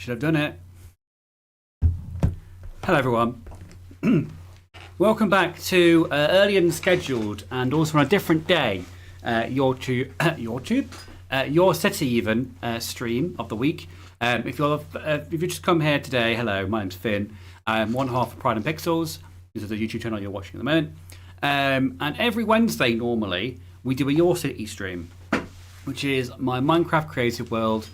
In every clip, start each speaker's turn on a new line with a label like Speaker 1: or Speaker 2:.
Speaker 1: That should have done it. Hello everyone. Welcome back to earlier than scheduled and also on a different day, Yorcity even stream of the week. If you just come here today, hello, my name's Finn. I'm one half of Pride and Pixels. This is the YouTube channel you're watching at the moment. And every Wednesday normally we do a Yorcity stream, which is my Minecraft creative world.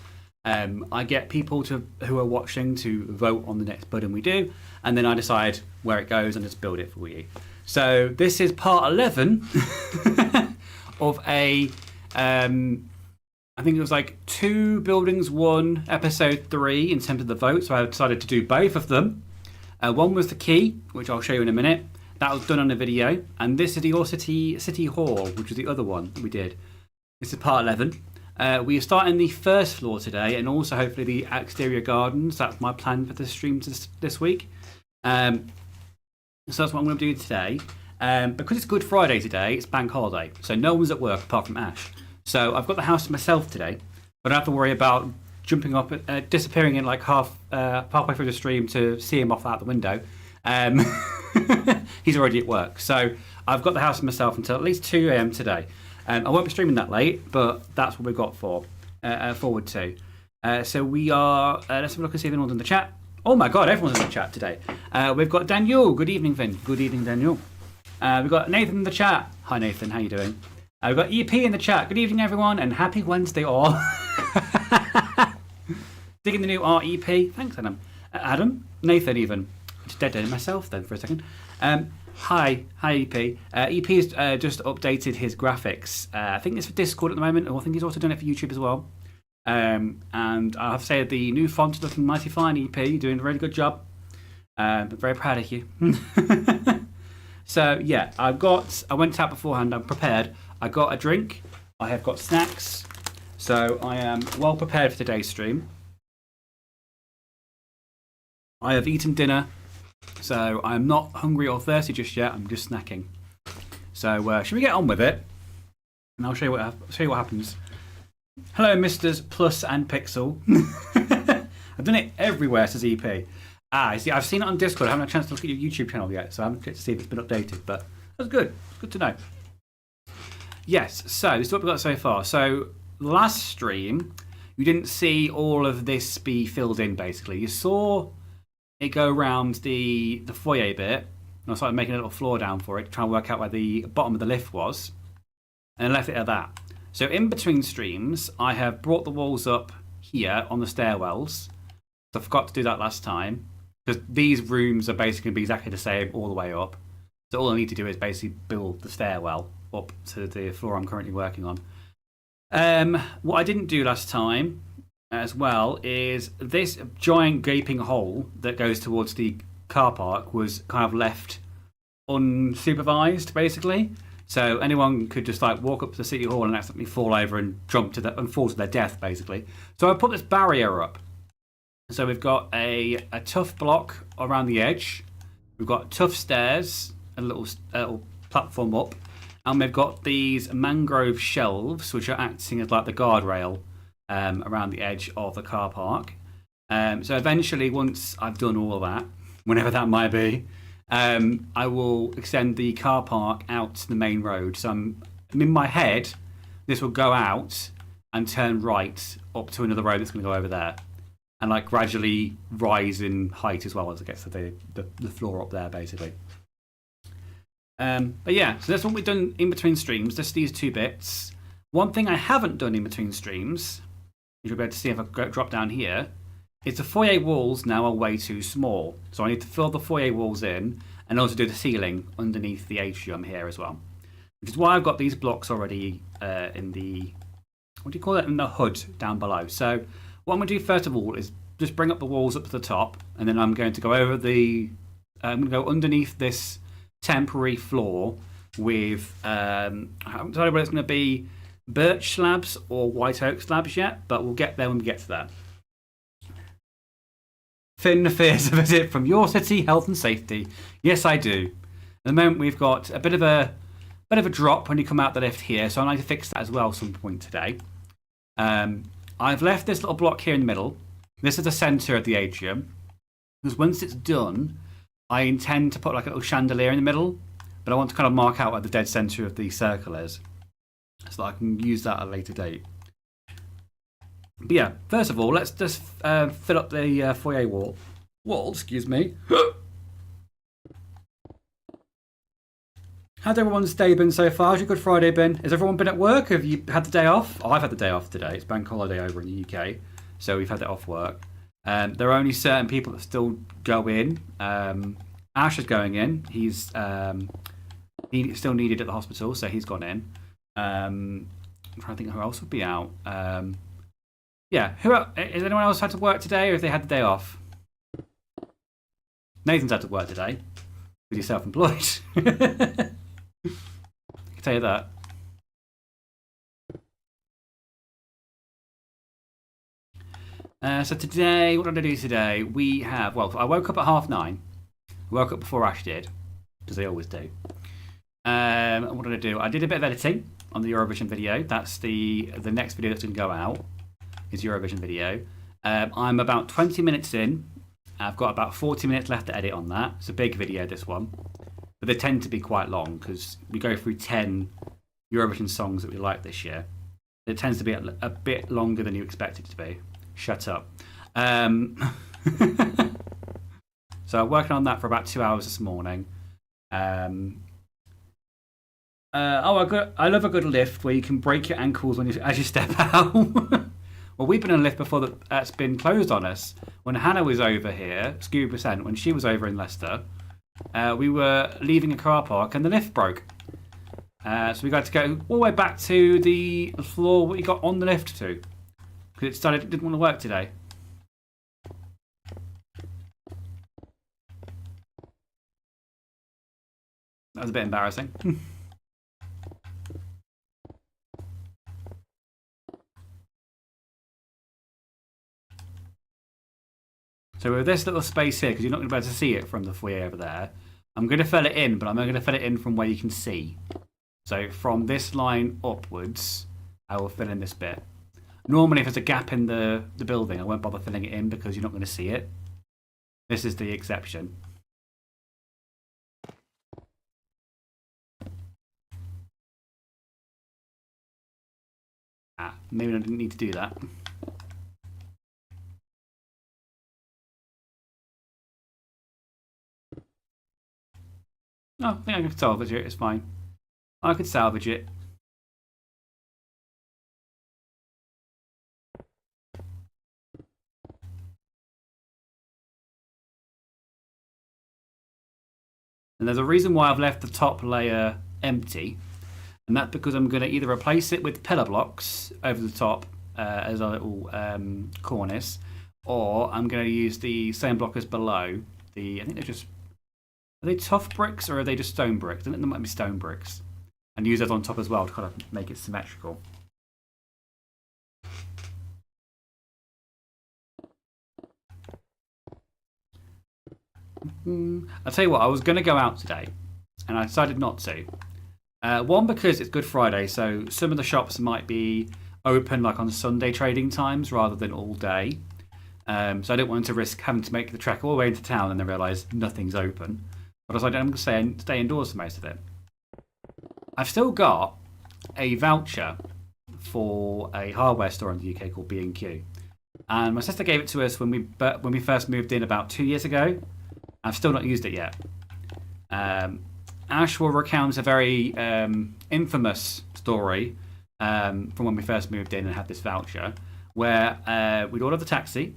Speaker 1: I get people who are watching to vote on the next building we do, and then I decide where it goes and just build it for you. So this is part 11 of a, I think it was like 2 buildings, 1 episode 3 in terms of the vote. So I decided to do both of them. One was the key, which I'll show you in a minute. That was done on a video, and this is the Yorcity City Hall, which was the other one that we did. This is part 11. We are starting the first floor today, and also hopefully the exterior gardens. That's my plan for the stream this week. So that's what I'm going to do today. Because it's Good Friday today, it's bank holiday, so no one's at work apart from Ash. So I've got the house to myself today, but I don't have to worry about jumping up, disappearing in like halfway through the stream to see him off out the window. He's already at work, so I've got the house to myself until at least 2 a.m. today. I won't be streaming that late, but that's what we've got forward to. So we are, let's have a look and see if anyone's in the chat. Oh my God, everyone's in the chat today. We've got Daniel. Good evening, Finn. Good evening, Daniel. We've got Nathan in the chat. Hi, Nathan. How you doing? We've got EP in the chat. Good evening, everyone, and happy Wednesday all. Digging the new art, EP. Thanks, Adam. Adam? Nathan, even. I just dead-ended myself then for a second. Hi EP. EP has just updated his graphics. I think it's for Discord at the moment, or I think he's also done it for YouTube as well. And I have to say the new font is looking mighty fine, EP. You're doing a really good job. I'm very proud of you. So yeah, I went out beforehand, I'm prepared. I got a drink, I have got snacks, so I am well prepared for today's stream. I have eaten dinner. So I'm not hungry or thirsty just yet. I'm just snacking. So should we get on with it? And I'll show you what happens. Hello, Misters Plus and Pixel. I've done it everywhere, says EP. See, I've seen it on Discord. I haven't had a chance to look at your YouTube channel yet, so I haven't checked to see if it's been updated. But that's good. It's good to know. Yes. So this is what we've got so far. So last stream, you didn't see all of this be filled in. Basically, you saw it go around the foyer bit, and I started making a little floor down for it to try and work out where the bottom of the lift was, and I left it at that. So in between streams, I have brought the walls up here on the stairwells. So I forgot to do that last time, because these rooms are basically going to be exactly the same all the way up. So all I need to do is basically build the stairwell up to the floor I'm currently working on. What I didn't do last time as well is this giant gaping hole that goes towards the car park was kind of left unsupervised, basically. So anyone could just like walk up to the city hall and accidentally fall over and and fall to their death, basically. So I put this barrier up. So we've got a tough block around the edge. We've got tough stairs, a little platform up, and we've got these mangrove shelves which are acting as like the guardrail around the edge of the car park. So eventually, once I've done all of that, whenever that might be, I will extend the car park out to the main road. So in my head, this will go out and turn right up to another road that's going to go over there, and like gradually rise in height as well as it gets to the floor up there, basically. But yeah, so that's what we've done in between streams. Just these 2 bits. One thing I haven't done in between streams, you'll be able to see if I drop down here, is the foyer walls now are way too small. So I need to fill the foyer walls in and also do the ceiling underneath the atrium here as well. Which is why I've got these blocks already in the, what do you call it, in the hood down below. So what I'm going to do first of all is just bring up the walls up to the top, and then I'm going to go over I'm going to go underneath this temporary floor with, I haven't decided whether it's going to be birch slabs or white oak slabs yet, but we'll get there when we get to that. Finn fears a visit from Yorcity Health and Safety. Yes, I do. At the moment, we've got a bit of a drop when you come out the lift here, so I need to fix that as well at some point today. I've left this little block here in the middle, This is the centre of the atrium. Because once it's done, I intend to put like a little chandelier in the middle, but I want to kind of mark out where the dead centre of the circle is, so that I can use that at a later date. But yeah, first of all, let's just fill up the foyer wall. Excuse me. How's everyone's day been so far? How's your Good Friday been? Has everyone been at work? Have you had the day off? Oh, I've had the day off today. It's bank holiday over in the UK, so we've had it off work. There are only certain people that still go in. Ash is going in. He's still needed at the hospital, so he's gone in. I'm trying to think who else would be out. Yeah, has anyone else had to work today, or have they had the day off? Nathan's had to work today because he's self-employed. I can tell you that. So today, what did I do today? We have, well, I woke up at 9:30. I woke up before Ash did, because they always do. What did I do? I did a bit of editing on the Eurovision video. That's the next video that's going to go out, is Eurovision video. I'm about 20 minutes in. I've got about 40 minutes left to edit on that. It's a big video, this one. But they tend to be quite long, because we go through 10 Eurovision songs that we like this year. It tends to be a bit longer than you expect it to be. Shut up. So I'm working on that for about 2 hours this morning. I love a good lift where you can break your ankles as you step out. Well, we've been in a lift before that's been closed on us. When Hannah was over here, Scuba Percent, when she was over in Leicester, we were leaving a car park and the lift broke. So we got to go all the way back to the floor we got on the lift to. Because it didn't want to work today. That was a bit embarrassing. So with this little space here, because you're not going to be able to see it from the foyer over there, I'm going to fill it in, but I'm going to fill it in from where you can see. So from this line upwards, I will fill in this bit. Normally, if there's a gap in the building, I won't bother filling it in because you're not going to see it. This is the exception. Maybe I didn't need to do that. Oh, I think I can salvage it. It's fine. I could salvage it. And there's a reason why I've left the top layer empty, and that's because I'm going to either replace it with pillar blocks over the top as a little cornice, or I'm going to use the same block as below. I think they're just, are they tough bricks or are they just stone bricks? I think they might be stone bricks, and use those on top as well to kind of make it symmetrical. I'll tell you what, I was going to go out today, and I decided not to. One, because it's Good Friday, so some of the shops might be open like on Sunday trading times rather than all day. So I didn't want to risk having to make the trek all the way into town and then realise nothing's open. But I was like, I'm going to stay indoors for most of it. I've still got a voucher for a hardware store in the UK called B&Q. And my sister gave it to us when we first moved in about 2 years ago. I've still not used it yet. Ash will recount a very infamous story from when we first moved in and had this voucher, where we'd ordered the taxi.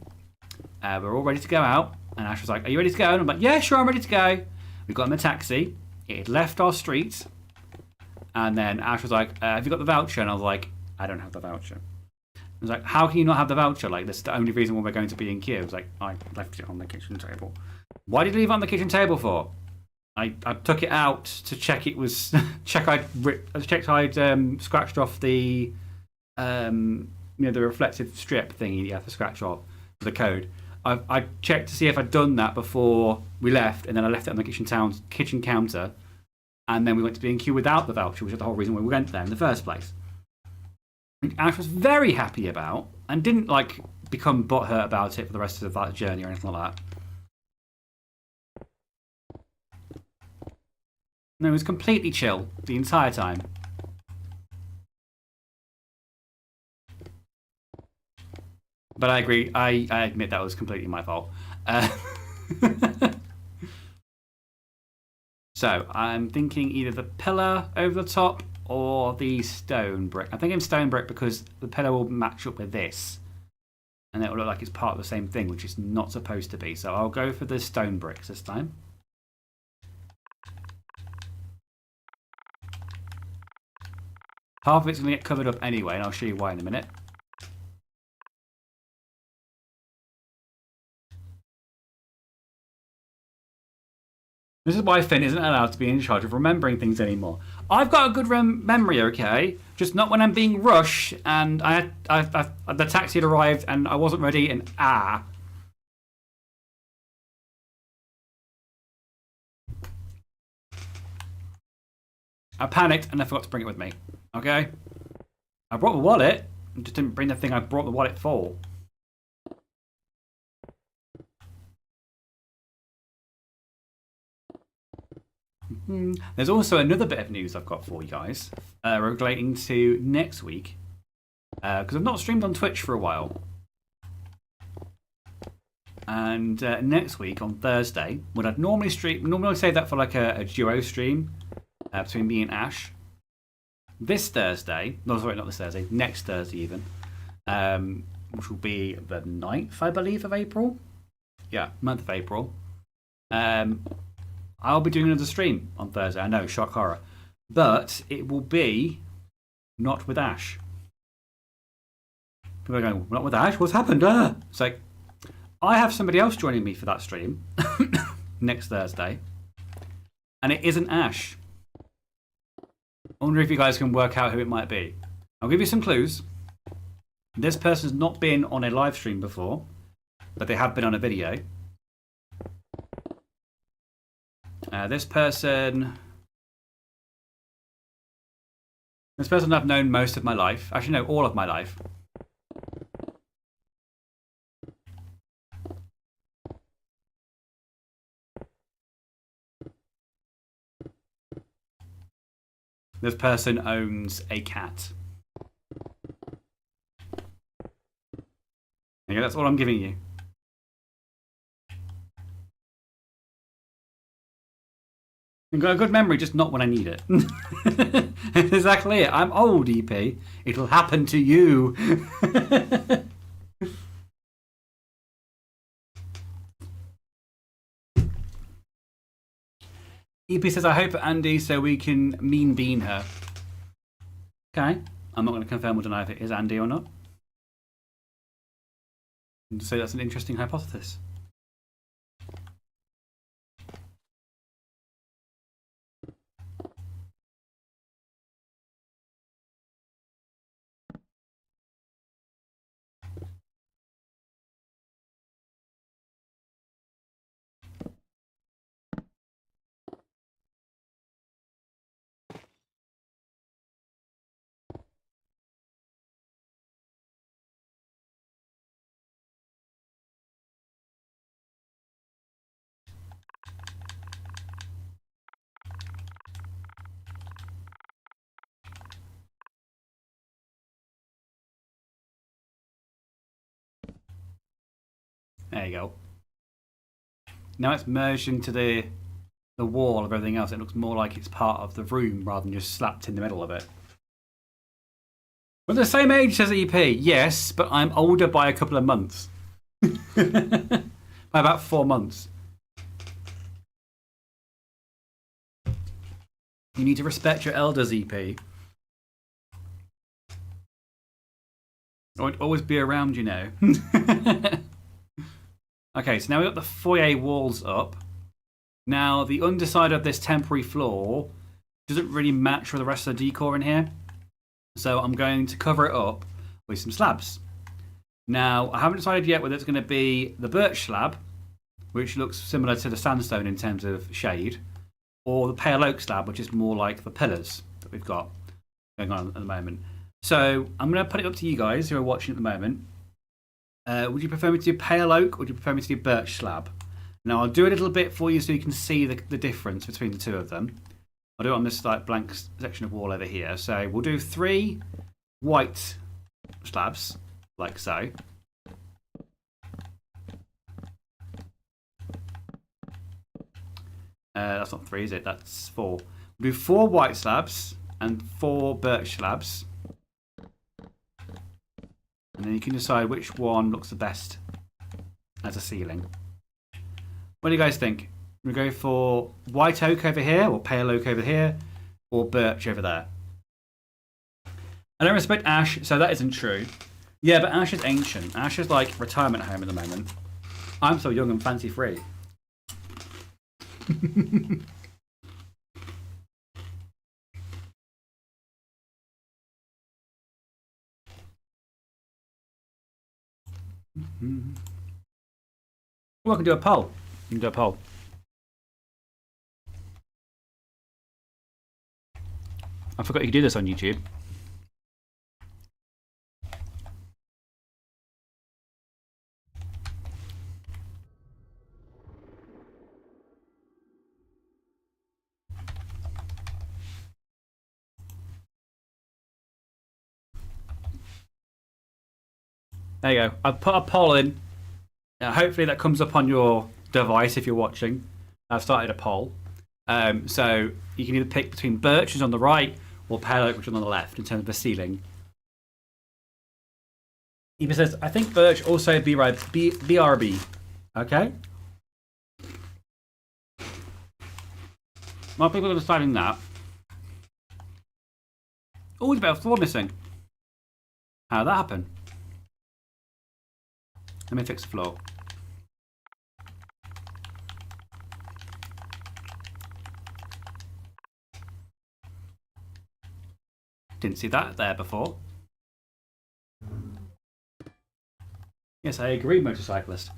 Speaker 1: We were all ready to go out, and Ash was like, "Are you ready to go?" And I'm like, "Yeah, sure, I'm ready to go." We got in the taxi. It had left our street, and then Ash was like, "Have you got the voucher?" And I was like, "I don't have the voucher." I was like, "How can you not have the voucher? Like, this is the only reason why we're going to B&Q." I was like, "I left it on the kitchen table." "Why did you leave it on the kitchen table for?" I took it out to check it was checked I'd scratched off the the reflective strip thingy you have to scratch off for the code. I checked to see if I'd done that before we left, and then I left it on the kitchen counter, and then we went to B&Q without the voucher, which is the whole reason why we went there in the first place. Ash was very happy about, and didn't become butthurt about it for the rest of that journey or anything like that. No, it was completely chill the entire time. But I agree. I admit that was completely my fault. So I'm thinking either the pillar over the top or the stone brick. I'm thinking stone brick because the pillar will match up with this. And it will look like it's part of the same thing, which is not supposed to be. So I'll go for the stone bricks this time. Half of it's going to get covered up anyway, and I'll show you why in a minute. This is why Finn isn't allowed to be in charge of remembering things anymore. I've got a good memory, okay? Just not when I'm being rushed and the taxi had arrived and I wasn't ready and I panicked and I forgot to bring it with me, okay? I brought the wallet and just didn't bring the thing I brought the wallet for. There's also another bit of news I've got for you guys relating to next week because I've not streamed on Twitch for a while. And next week on Thursday, when I'd normally save that for like a duo stream between me and Ash. This Thursday, no, sorry, not this Thursday, next Thursday even, which will be the 9th, I believe, of April. Yeah, month of April. I'll be doing another stream on Thursday. I know, shock horror. But it will be not with Ash. People are going, not with Ash? What's happened? It's like, I have somebody else joining me for that stream next Thursday. And it isn't Ash. I wonder if you guys can work out who it might be. I'll give you some clues. This person's not been on a live stream before, but they have been on a video. This person I've known most of my life. Actually, no, all of my life. This person owns a cat. Okay, that's all I'm giving you. I've got a good memory, just not when I need it. That's exactly it. I'm old, EP. It'll happen to you. EP says, I hope Andy so we can mean bean her. Okay. I'm not going to confirm or deny if it is Andy or not. So that's an interesting hypothesis. There you go. Now it's merged into the wall of everything else. It looks more like it's part of the room rather than just slapped in the middle of it. We're the same age as EP, yes, but I'm older by a couple of months. By about 4 months. You need to respect your elders, EP. I won't always be around, you know. Okay, so now we've got the foyer walls up. Now, the underside of this temporary floor doesn't really match with the rest of the decor in here. So I'm going to cover it up with some slabs. Now, I haven't decided yet whether it's going to be the birch slab, which looks similar to the sandstone in terms of shade, or the pale oak slab, which is more like the pillars that we've got going on at the moment. So I'm going to put it up to you guys who are watching at the moment. Would you prefer me to do pale oak or would you prefer me to do birch slab? Now I'll do a little bit for you so you can see the difference between the two of them. I'll do it on this like blank section of wall over here. So we'll do 3 white slabs, like so. That's not 3, is it? That's 4. We'll do 4 white slabs and 4 birch slabs. And then you can decide which one looks the best as a ceiling. What do you guys think? We go for white oak over here, or pale oak over here, or birch over there? I don't respect ash, so that isn't true. Yeah, but ash is ancient. Ash is like retirement home at the moment. I'm so young and fancy free. Well, I can do a poll. You can do a poll. I forgot you could do this on YouTube. There you go. I've put a poll in. Hopefully that comes up on your device if you're watching. I've started a poll. So you can either pick between birch, which is on the right, or pale oak, which is on the left, in terms of the ceiling. Eva says, I think birch also BRB. Okay? More people are deciding that. Oh, there's a bit of floor missing. How did that happen? Let me fix the floor. Didn't see that there before. Yes, I agree, motorcyclist.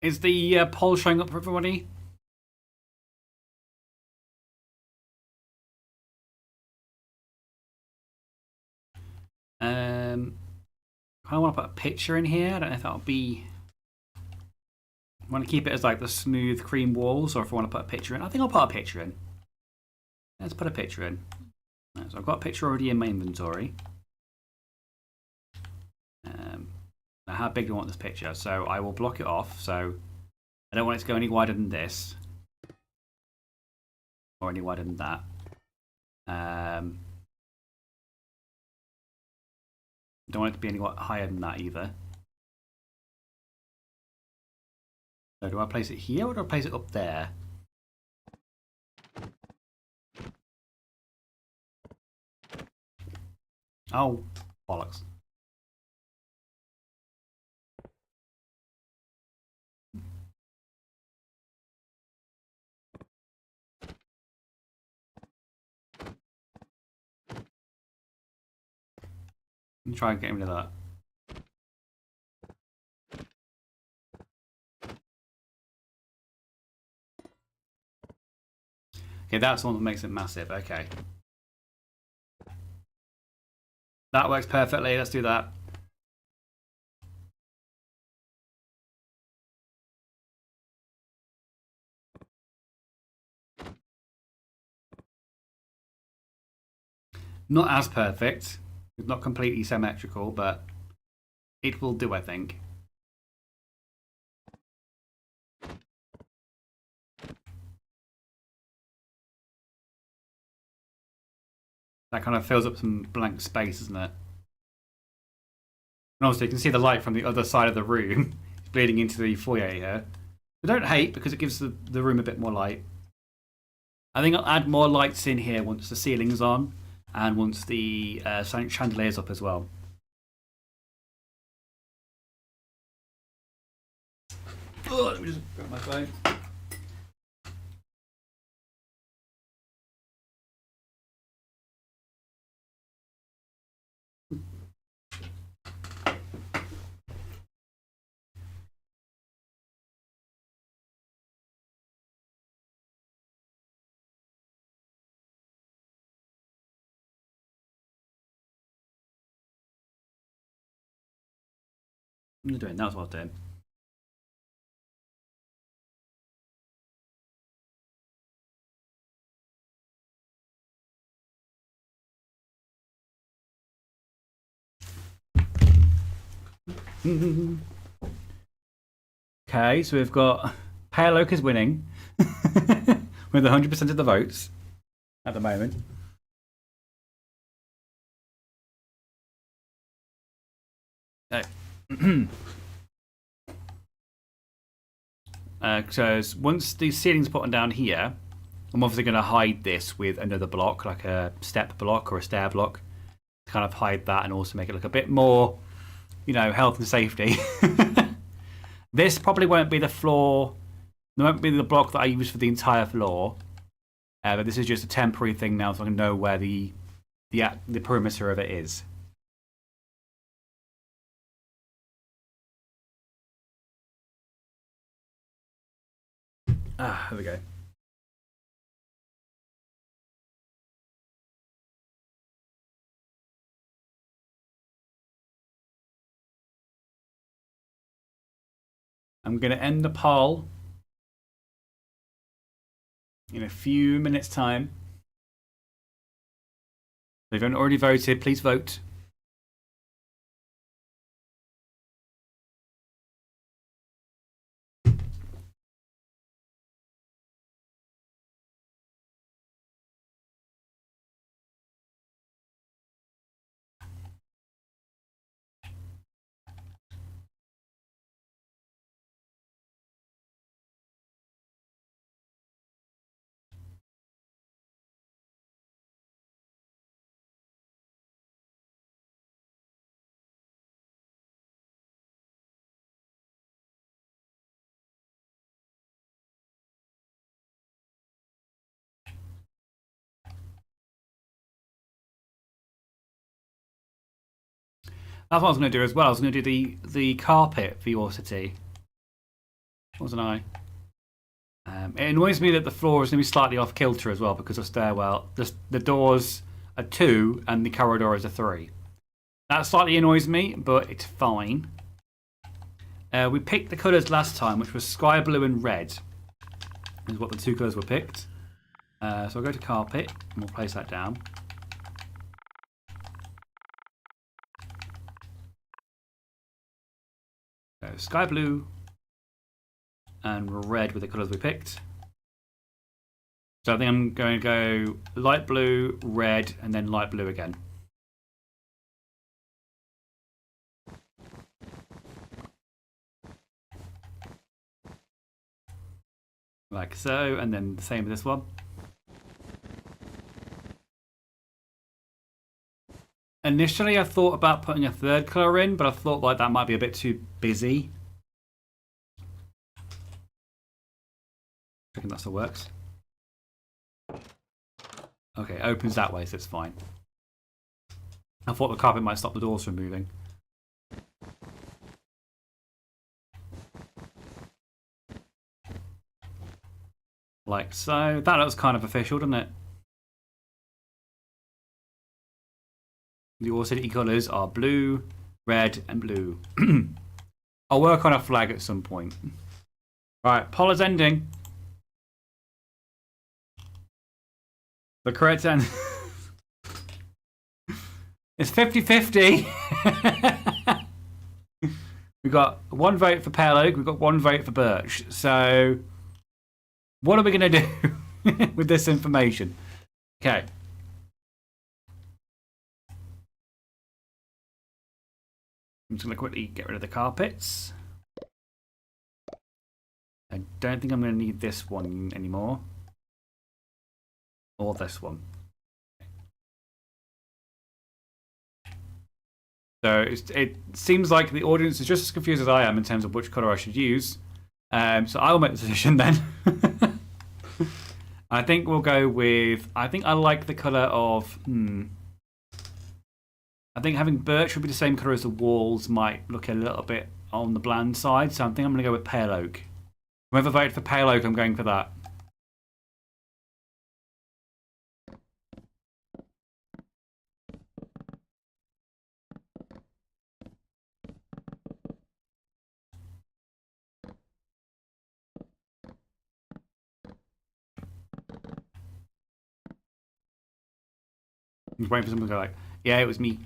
Speaker 1: Is the poll showing up for everybody? I want to put a picture in here. I don't know if that'll be. I want to keep it as like the smooth cream walls, or if I want to put a picture in. I think I'll put a picture in. Let's put a picture in. So I've got a picture already in my inventory. Now how big do I want this picture? So I will block it off. So I don't want it to go any wider than this, or any wider than that. Don't want it to be any higher than that either. So do I place it here or do I place it up there? Oh, bollocks. Let me try and get rid of that. Okay, that's the one that makes it massive. Okay. That works perfectly. Let's do that. Not as perfect. It's not completely symmetrical, but it will do, I think. That kind of fills up some blank space, isn't it? And also, you can see the light from the other side of the room bleeding into the foyer here. I don't hate because it gives the room a bit more light. I think I'll add more lights in here once the ceiling's on and once the chandelier's up as well. Oh, let me just grab my phone. What are you doing? That's what I was doing. Okay, so we've got Pale Oak is winning with 100% of the votes at the moment. So once the ceiling's put on down here, I'm obviously going to hide this with another block, like a step block or a stair block, to kind of hide that and also make it look a bit more, you know, health and safety. This probably won't be the floor. It won't be the block that I use for the entire floor. But this is just a temporary thing now, so I can know where the perimeter of it is. Ah, there we go. I'm going to end the poll in a few minutes' time. If you haven't already voted, please vote. That's what I was going to do as well. I was going to do the carpet for Yorcity. Wasn't I? It annoys me that the floor is going to be slightly off kilter as well because of stairwell. The doors are 2 and the corridor is a 3. That slightly annoys me, but it's fine. We picked the colours last time, which was sky blue and red. Is what the 2 colours were picked. So I'll go to carpet and we'll place that down. So sky blue and red were the colours we picked. So I think I'm going to go light blue, red, and then light blue again. Like so, and then the same with this one. Initially, I thought about putting a third colour in, but I thought like that might be a bit too busy. I think that still works. Okay, it opens that way, so it's fine. I thought the carpet might stop the doors from moving. Like so. That looks kind of official, doesn't it? The Yorcity colours are blue, red, and blue. I'll work on a flag at some point. Right, poll is ending. The correct answer is 50-50. We've got 1 vote for Pale Oak, we've got 1 vote for Birch. So, what are we going to do with this information? Okay. I'm just going to quickly get rid of the carpets. I don't think I'm going to need this one anymore. Or this one. So it seems like the audience is just as confused as I am in terms of which colour I should use. So I will make the decision then. I think we'll go with... I think I like the colour of... I think having birch would be the same colour as the walls might look a little bit on the bland side. So I think I'm going to go with pale oak. Whoever voted for pale oak, I'm going for that. I'm waiting for someone to go like, yeah, it was me.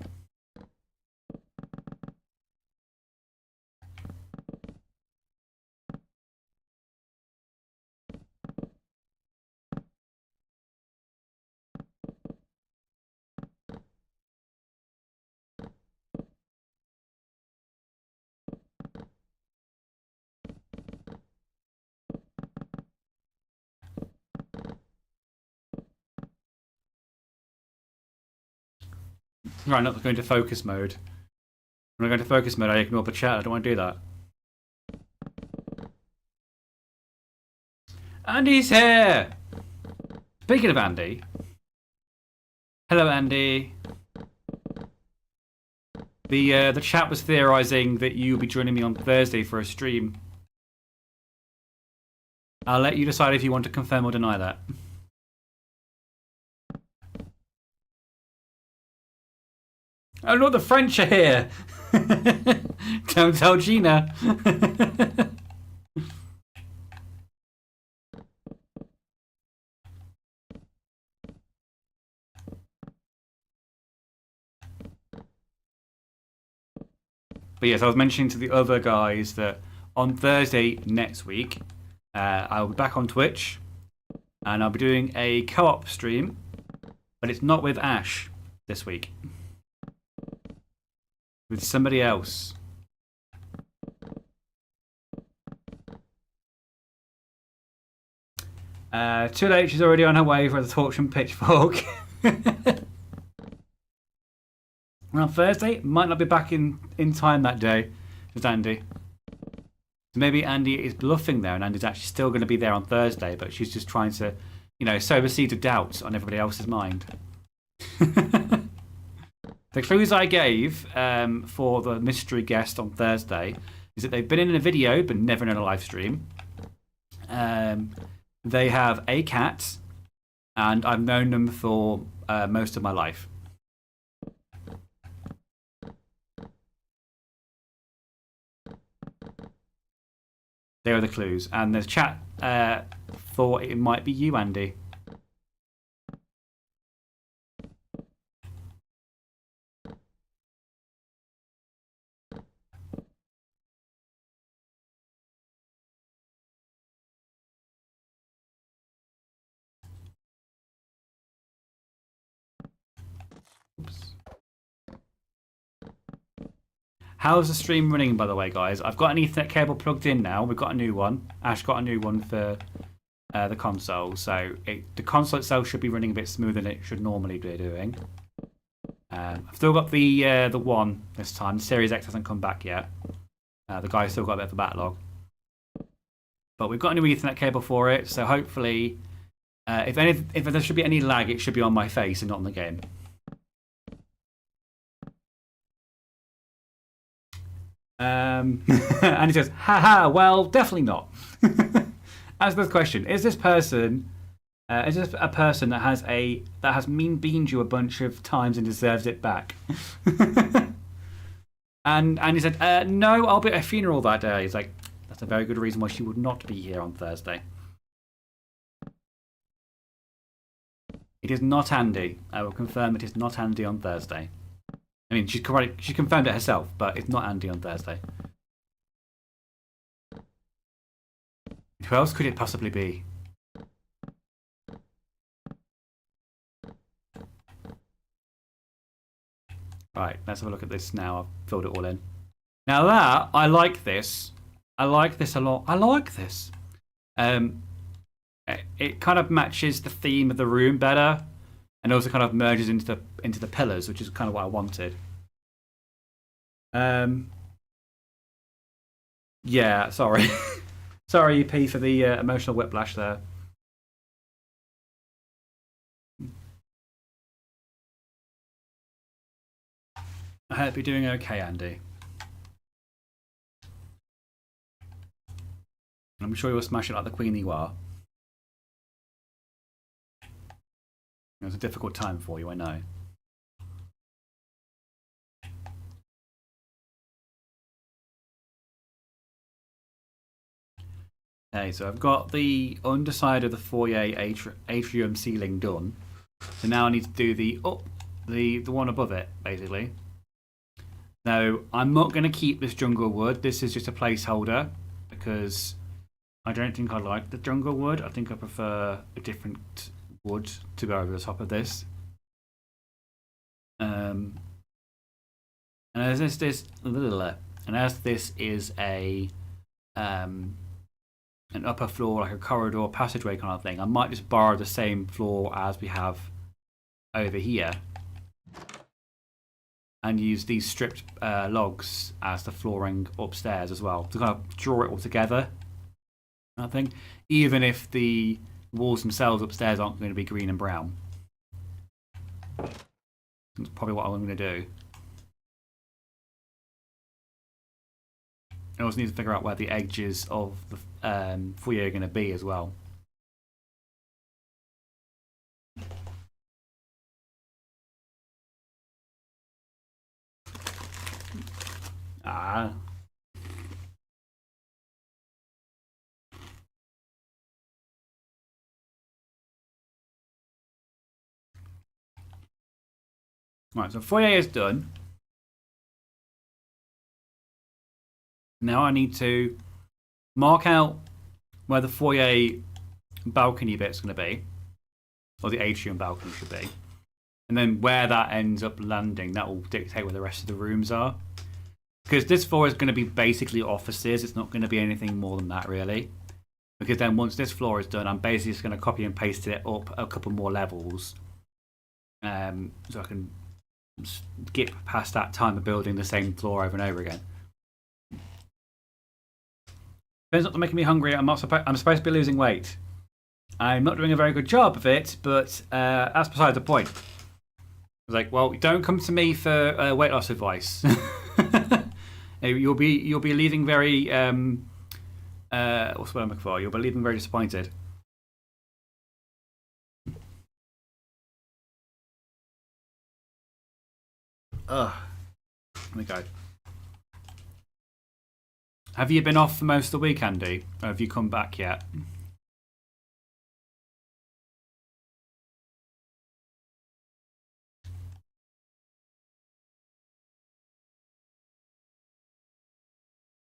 Speaker 1: Right, not going to focus mode. When I go into focus mode, I ignore the chat. I don't want to do that. Andy's here! Speaking of Andy. Hello, Andy. The chat was theorising that you'll be joining me on Thursday for a stream. I'll let you decide if you want to confirm or deny that. Oh, look, the French are here! Don't tell Gina. But yes, I was mentioning to the other guys that on Thursday next week, I'll be back on Twitch and I'll be doing a co-op stream, but it's not with Ash this week. With somebody else. Too late, she's already on her way for the torch and pitchfork. On Thursday, might not be back in time that day with Andy. So maybe Andy is bluffing there and Andy's actually still going to be there on Thursday, but she's just trying to, sow the seed of doubt on everybody else's mind. The clues I gave for the mystery guest on Thursday is that they've been in a video but never in a live stream. They have a cat, and I've known them for most of my life. There are the clues. And there's chat thought it might be you, Andy. Oops. How's the stream running, by the way, guys? I've got an Ethernet cable plugged in now. We've got a new one. Ash got a new one for the console. So the console itself should be running a bit smoother than it should normally be doing. I've still got the one this time. The Series X hasn't come back yet. The guy's still got a bit of a backlog. But we've got a new Ethernet cable for it. So hopefully, if there should be any lag, it should be on my face and not on the game. And he says, haha, well, definitely not. As the question, is this a person that has mean beaned you a bunch of times and deserves it back? and he said, no, I'll be at a funeral that day. He's like, that's a very good reason why she would not be here on Thursday. It is not Andy. I will confirm it is not Andy on Thursday. I mean, she confirmed it herself, but it's not Andy on Thursday. Who else could it possibly be? Right, let's have a look at this now. I've filled it all in. Now that, I like this. I like this a lot. I like this. It kind of matches the theme of the room better. And also kind of merges into the pillars, which is kind of what I wanted. Yeah, sorry. Sorry, EP, for the emotional whiplash there. I hope you're doing okay, Andy. I'm sure you'll smash it like the queen you are. It was a difficult time for you, I know. Okay, so I've got the underside of the foyer atrium ceiling done. So now I need to do the the one above it, basically. Now, I'm not going to keep this jungle wood. This is just a placeholder because I don't think I like the jungle wood. I think I prefer a different wood to go over the top of this. And as this is a an upper floor, like a corridor passageway kind of thing, I might just borrow the same floor as we have over here and use these stripped logs as the flooring upstairs as well to kind of draw it all together. I think, even if the walls themselves upstairs aren't going to be green and brown. That's probably what I'm going to do. I also need to figure out where the edges of the foyer are going to be as well. Ah. Right, so foyer is done. Now I need to mark out where the foyer balcony bit's going to be, or the atrium balcony should be, and then where that ends up landing, that will dictate where the rest of the rooms are. Because this floor is going to be basically offices, it's not going to be anything more than that, really. Because then once this floor is done, I'm basically just going to copy and paste it up a couple more levels. So I can skip past that time of building the same floor over and over again. It's not making me hungry. I'm supposed to be losing weight. I'm not doing a very good job of it, but that's beside the point. I was like, well, don't come to me for weight loss advice. You'll be leaving very what's what I'm looking for? You'll be leaving very disappointed. Ugh. Let me go. Have you been off for most of the week, Andy? Or have you come back yet?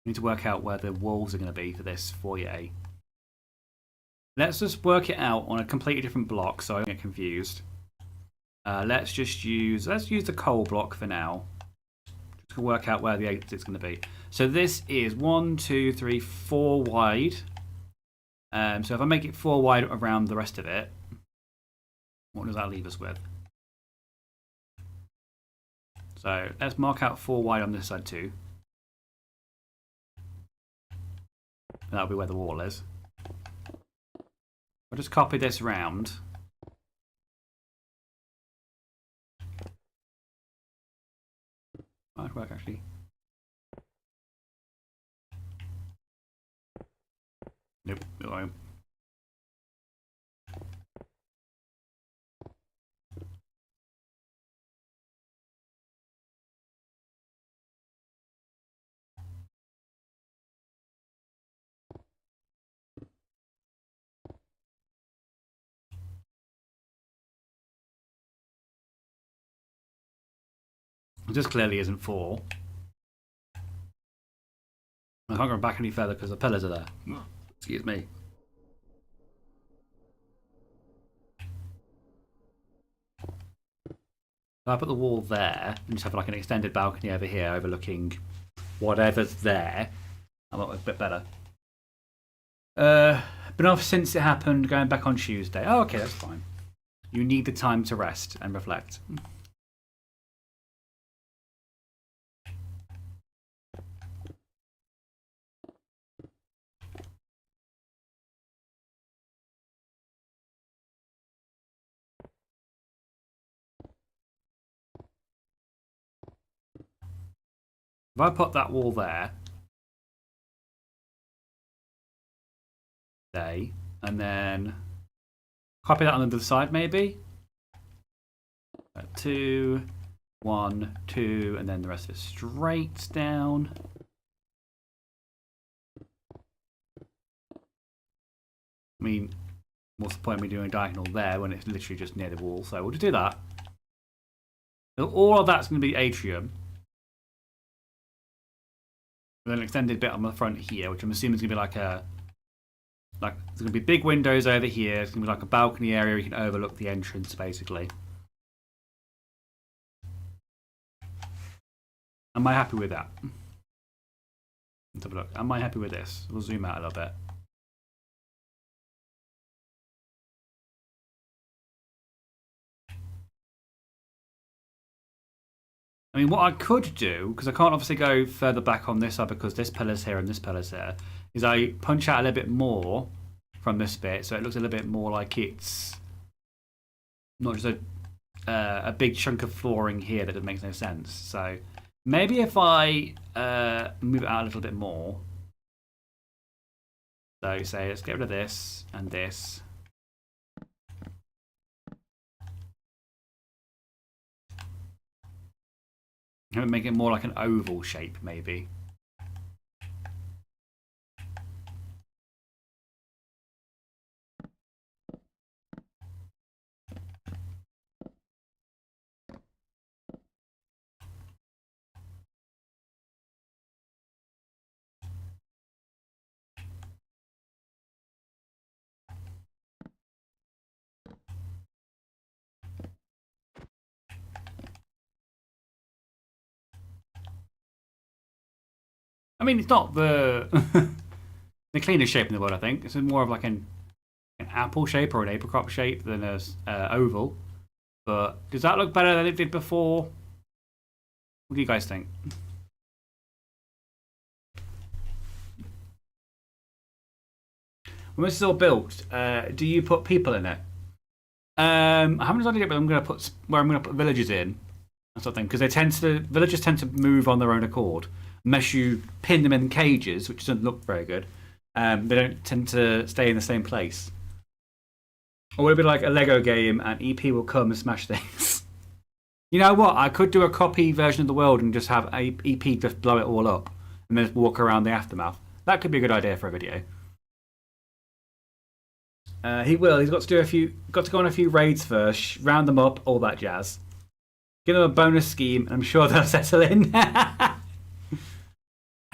Speaker 1: I need to work out where the walls are going to be for this foyer. Let's just work it out on a completely different block so I don't get confused. Let's use the coal block for now. Just to work out where the exit's going to be. So this is 1, 2, 3, 4 wide. So if I make it 4 wide around the rest of it, what does that leave us with? So let's mark out 4 wide on this side too. And that'll be where the wall is. I'll just copy this round. Might work actually. Nope, it won't. This clearly isn't 4. I can't go back any further because the pillars are there. Excuse me. If I put the wall there and just have like an extended balcony over here overlooking whatever's there, I'm a bit better. Been off since it happened, going back on Tuesday. Oh, okay, that's fine. You need the time to rest and reflect. If I put that wall there, and then copy that on the other side, maybe 2, 1, 2, and then the rest of it straight down. I mean, what's the point of me doing a diagonal there when it's literally just near the wall? So we'll just do that. So all of that's going to be atrium. With an extended bit on the front here, which I'm assuming is going to be like a... Like, there's going to be big windows over here. It's going to be like a balcony area where you can overlook the entrance, basically. Am I happy with that? Let's have a look. Am I happy with this? We'll zoom out a little bit. I mean, what I could do, because I can't obviously go further back on this side because this pillar's here and this pillar's here, is I punch out a little bit more from this bit so it looks a little bit more like it's not just a big chunk of flooring here that makes no sense. So maybe if I move it out a little bit more. So say let's get rid of this and this. And make it more like an oval shape, maybe. I mean, it's not the the cleanest shape in the world. I think it's more of like an apple shape or an apricot shape than a oval. But does that look better than it did before? What do you guys think? When this is all built, do you put people in it? I haven't decided yet, but I'm going to put where I'm going to put villagers in or something because villagers tend to move on their own accord unless you pin them in cages, which doesn't look very good. They don't tend to stay in the same place. Or it'll be like a Lego game, and EP will come and smash things. You know what? I could do a copy version of the world and just have EP just blow it all up and then just walk around the aftermath. That could be a good idea for a video. He will. He's got to do a few. Got to go on a few raids first, round them up, all that jazz. Give them a bonus scheme, and I'm sure they'll settle in.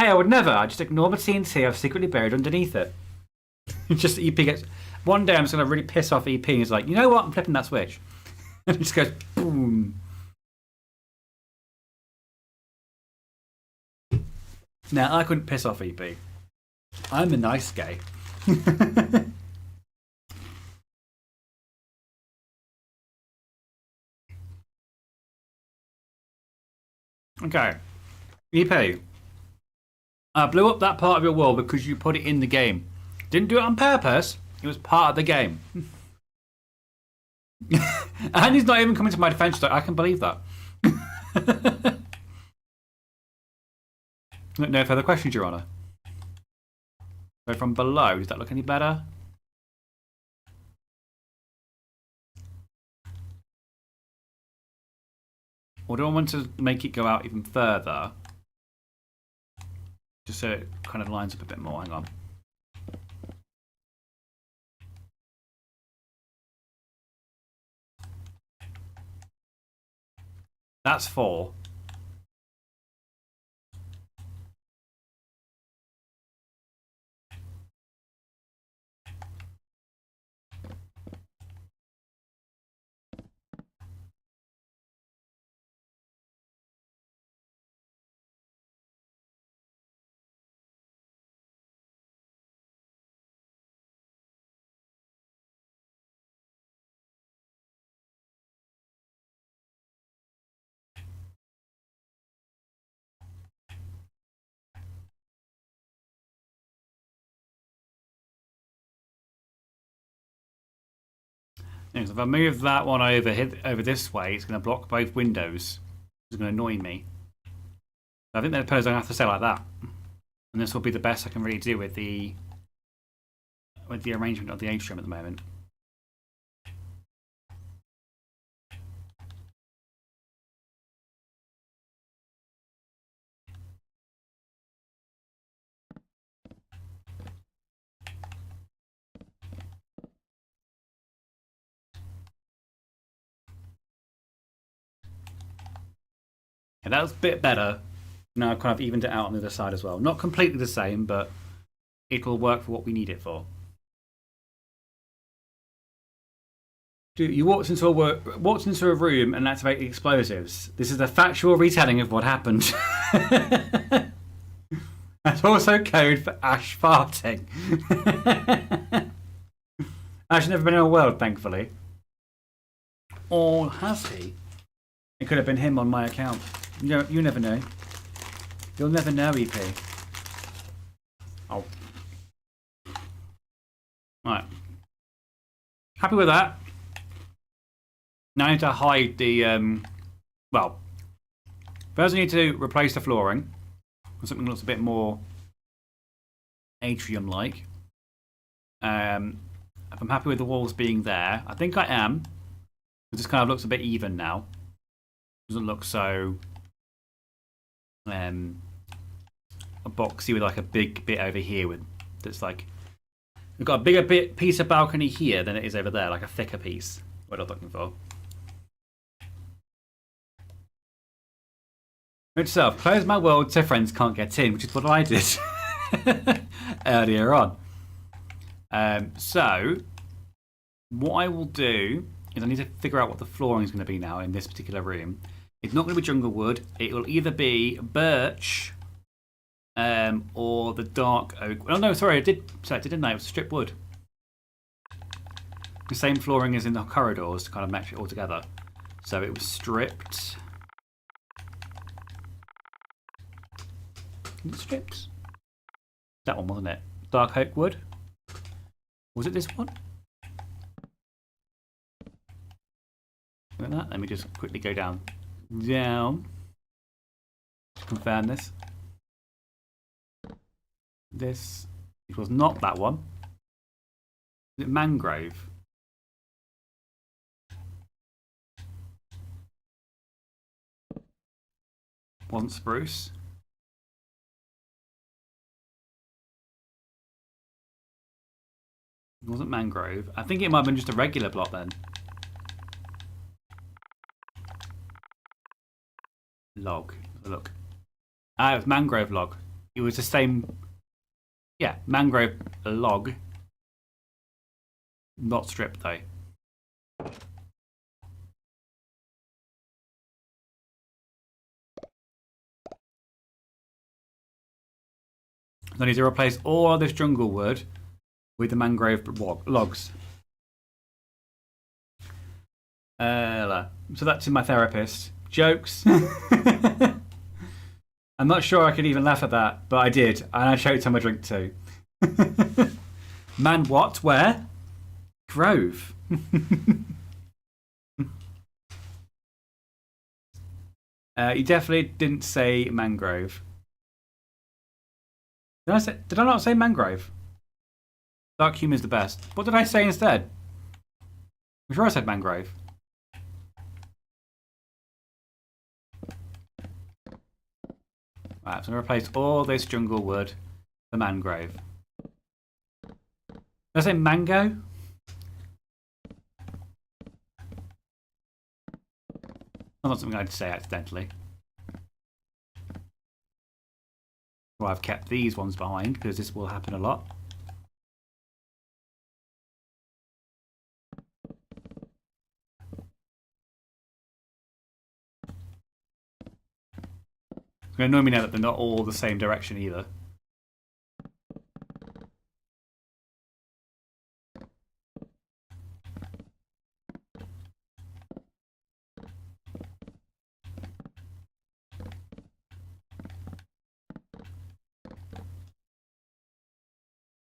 Speaker 1: Hey, I would never. I just ignore the TNT I've secretly buried underneath it. Just EP gets. One day I'm just going to really piss off EP and he's like, you know what? I'm flipping that switch. And it just goes boom. Now, I couldn't piss off EP. I'm a nice guy. Okay. EP. I blew up that part of your world because you put it in the game. Didn't do it on purpose. It was part of the game. And he's not even coming to my defense. I can believe that. No further questions, Your Honour. So from below, does that look any better? Or do I want to make it go out even further? Just so it kind of lines up a bit more. Hang on. That's 4. So if I move that one over this way, it's going to block both windows. It's going to annoy me. I think the pillars are going to have to stay like that. And this will be the best I can really do with the arrangement of the atrium at the moment. And that was a bit better. Now I've kind of evened it out on the other side as well. Not completely the same, but it'll work for what we need it for. You walked into a room and activated explosives. This is a factual retelling of what happened. That's also code for Ash farting. Ash has never been in a world, thankfully. Or has he? It could have been him on my account. You never know. You'll never know, EP. Oh. Right. Happy with that. Now I need to hide the, well, first I need to replace the flooring with something that looks a bit more atrium-like. If I'm happy with the walls being there, I think I am. This kind of looks a bit even now. Doesn't look so a boxy with like a big bit over here with that's like we've got a bigger piece of balcony here than it is over there, like a thicker piece. What I'm looking for. Itself, close my world so friends can't get in, which is what I did earlier on. So what I will do is I need to figure out what the flooring is going to be now in this particular room. It's not going to be jungle wood. It will either be birch or the dark oak. Oh no, sorry, I did say it, didn't I? It was strip wood. The same flooring as in the corridors to kind of match it all together. So it was stripped. Strips. That one, wasn't it? Dark oak wood. Was it this one? Look at that. Let me just quickly go down. To confirm this. This. It was not that one. Is it mangrove? Wasn't spruce. It wasn't mangrove. I think it might have been just a regular block then. Log. Look. Ah, it was mangrove log. It was the same. Yeah, mangrove log. Not stripped though. I need to replace all of this jungle wood with the mangrove logs. So that's in my therapist. Jokes. I'm not sure I could even laugh at that, but I did. And I choked on my drink too. Man, what? Where? Grove. You definitely didn't say mangrove. Did I not say mangrove? Dark humour is the best. What did I say instead? I'm sure I said mangrove. Right, so I'm going to replace all this jungle wood with mangrove. Did I say mango? That's not something I'd say accidentally. Well, I've kept these ones behind because this will happen a lot. It's going to annoy me now that they're not all the same direction either.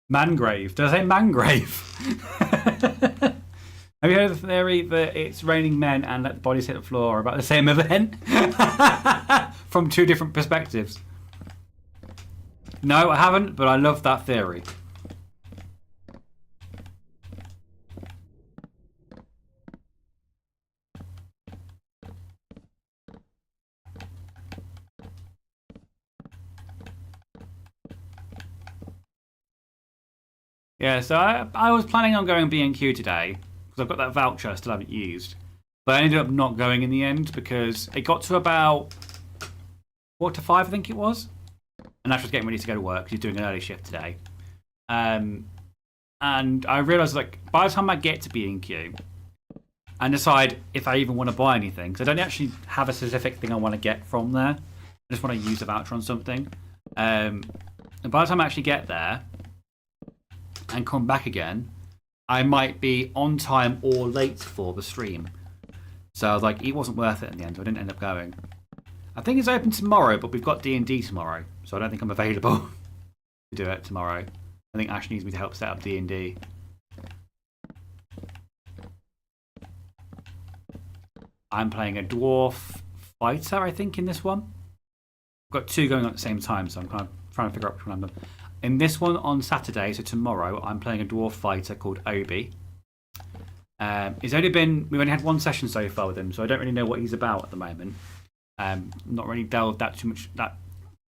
Speaker 1: Mangrave. Did I say mangrave? Have you heard of the theory that it's raining men and let the bodies hit the floor about the same event? From two different perspectives. No, I haven't, but I love that theory. Yeah, so I was planning on going B&Q today because I've got that voucher I still haven't used. But I ended up not going in the end because it got to about 4 to 5, I think it was. And Ash was getting ready to go to work. He's doing an early shift today. And I realised, like, by the time I get to B&Q and decide if I even want to buy anything, because I don't actually have a specific thing I want to get from there. I just want to use a voucher on something. And by the time I actually get there and come back again, I might be on time or late for the stream. So I was like, it wasn't worth it in the end. So I didn't end up going. I think it's open tomorrow, but we've got D&D tomorrow. So I don't think I'm available to do it tomorrow. I think Ash needs me to help set up D&D. I'm playing a dwarf fighter, I think, in this one. I've got 2 going on at the same time, so I'm kind of trying to figure out which one I'm doing. In this one on Saturday, so tomorrow, I'm playing a dwarf fighter called Obi. We've only had 1 session so far with him, so I don't really know what he's about at the moment. Not really delved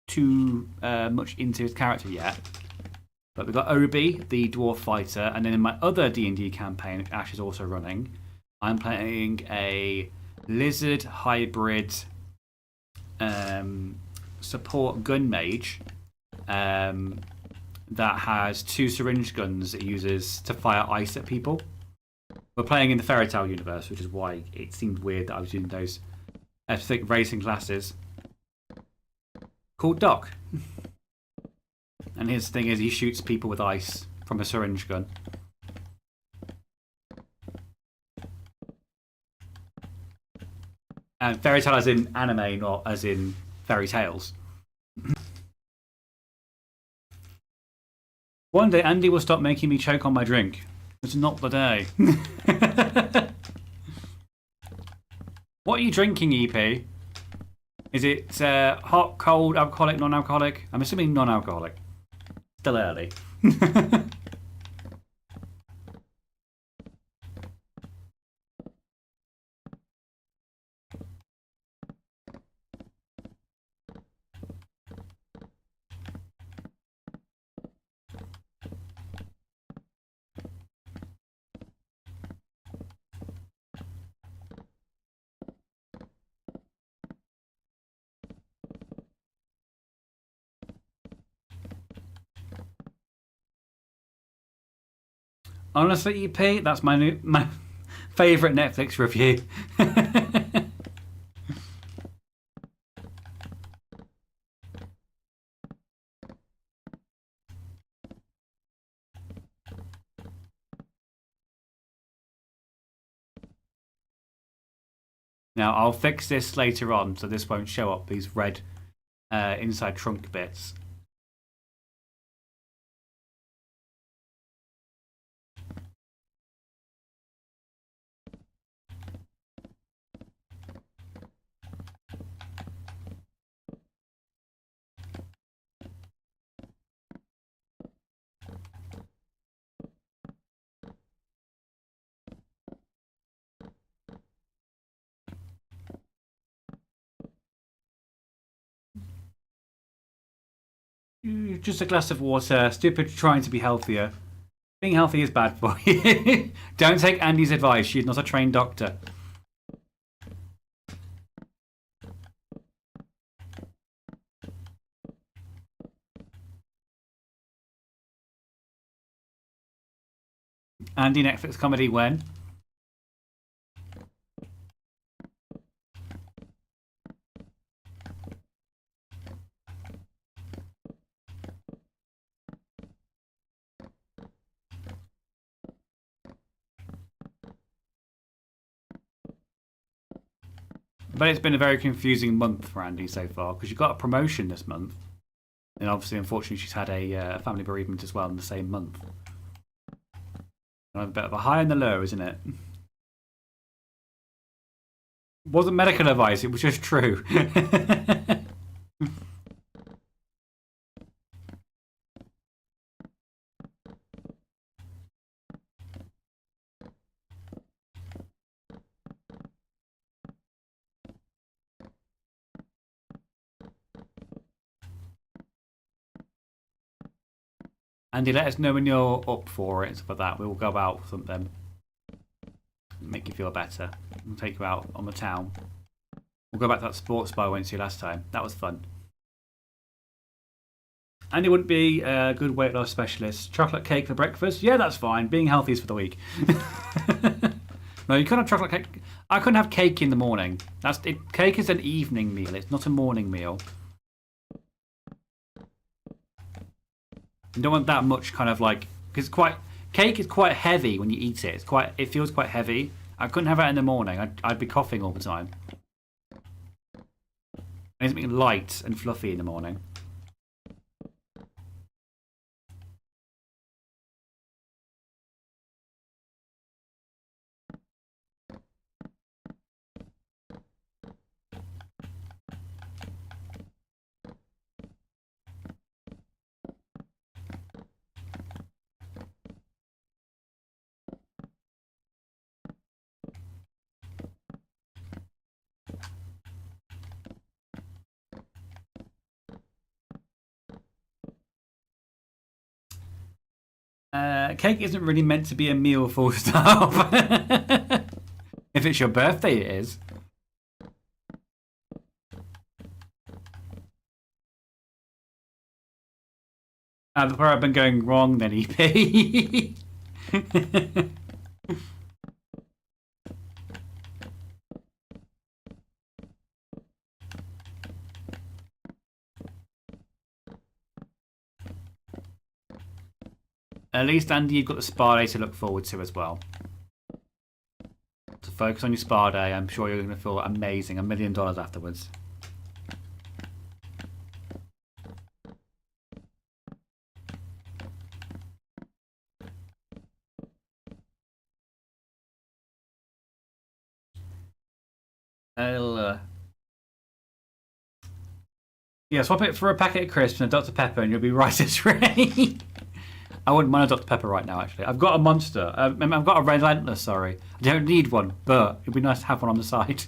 Speaker 1: too much into his character yet. But we've got Obi, the dwarf fighter, and then in my other D&D campaign, which Ash is also running, I'm playing a lizard hybrid support gun mage that has 2 syringe guns it uses to fire ice at people. We're playing in the Fairy Tale universe, which is why it seemed weird that I was using those thick racing classes. Called Doc. And his thing is he shoots people with ice from a syringe gun. And Fairy Tale as in anime, not as in fairy tales. One day Andy will stop making me choke on my drink. It's not the day. What are you drinking, EP? Is it hot, cold, alcoholic, non-alcoholic? I'm assuming non-alcoholic. Still early. Honestly, EP, that's my favourite Netflix review. Now, I'll fix this later on, so this won't show up, these red inside trunk bits. Just a glass of water. Stupid trying to be healthier. Being healthy is bad for you. Don't take Andy's advice. She's not a trained doctor. Andy Netflix comedy when? But it's been a very confusing month for Andy so far because she got a promotion this month. And obviously, unfortunately, she's had a family bereavement as well in the same month. A bit of a high and the low, isn't it? Wasn't medical advice, it was just true. Andy, let us know when you're up for it, for that. We'll go out for something. Make you feel better. We'll take you out on the town. We'll go back to that sports bar I went to last time. That was fun. And it wouldn't be a good weight loss specialist. Chocolate cake for breakfast? Yeah, that's fine. Being healthy is for the week. No, you can't have chocolate cake. I couldn't have cake in the morning. Cake is an evening meal. It's not a morning meal. You don't want that much kind of like because cake is quite heavy when you eat it. It feels quite heavy. I couldn't have it in the morning. I'd be coughing all the time. I need something light and fluffy in the morning. Cake isn't really meant to be a meal, full stop. If it's your birthday, it is. Where I've been going wrong then, EP. At least, Andy, you've got the spa day to look forward to as well. To focus on your spa day, I'm sure you're going to feel amazing. $1 million afterwards. Yeah, swap it for a packet of crisps and a Dr. Pepper and you'll be right as rain. I wouldn't mind a Dr. Pepper right now, actually. I've got a Monster. I've got a Relentless, sorry. I don't need one, but it'd be nice to have one on the side.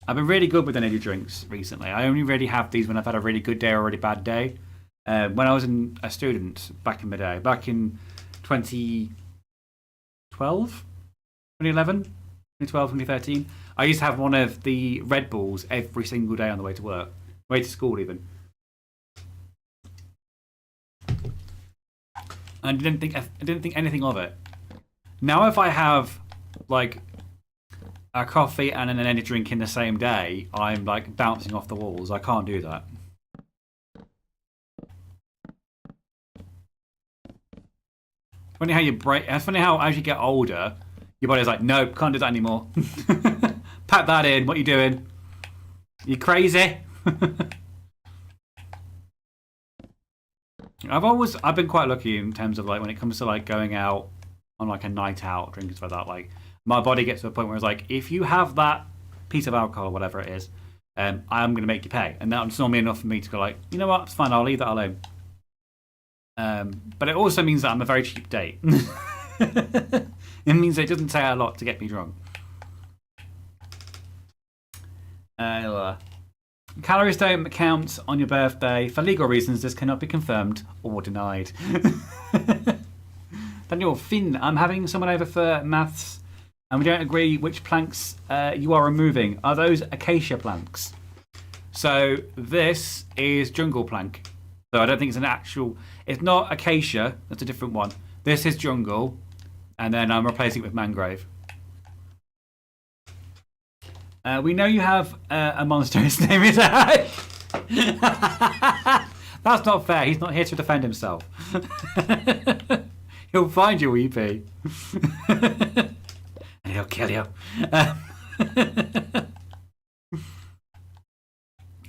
Speaker 1: I've been really good with energy drinks recently. I only really have these when I've had a really good day or a really bad day. When I was a student back in the day, back in 2012, 2011, 2012, 2013, I used to have one of the Red Bulls every single day on the way to work, way to school even. I didn't think anything of it. Now, if I have like a coffee and an energy drink in the same day, I'm like bouncing off the walls. I can't do that. Funny how it's funny how as you get older, your body's like, nope, can't do that anymore. Pack that in. What are you doing? You crazy? I've been quite lucky in terms of like when it comes to like going out on like a night out, drinking stuff like that. Like my body gets to a point where it's like, if you have that piece of alcohol or whatever it is, I'm going to make you pay, and that's normally enough for me to go like, you know what, it's fine, I'll leave that alone. But it also means that I'm a very cheap date. It means it doesn't take a lot to get me drunk. Calories don't count on your birthday. For legal reasons, this cannot be confirmed or denied. Daniel, Finn, I'm having someone over for maths, and we don't agree which planks you are removing. Are those acacia planks? So this is jungle plank. So I don't think it's an actual... It's not acacia. That's a different one. This is jungle, and then I'm replacing it with mangrove. We know you have a monster. His name is Ash. That's not fair. He's not here to defend himself. He'll find you, EP. And he'll kill you.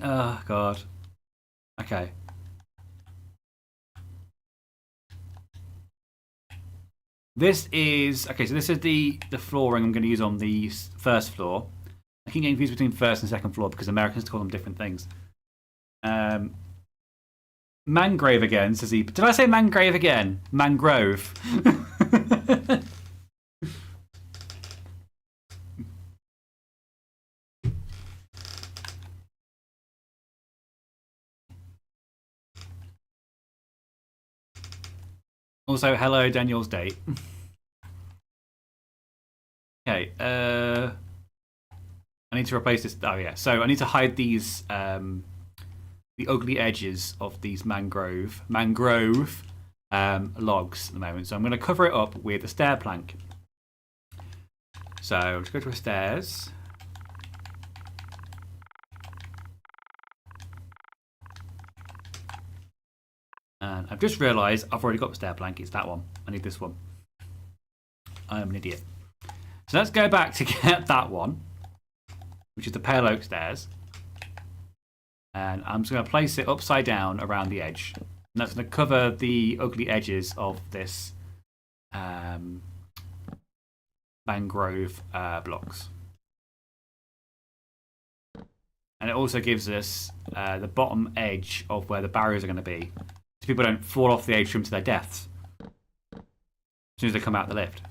Speaker 1: Oh, God. Okay. This is... Okay, so this is the flooring I'm going to use on the first floor. I keep getting confused between first and second floor because Americans call them different things. Mangrove again, says he. Did I say mangrove again? Mangrove. Also, hello, Daniel's date. Okay, I I need to replace this. Oh yeah, so I need to hide these the ugly edges of these mangrove logs at the moment. So I'm going to cover it up with a stair plank. So let's go to our stairs. And I've just realised I've already got the stair plank. It's that one. I need this one. I am an idiot. So let's go back to get that one, which is the pale oak stairs. And I'm just going to place it upside down around the edge. And that's going to cover the ugly edges of this mangrove blocks. And it also gives us the bottom edge of where the barriers are going to be. So people don't fall off the atrium to their deaths as soon as they come out the lift.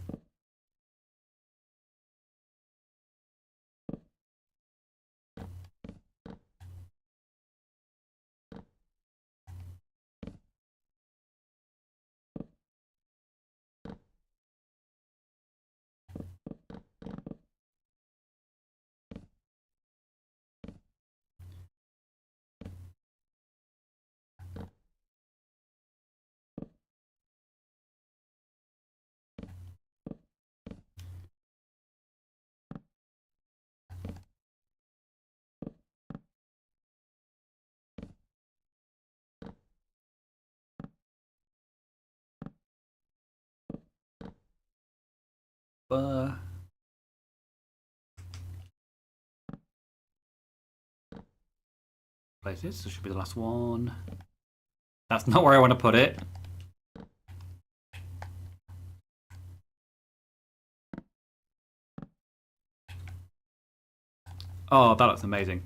Speaker 1: Places. This should be the last one. That's not where I want to put it. Oh, that looks amazing.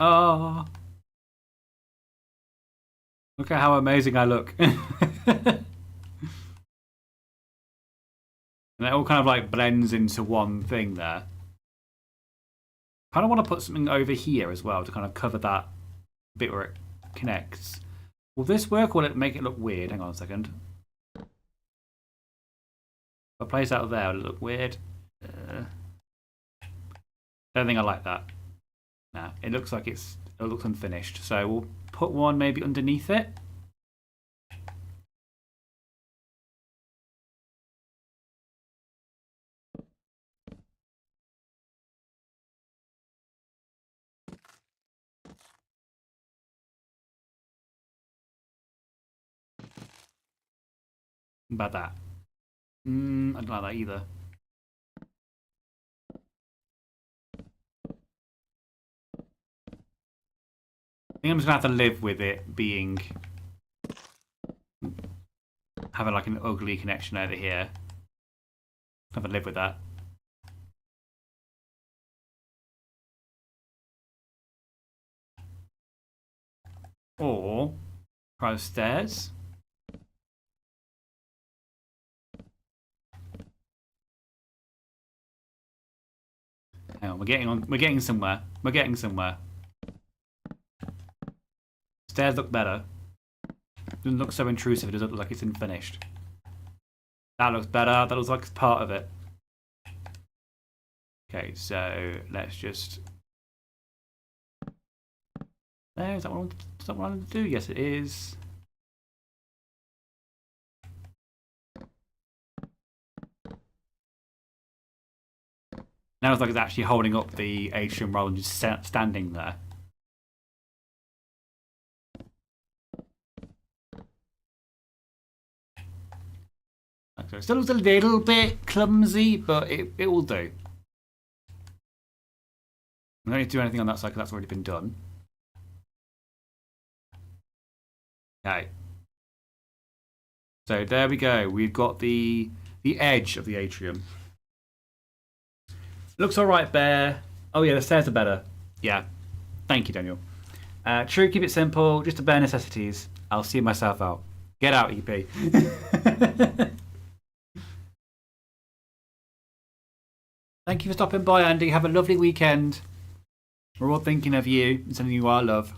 Speaker 1: Oh. Look at how amazing I look. And it all kind of like blends into one thing there. Kind of want to put something over here as well to kind of cover that bit where it connects. Will this work or will it make it look weird? Hang on a second. If I place out there, will it look weird? Don't think I like that. Nah, it looks like it looks unfinished. So we'll put one maybe underneath it. About that. I don't like that either. I think I'm just gonna have to live with it being having like an ugly connection over here. Have to live with that. Or try the stairs. Hang on, we're getting somewhere. We're getting somewhere. Stairs look better. Doesn't look so intrusive, it doesn't look like it's unfinished. That looks better, that looks like it's part of it. Okay, so let's just... There, is that what I wanted to do? Yes, it is. Now it's like it's actually holding up the atrium rather than just standing there. So it still looks a little bit clumsy, but it will do. I don't need to do anything on that side because that's already been done. Okay. So there we go. We've got the edge of the atrium. Looks alright, Bear. Oh yeah, the stairs are better. Yeah. Thank you, Daniel. True, keep it simple. Just the bare necessities. I'll see myself out. Get out, EP. Thank you for stopping by, Andy. Have a lovely weekend. We're all thinking of you and sending you our love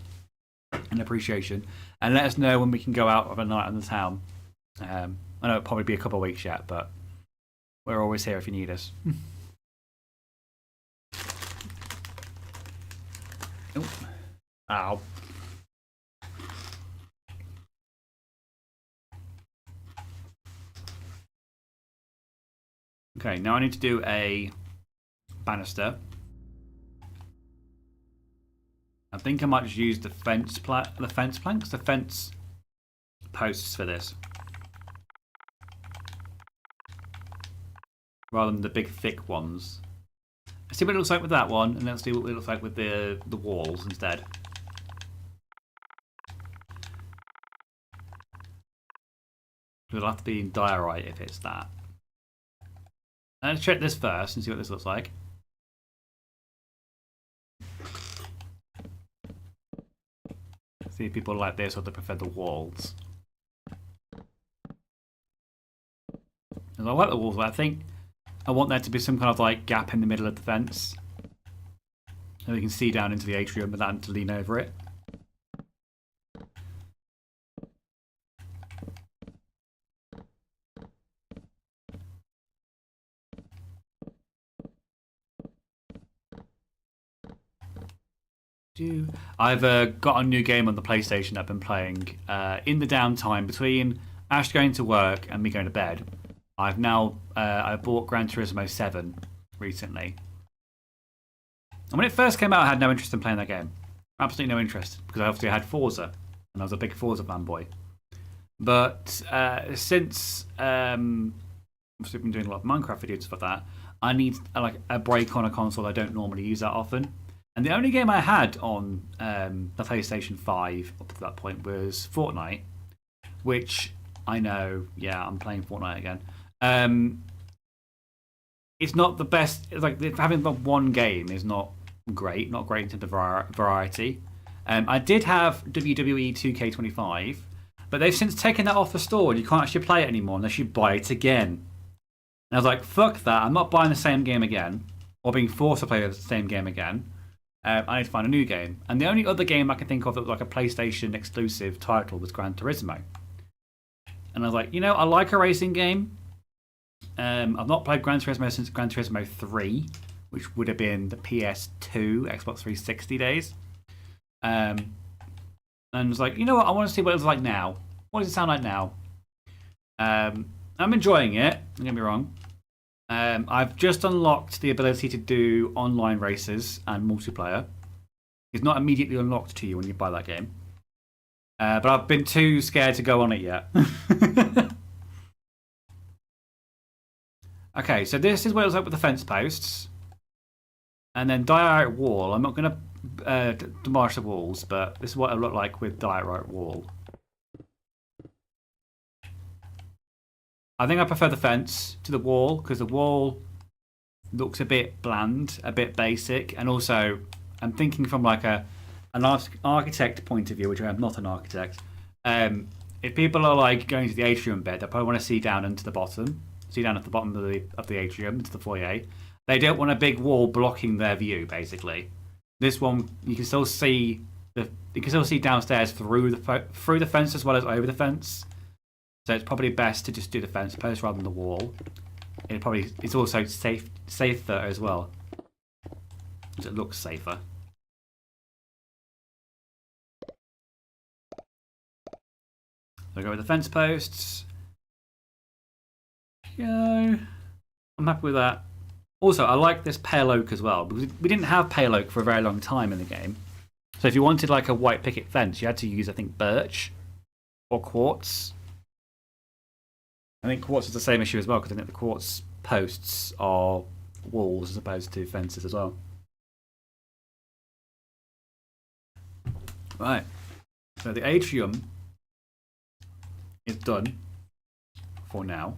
Speaker 1: and appreciation. And let us know when we can go out of a night in the town. I know it'll probably be a couple of weeks yet, but we're always here if you need us. Ow. Okay, now I need to do a banister. I think I might just use the fence planks, the fence posts for this, rather than the big thick ones. Let's see what it looks like with that one, and let's see what it looks like with the walls instead. It'll have to be in diorite if it's that. Let's check this first and see what this looks like. See if people like this or they prefer the walls. I like the walls, but I think I want there to be some kind of like gap in the middle of the fence, so we can see down into the atrium without to lean over it. I've got a new game on the PlayStation I've been playing in the downtime between Ash going to work and me going to bed. I've now I bought Gran Turismo 7 recently. And when it first came out, I had no interest in playing that game. Absolutely no interest, because I obviously had Forza, and I was a big Forza fanboy. But since I've been doing a lot of Minecraft videos and stuff like that, I need like a break on a console I don't normally use that often. And the only game I had on the PlayStation 5 up to that point was Fortnite, which I know, yeah, I'm playing Fortnite again. It's not the best. It's like having one game is not great in terms of variety. I did have WWE 2K25, but they've since taken that off the store, and you can't actually play it anymore unless you buy it again. And I was like, fuck that! I'm not buying the same game again, or being forced to play the same game again. I need to find a new game. And the only other game I can think of that was like a PlayStation exclusive title was Gran Turismo. And I was like, you know, I like a racing game. I've not played Gran Turismo since Gran Turismo 3, which would have been the PS2, Xbox 360 days. And I was like, you know what, I want to see what it's like now. What does it sound like now? I'm enjoying it, don't get me wrong. I've just unlocked the ability to do online races and multiplayer. It's not immediately unlocked to you when you buy that game. But I've been too scared to go on it yet. Okay, so this is what it looks like with the fence posts. And then diorite wall. I'm not going to demolish the walls, but this is what it looked like with diorite wall. I think I prefer the fence to the wall, because the wall looks a bit bland, a bit basic, and also I'm thinking from like an architect point of view, which I'm not an architect. If people are like going to the atrium bit, they probably want to see down into the bottom, see down at the bottom of the atrium into the foyer. They don't want a big wall blocking their view. Basically, this one you can still see downstairs through the fence as well as over the fence. So it's probably best to just do the fence post rather than the wall. It's also safer as well, because it looks safer. So I go with the fence posts. Go. I'm happy with that. Also, I like this pale oak as well, because we didn't have pale oak for a very long time in the game. So if you wanted like a white picket fence, you had to use, I think, birch or quartz. I think quartz is the same issue as well, because I think the quartz posts are walls as opposed to fences as well. Right. So the atrium is done for now.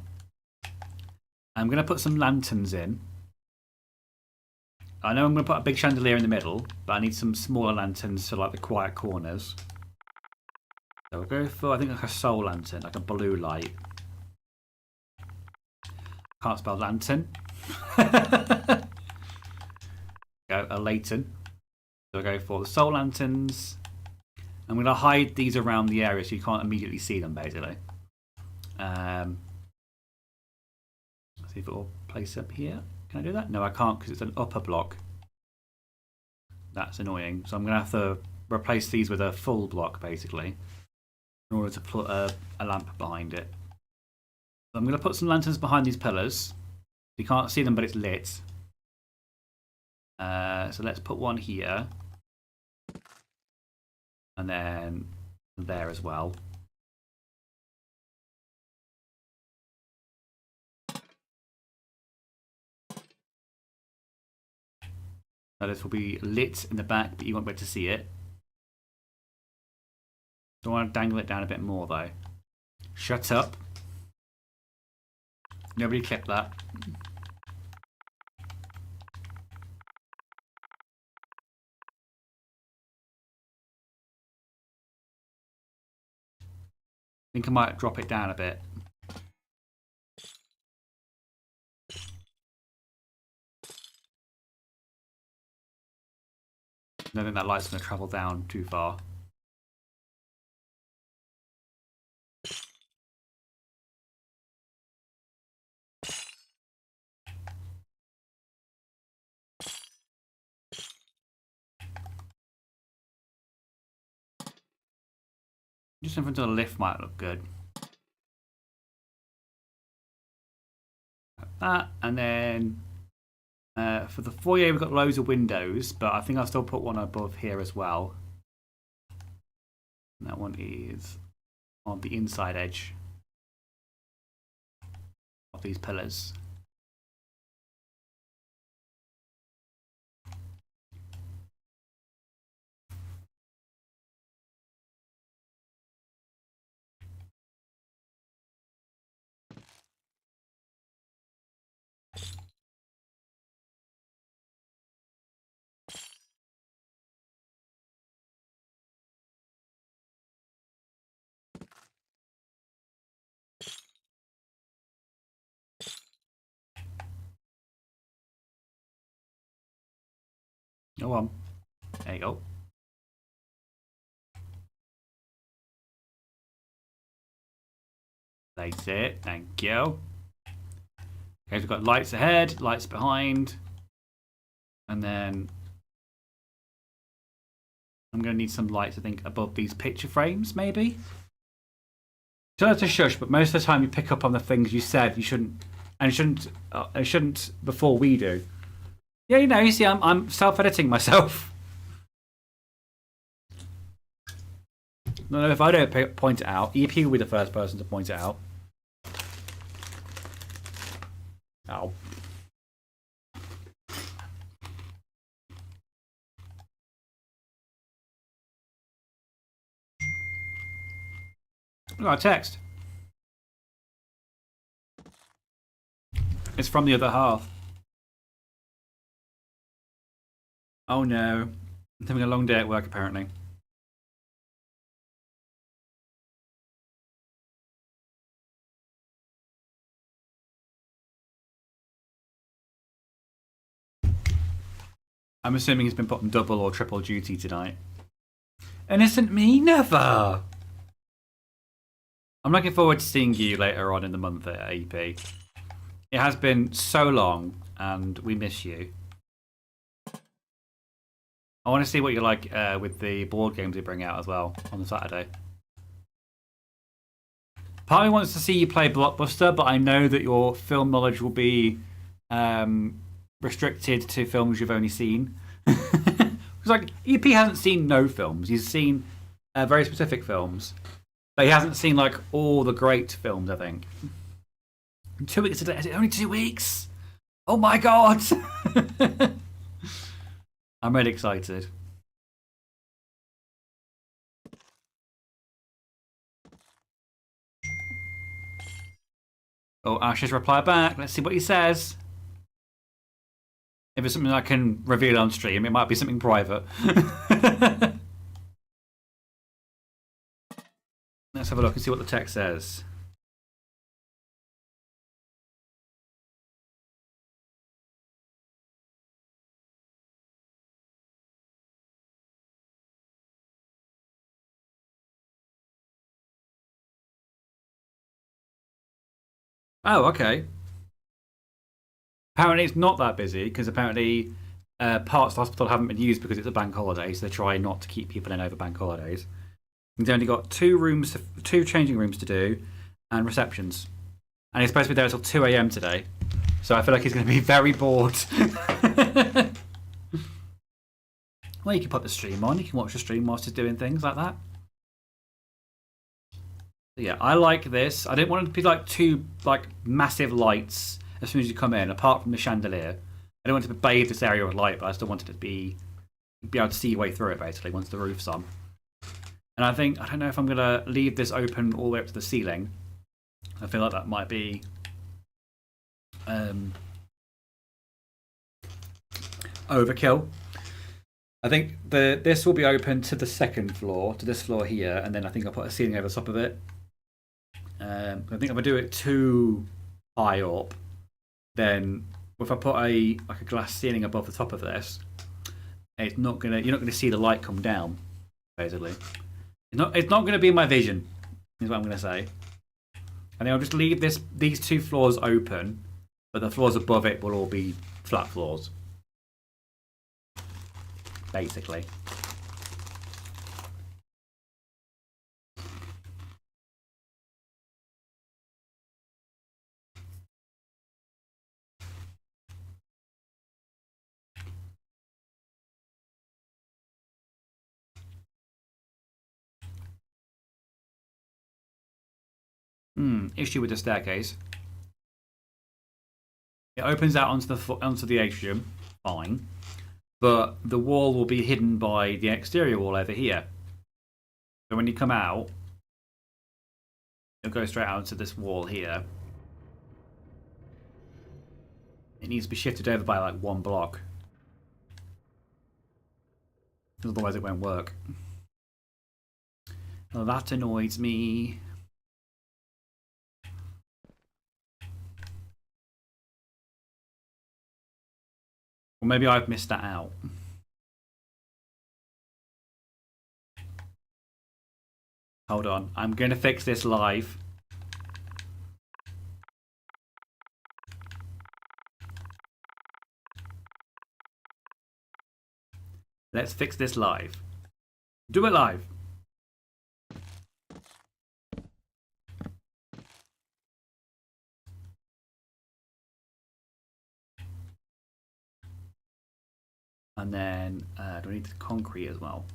Speaker 1: I'm going to put some lanterns in. I know I'm going to put a big chandelier in the middle, but I need some smaller lanterns for like the quiet corners. So we'll go for, I think, like a soul lantern, like a blue light. Can't spell lantern. Go a Leighton. So I'll go for the soul lanterns. I'm going to hide these around the area so you can't immediately see them, basically. Let's see if it will place up here. Can I do that? No, I can't, because it's an upper block. That's annoying. So I'm going to have to replace these with a full block, basically, in order to put a lamp behind it. So I'm going to put some lanterns behind these pillars. You can't see them, but it's lit. So let's put one here. And then there as well. Now this will be lit in the back, but you won't be able to see it. Don't want to dangle it down a bit more, though. Shut up. Nobody clip that. I think I might drop it down a bit. I don't think that light's going to travel down too far. Just in front of the lift might look good. Like that, and then for the foyer we've got loads of windows, but I think I'll still put one above here as well. And that one is on the inside edge of these pillars. Go on. There you go. Place it. Thank you. Okay, we've got lights ahead, lights behind. And then I'm going to need some lights, I think, above these picture frames, maybe? Don't have to shush, but most of the time you pick up on the things you said you shouldn't, and you shouldn't before we do. Yeah, you know, you see, I'm self-editing myself. No, if I don't point it out, EP will be the first person to point it out. Ow. Look at our text. It's from the other half. Oh no. I'm having a long day at work, apparently. I'm assuming he's been put on double or triple duty tonight. Innocent me? Never! I'm looking forward to seeing you later on in the month at AP. It has been so long, and we miss you. I want to see what you like with the board games they bring out as well on the Saturday. Part of me wants to see you play Blockbuster, but I know that your film knowledge will be restricted to films you've only seen. Because like EP hasn't seen no films; he's seen very specific films, but he hasn't seen like all the great films. I think 2 weeks today. Is it only 2 weeks? Oh my god! I'm really excited. Oh, Ash's reply back. Let's see what he says. If it's something I can reveal on stream, it might be something private. Let's have a look and see what the text says. Oh, okay. Apparently it's not that busy because apparently parts of the hospital haven't been used because it's a bank holiday, so they try not to keep people in over bank holidays. He's only got two changing rooms to do, and receptions. And he's supposed to be there until 2 a.m. today, so I feel like he's going to be very bored. Well, you can put the stream on. You can watch the stream whilst he's doing things like that. Yeah, I like this. I didn't want it to be like two massive lights as soon as you come in, apart from the chandelier. I don't want to bathe this area with light, but I still wanted it to be able to see your way through it basically once the roof's on. And I don't know if I'm gonna leave this open all the way up to the ceiling. I feel like that might be overkill. I think this will be open to the second floor, to this floor here, and then I think I'll put a ceiling over the top of it. I think if I do it too high up, then if I put a glass ceiling above the top of this, you're not gonna see the light come down. Basically, it's not gonna be in my vision. Is what I'm gonna say. And then I'll just leave these two floors open, but the floors above it will all be flat floors. Basically. Issue with the staircase. It opens out onto the atrium, fine, but the wall will be hidden by the exterior wall over here. So when you come out, you'll go straight out to this wall here. It needs to be shifted over by like 1 block. Otherwise it won't work. Well, that annoys me. Or maybe I've missed that out. Hold on, I'm going to fix this live. Let's fix this live. Do it live. And then, do I need the concrete as well?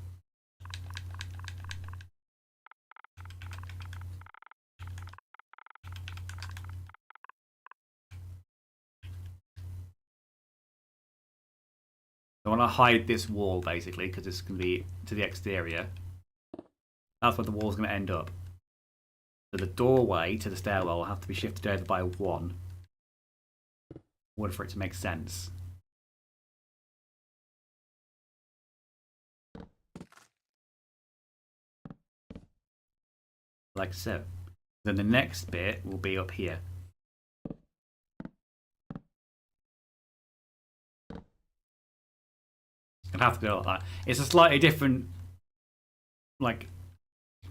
Speaker 1: I want to hide this wall basically because it's going to be to the exterior. That's where the wall's going to end up. So the doorway to the stairwell will have to be shifted over by 1 in order for it to make sense. Like so. Then the next bit will be up here. It'll have to be like that. It's a slightly different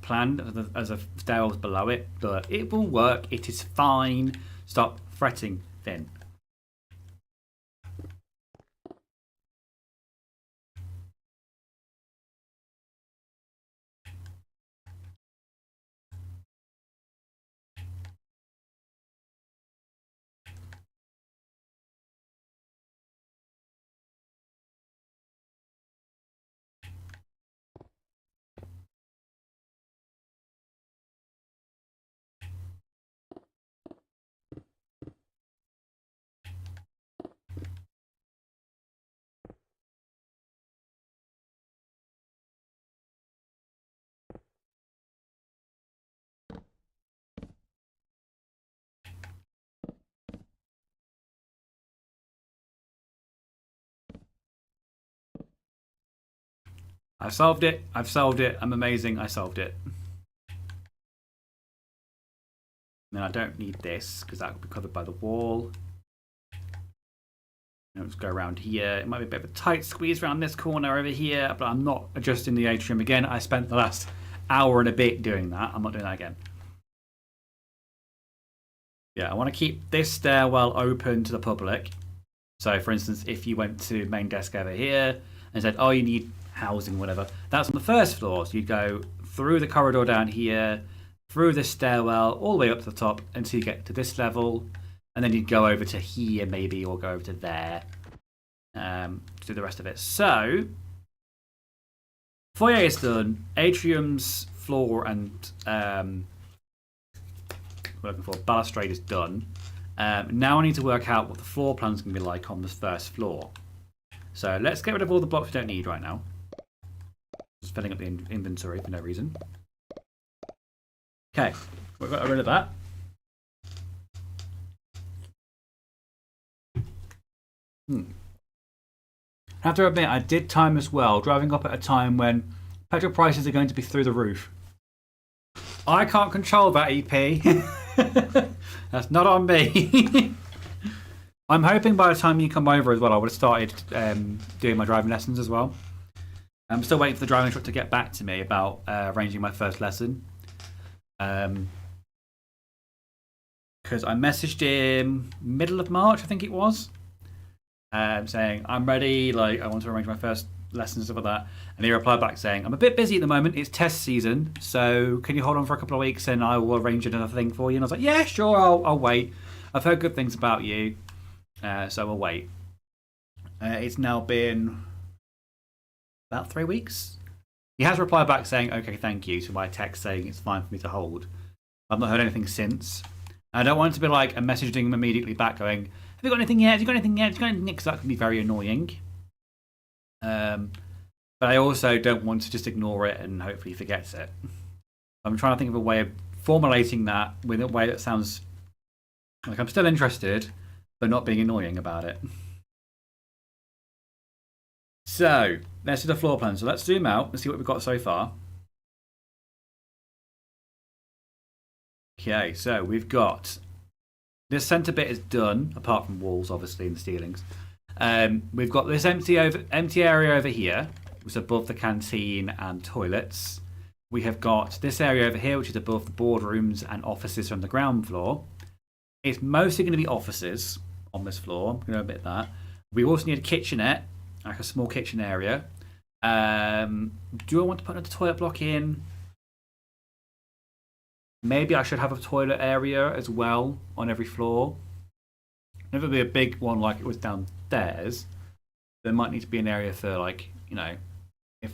Speaker 1: plan as a stairwells below it, but it will work. It is fine. Stop fretting, Finn. I've solved it. I've solved it. I'm amazing. I solved it. Then I don't need this because that will be covered by the wall. Let's go around here. It might be a bit of a tight squeeze around this corner over here, but I'm not adjusting the atrium again. I spent the last hour and a bit doing that. I'm not doing that again. Yeah, I want to keep this stairwell open to the public. So, for instance, if you went to main desk over here and said, "Oh, you need housing, whatever," that's on the first floor. So you'd go through the corridor down here, through this stairwell, all the way up to the top until you get to this level, and then you'd go over to here maybe, or go over to there to do the rest of it. So, foyer is done. Atrium's floor and we're looking for balustrade is done. Now I need to work out what the floor plan's going to be like on this first floor. So let's get rid of all the blocks we don't need right now. Just filling up the inventory for no reason. Okay, we've got rid of that. I have to admit, I did time as well, driving up at a time when petrol prices are going to be through the roof. I can't control that, EP. That's not on me. I'm hoping by the time you come over as well, I would have started doing my driving lessons as well. I'm still waiting for the driving instructor to get back to me about arranging my first lesson. Because I messaged him middle of March, I think it was, saying I'm ready. Like, I want to arrange my first lessons and stuff like that. And he replied back saying, "I'm a bit busy at the moment. It's test season, so can you hold on for a couple of weeks and I will arrange another thing for you?" And I was like, "Yeah, sure. I'll wait. I've heard good things about you, so I'll wait." It's now been about 3 weeks. He has replied back saying, "Okay, thank you," to my text saying it's fine for me to hold. I've not heard anything since. I don't want it to be like I'm messaging him immediately back going, "Have you got anything yet? Have you got anything yet? Have you got anything yet?" Because that can be very annoying. But I also don't want to just ignore it and hopefully he forgets it. I'm trying to think of a way of formulating that with a way that sounds like I'm still interested, but not being annoying about it. So, let's do the floor plan. So let's zoom out and see what we've got so far. Okay, so we've got this centre bit is done, apart from walls, obviously, and the ceilings. We've got this empty area over here, which is above the canteen and toilets. We have got this area over here, which is above the boardrooms and offices from the ground floor. It's mostly going to be offices on this floor. I'm going to omit that. We also need a kitchenette, like a small kitchen area. Do I want to put another toilet block in? Maybe I should have a toilet area as well on every floor. If it'll be a big one like it was downstairs, there might need to be an area for, like, you know, if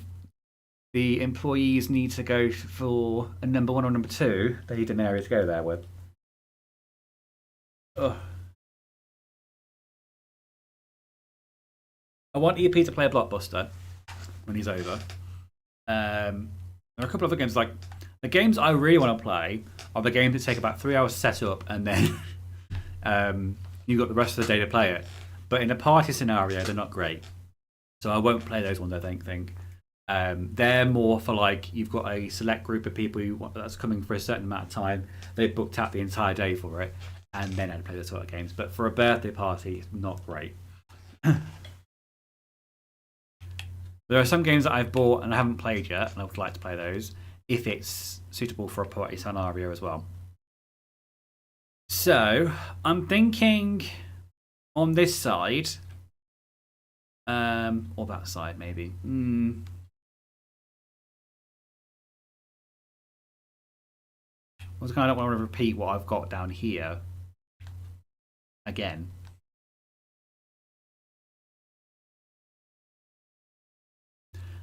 Speaker 1: the employees need to go for a number 1 or number 2, they need an area to go there with. Ugh. I want EP to play a blockbuster when he's over. There are a couple of other games, like the games I really want to play are the games that take about 3 hours to set up and then you've got the rest of the day to play it. But in a party scenario, they're not great. So I won't play those ones, I don't think. They're more for, like, you've got a select group of people that's coming for a certain amount of time. They've booked out the entire day for it. And then I'd play those sort of games. But for a birthday party, it's not great. There are some games that I've bought and I haven't played yet, and I would like to play those if it's suitable for a party scenario as well. So, I'm thinking on this side, or that side maybe. I kind of don't want to repeat what I've got down here again.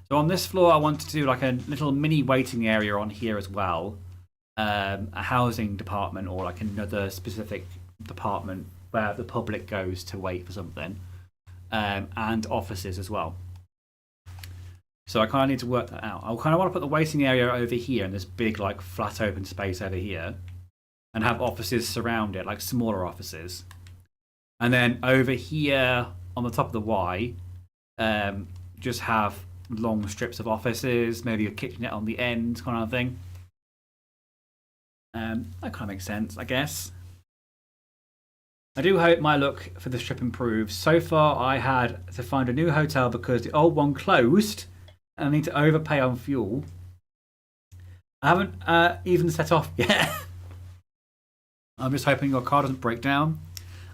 Speaker 1: So on this floor, I want to do like a little mini waiting area on here as well. A housing department or like another specific department where the public goes to wait for something. And offices as well. So I kind of need to work that out. I kind of want to put the waiting area over here in this big, like, flat open space over here. And have offices surround it, like smaller offices. And then over here on the top of the Y, just have long strips of offices, maybe a kitchenette on the end, kind of thing. That kind of makes sense, I guess. I do hope my luck for this trip improves. So far, I had to find a new hotel because the old one closed, and I need to overpay on fuel. I haven't even set off yet. I'm just hoping your car doesn't break down.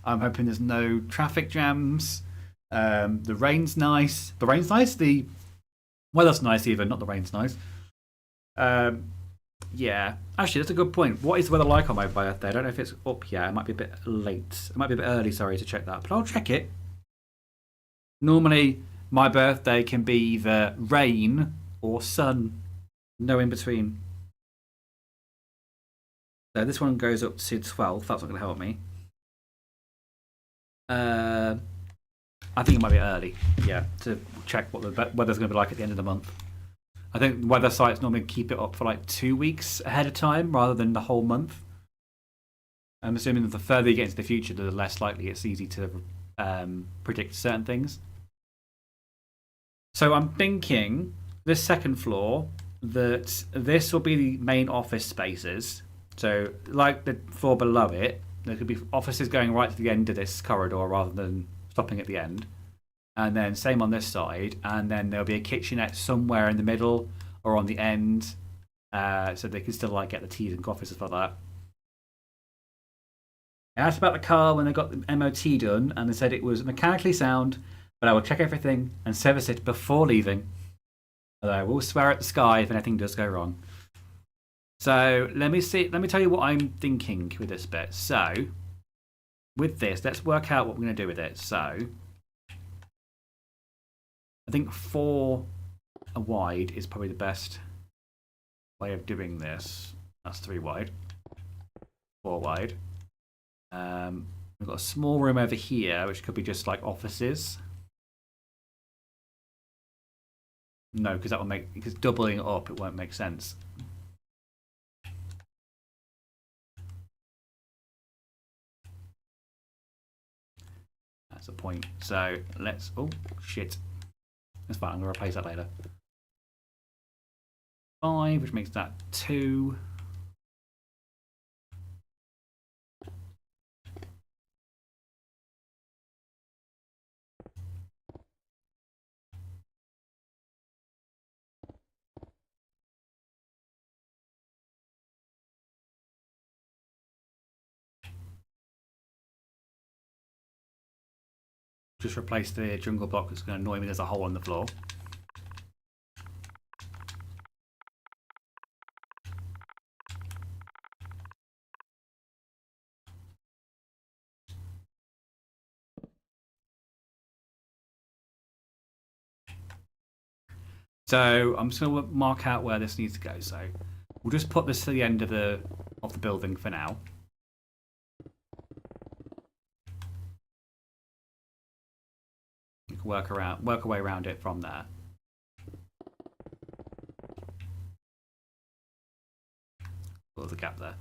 Speaker 1: I'm hoping there's no traffic jams. The rain's nice. The rain's nice. The weather's nice even. Not the rain's nice. Yeah. Actually, that's a good point. What is the weather like on my birthday? I don't know if it's up yet. It might be a bit late. It might be a bit early, sorry, to check that. But I'll check it. Normally, my birthday can be either rain or sun. No in between. So this one goes up to 12th. That's not going to help me. I think it might be early, yeah, to check what the weather's going to be like at the end of the month. I think weather sites normally keep it up for like 2 weeks ahead of time rather than the whole month. I'm assuming that the further you get into the future, the less likely it's easy to predict certain things. So I'm thinking this second floor that this will be the main office spaces. So like the floor below it, there could be offices going right to the end of this corridor rather than stopping at the end. And then same on this side. And then there'll be a kitchenette somewhere in the middle or on the end. So they can still like get the teas and coffees and stuff like that. I asked about the car when they got the MOT done, and they said it was mechanically sound, but I will check everything and service it before leaving. Although I will swear at the sky if anything does go wrong. So let me tell you what I'm thinking with this bit. So with this, let's work out what we're going to do with it. So I think 4 wide is probably the best way of doing this. That's 3 wide. 4 wide. We've got a small room over here, which could be just like offices. No, because that will make, because doubling it up, it won't make sense. That's the point. So let's, oh shit. That's fine, I'm going to replace that later. 5, which makes that 2. Just replace the jungle block that's going to annoy me. There's a hole in the floor. So I'm just going to mark out where this needs to go. So we'll just put this to the end of the building for now. We can work our way around it from there. There's a gap there.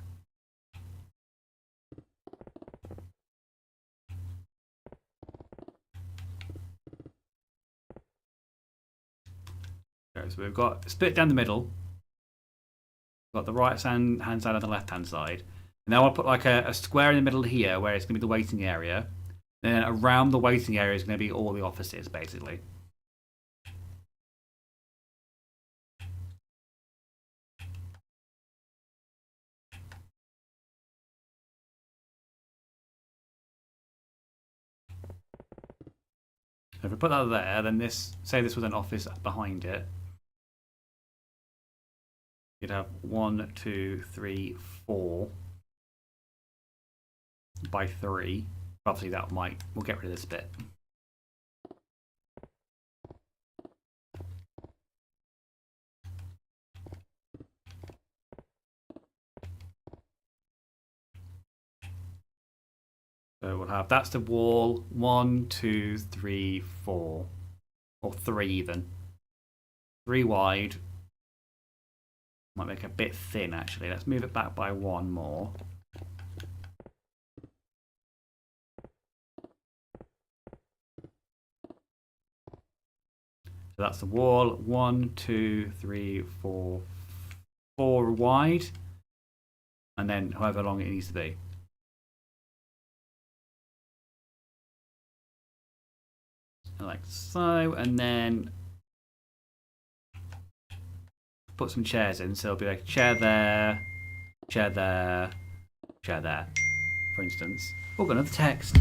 Speaker 1: So we've got split down the middle. We've got the right hand side and the left hand side. And now I'll put like a square in the middle here where it's going to be the waiting area. Then around the waiting area is going to be all the offices, basically. So if we put that there, then this, say this was an office behind it. You'd have 1, 2, 3, 4 by 3. Obviously, we'll get rid of this bit. So we'll have, that's the wall, 1, 2, 3, 4, or 3 even. 3 wide. Might make it a bit thin actually. Let's move it back by 1 more. So that's the wall, 1, 2, 3, 4, 4 wide, and then however long it needs to be. Like so, and then put some chairs in. So it'll be like chair there, chair there, chair there, for instance. Oh, got another text.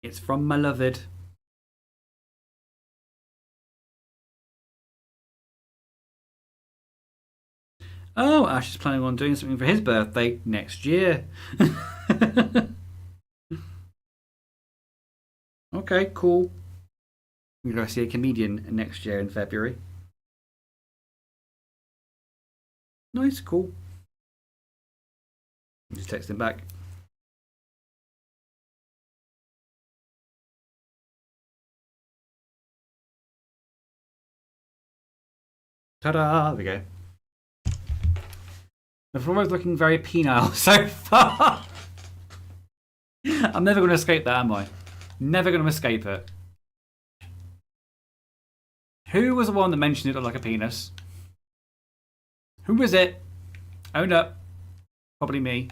Speaker 1: It's from my loved. Oh, Ash is planning on doing something for his birthday next year. Okay, cool. We're going to see a comedian next year in February. Nice, cool. Just text him back. Ta-da! There we go. The floor is looking very penile so far. I'm never going to escape that, am I? Never going to escape it. Who was the one that mentioned it looked like a penis? Who was it? Own up. Probably me.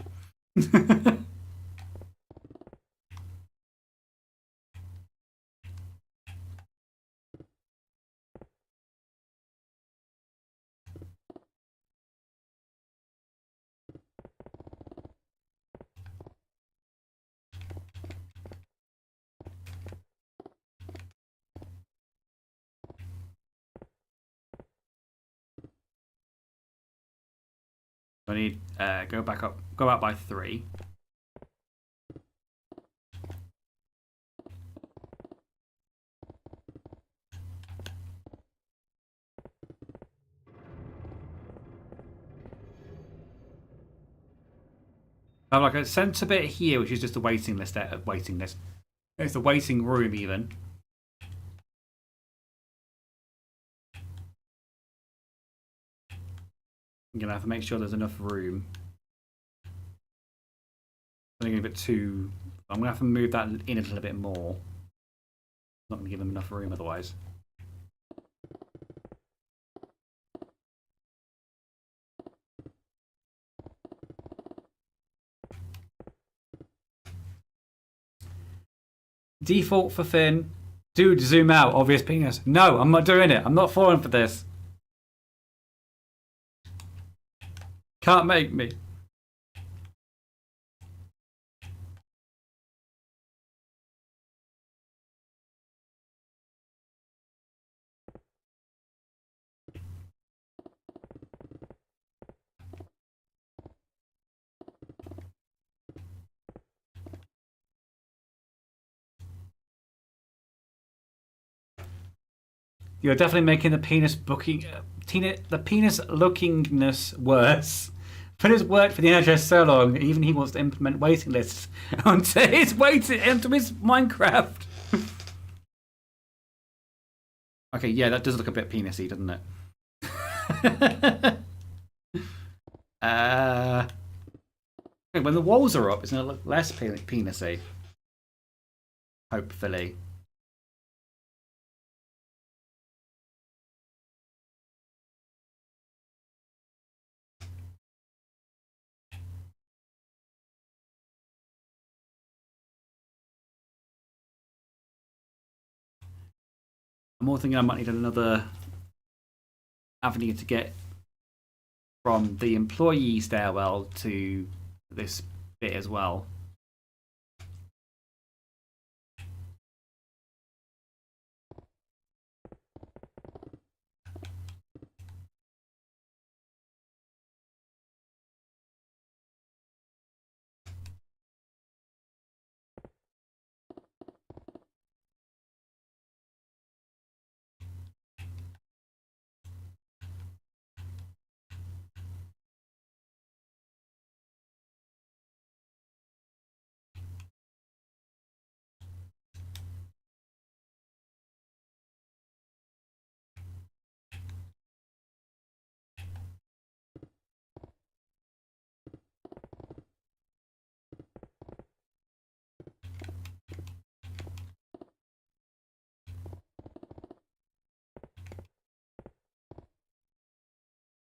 Speaker 1: I need go out by 3. I have like a centre bit here, which is just a waiting list. Waiting list. It's the waiting room, even. I'm gonna have to make sure there's enough room. I'm going a bit too. I'm gonna have to move that in a little bit more. Not gonna give them enough room otherwise. Default for Finn. Dude, zoom out. Obvious penis. No, I'm not doing it. I'm not falling for this. Can't make me. You're definitely making the penis lookingness worse. But it's worked for the NHS so long, even he wants to implement waiting lists onto his Minecraft. Okay, yeah, that does look a bit penisy, doesn't it? When the walls are up, it's going to look less penisy. Hopefully. I'm more thinking I might need another avenue to get from the employee stairwell to this bit as well.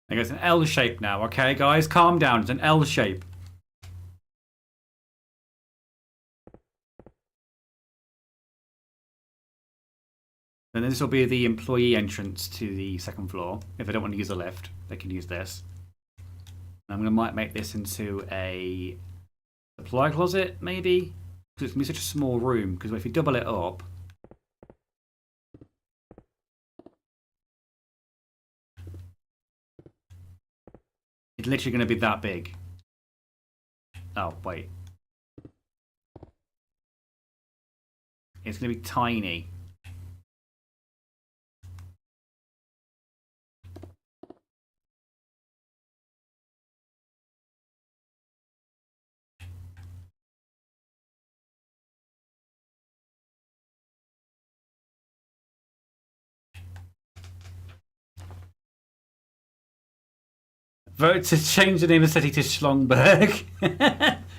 Speaker 1: I guess an L shape now, okay, guys? Calm down. It's an L shape. And this will be the employee entrance to the second floor. If they don't want to use the lift, they can use this. I'm going to might make this into a supply closet, maybe? Because it's going to be such a small room. Because if you double it up... It's literally going to be that big. Oh, wait. It's going to be tiny. Vote to change the name of the city to Schlongberg.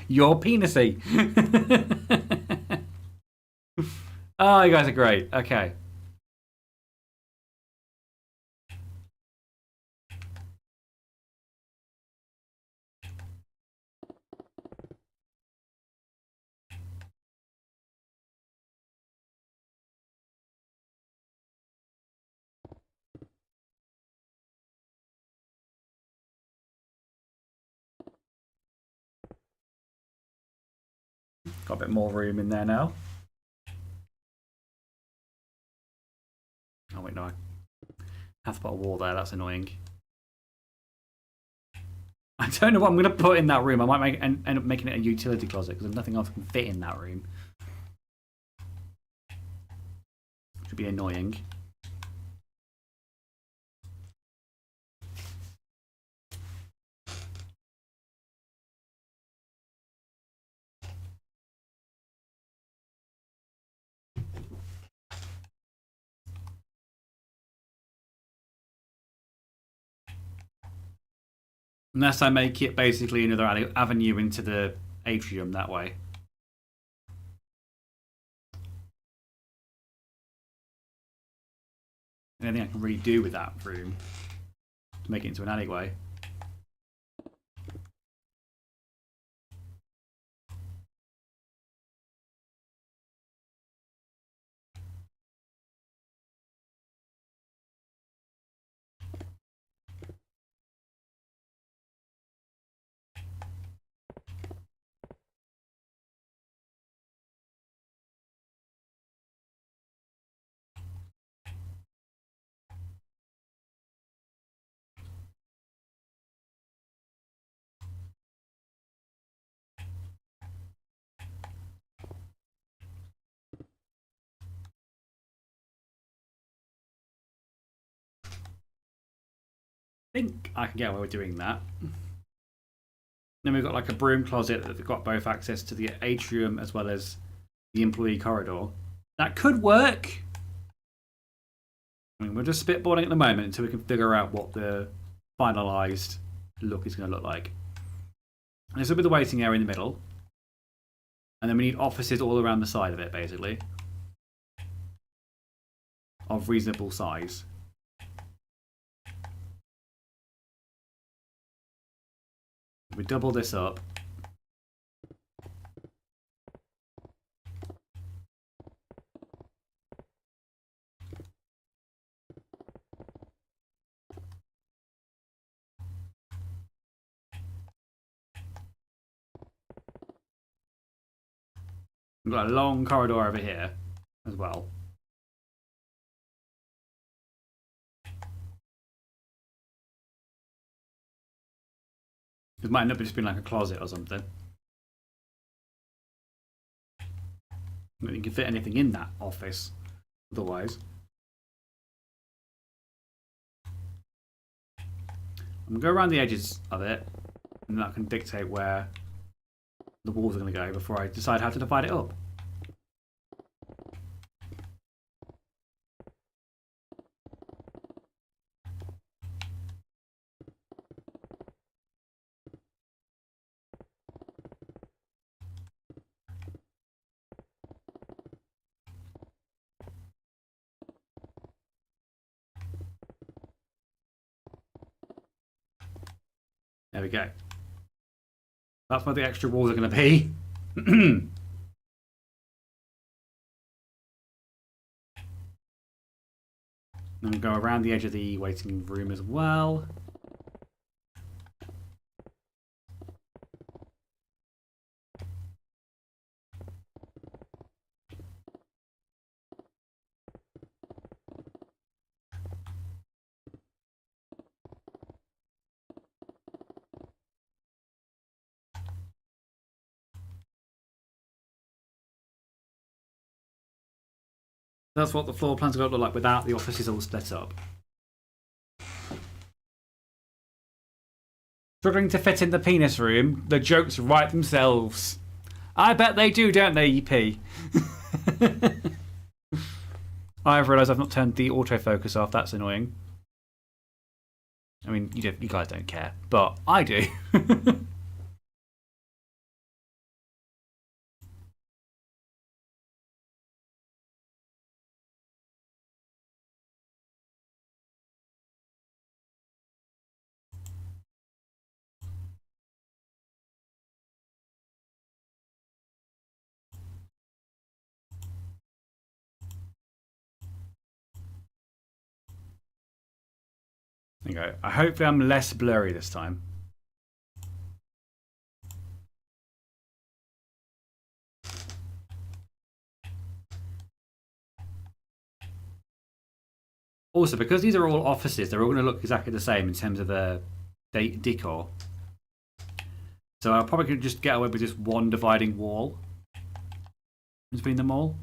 Speaker 1: Your penisy. Oh, you guys are great. Okay. Got a bit more room in there now. Oh, wait, no. I have to put a wall there. That's annoying. I don't know what I'm going to put in that room. I might end up making it a utility closet because there's nothing else can fit in that room. Which would be annoying. Unless I make it basically another avenue into the atrium that way. Anything I can really do with that room to make it into an alleyway. I think I can get away with doing that. Then we've got like a broom closet that's got both access to the atrium as well as the employee corridor. That could work. I mean, we're just spitballing at the moment until we can figure out what the finalised look is going to look like. This will be the waiting area in the middle. And then we need offices all around the side of it, basically. Of reasonable size. We double this up. We've got a long corridor over here as well. It might end up just being like a closet or something. You can fit anything in that office otherwise. I'm going to go around the edges of it, and that can dictate where the walls are going to go before I decide how to divide it up. There we go. That's where the extra walls are going to be. Then we go around the edge of the waiting room as well. That's what the floor plan's got to look like without the offices all split up. Struggling to fit in the penis room, the jokes write themselves. I bet they do, don't they, EP? I've realised I've not turned the autofocus off. That's annoying. I mean, you guys don't care, but I do. There you go. Hopefully I'm less blurry this time. Also, because these are all offices, they're all going to look exactly the same in terms of the decor. So I'll probably just get away with just one dividing wall between them all.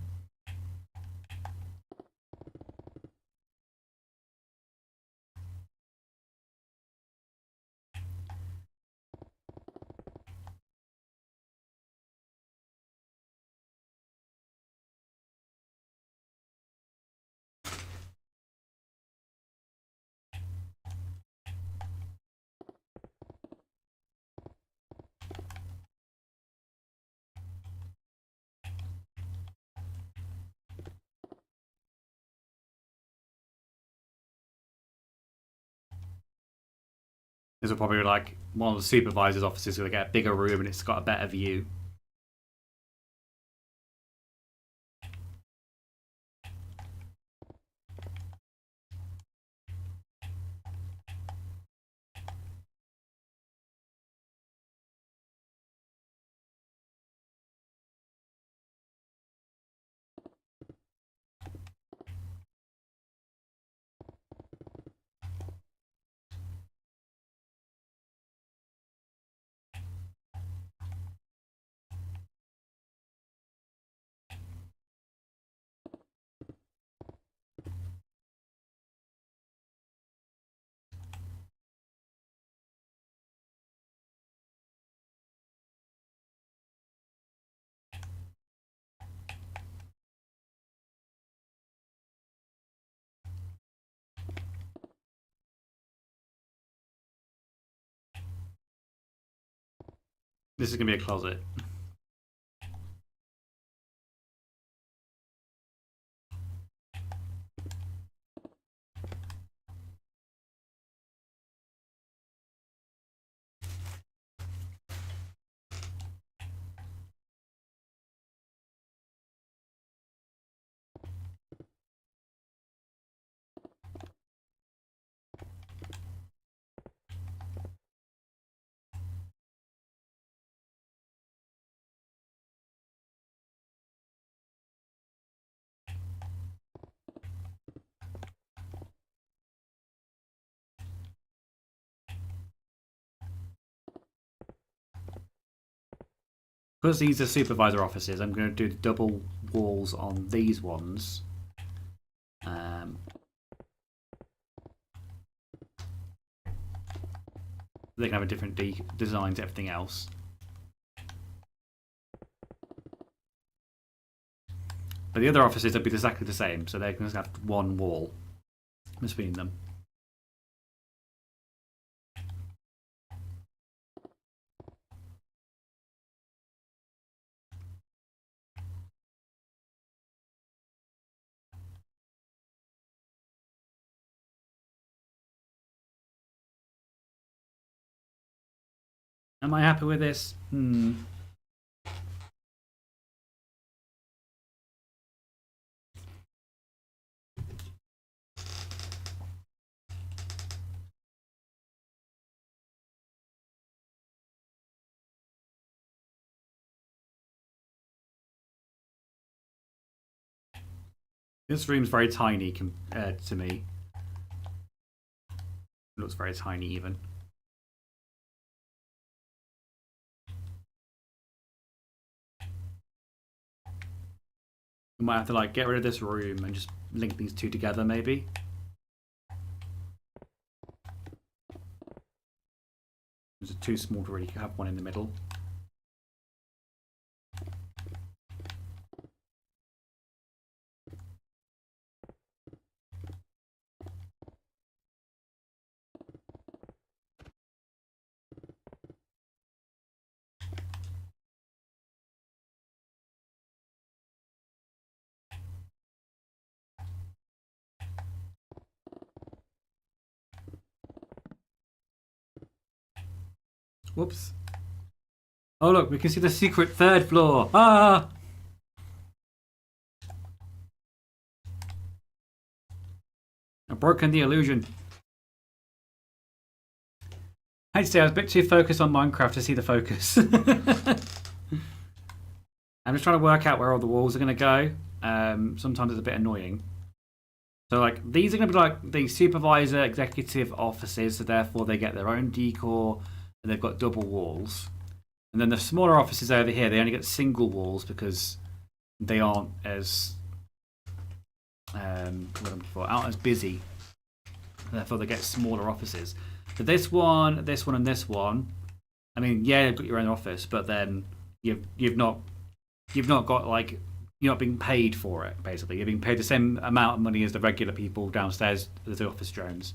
Speaker 1: This will probably be like one of the supervisor's offices going to get a bigger room and it's got a better view. This is going to be a closet. Because these are supervisor offices, I'm going to do double walls on these ones. They can have a different design to everything else. But the other offices will be exactly the same, so they're going to have one wall between them. Am I happy with this? This room's very tiny compared to me. It looks very tiny even. We might have to like get rid of this room and just link these two together, maybe. These are too small to really have one in the middle. Whoops. Oh look, we can see the secret third floor. Ah! I've broken the illusion. I hate to say I was a bit too focused on Minecraft to see the focus. I'm just trying to work out where all the walls are going to go. Sometimes it's a bit annoying. So like these are going to be like the supervisor executive offices, so therefore they get their own decor and they've got double walls. And then the smaller offices over here, they only get single walls because they aren't as out as busy. Therefore they get smaller offices. So this one, and this one. I mean, yeah, you've got your own office, but then you've not got like you're not being paid for it. Basically, you're being paid the same amount of money as the regular people downstairs, the office drones,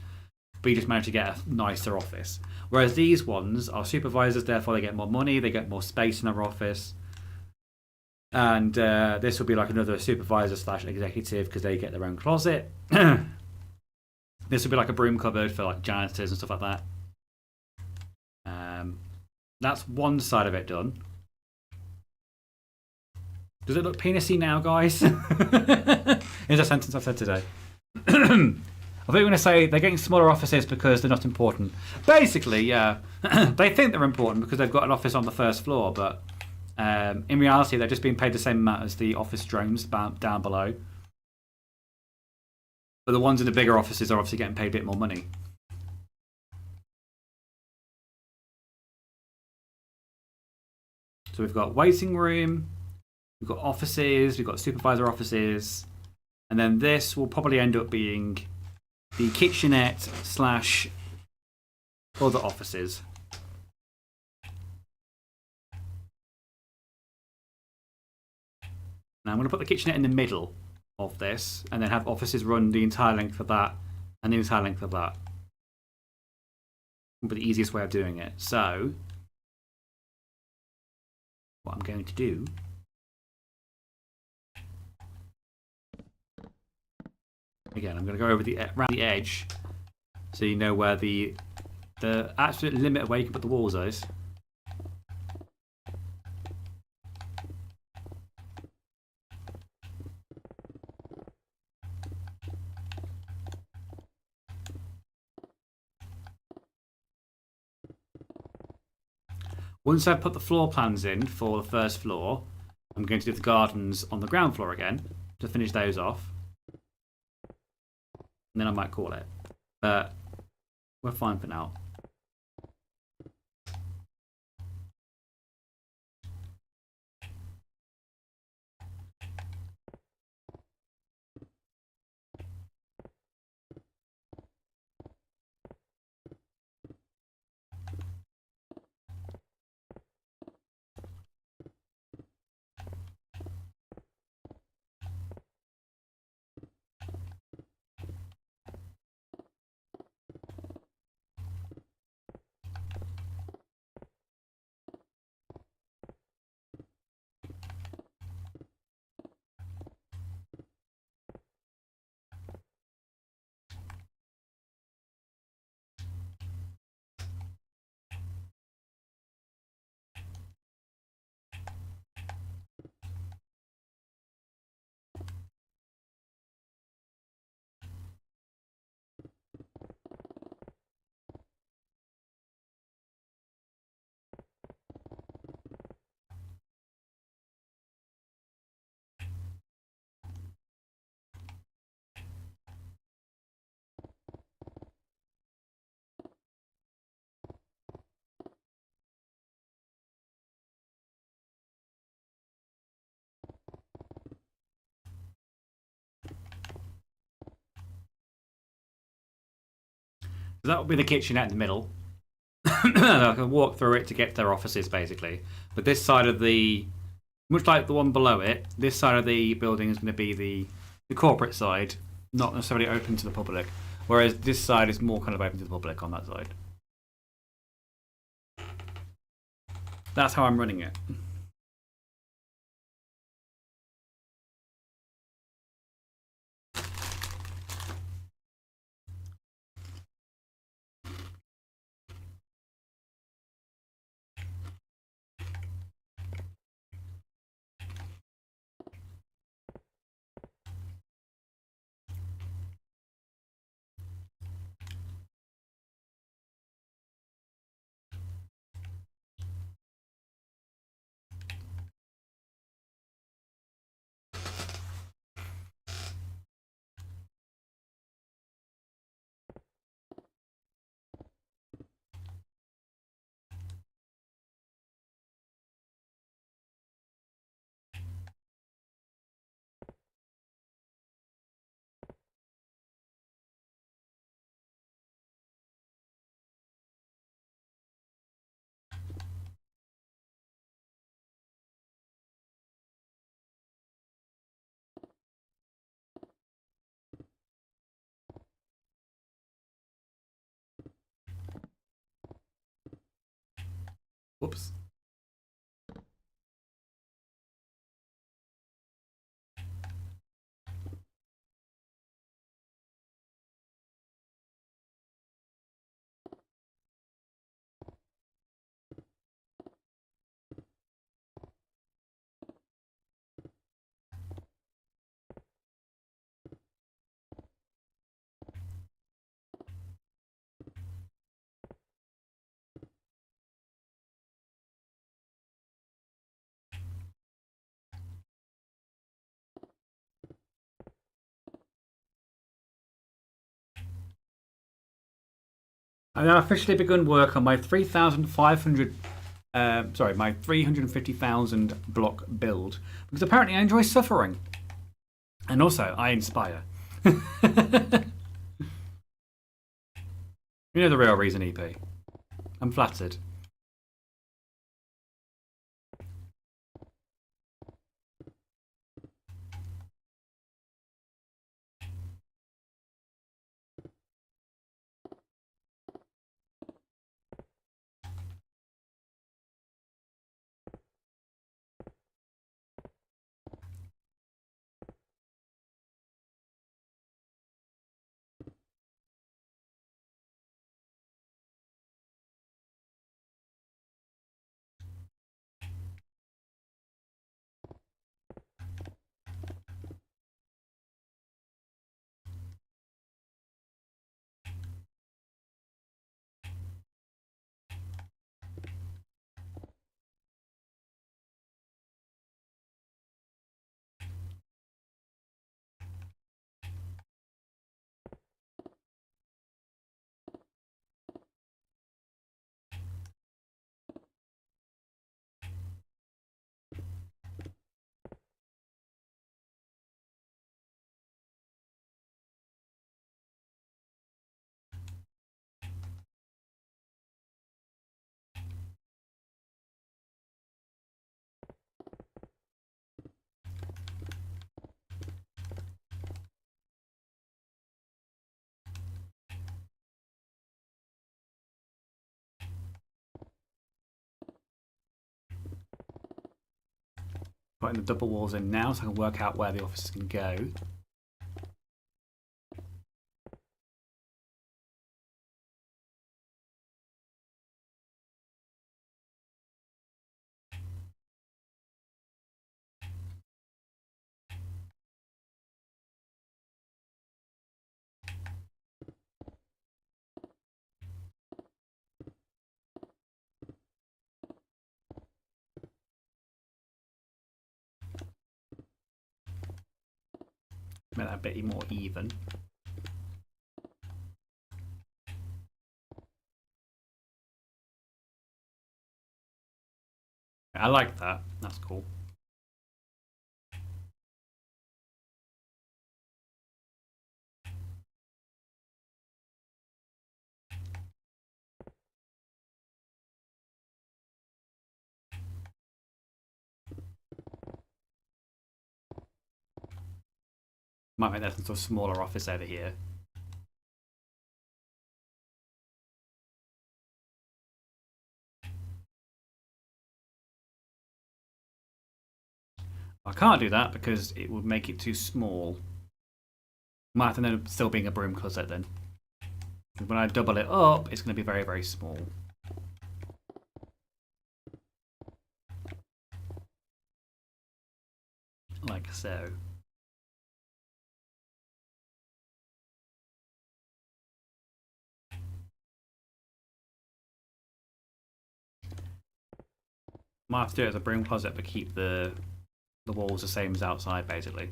Speaker 1: but you just manage to get a nicer office. Whereas these ones are supervisors, therefore they get more money, they get more space in their office, and this will be like another supervisor / executive because they get their own closet. This would be like a broom cupboard for like janitors and stuff like that. That's one side of it done. Does it look penisy now, guys? Is a sentence I've said today. I thought you were going to say they're getting smaller offices because they're not important. Basically, yeah. They think they're important because they've got an office on the first floor, but in reality, they're just being paid the same amount as the office drones down below. But the ones in the bigger offices are obviously getting paid a bit more money. So we've got waiting room, we've got offices, we've got supervisor offices, and then this will probably end up being the kitchenette / other offices. Now I'm going to put the kitchenette in the middle of this, and then have offices run the entire length of that, and the entire length of that. Will be the easiest way of doing it. So, what I'm going to do again, I'm going to go over around the edge, so you know where the absolute limit of where you can put the walls is. Once I've put the floor plans in for the first floor, I'm going to do the gardens on the ground floor again to finish those off. And then I might call it. But we're fine for now. That would be the kitchenette in the middle. I can walk through it to get to their offices, basically. But this side of the, much like the one below it, this side of the building is going to be the corporate side, not necessarily open to the public. Whereas this side is more kind of open to the public on that side. That's how I'm running it. Whoops. I've now officially begun work on my 3,500, my 350,000 block build because apparently I enjoy suffering, and also I inspire. You know the real reason, EP. I'm flattered. Putting the double walls in now so I can work out where the offices can go. Make that a bit more even. I like that. That's cool. Might make that some sort of smaller office over here. I can't do that because it would make it too small. Might have to end up still being a broom closet then. When I double it up, it's going to be very, very small. Like so. Might have to do it as a broom closet, but keep the walls the same as outside, basically.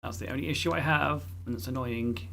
Speaker 1: That's the only issue I have, and it's annoying.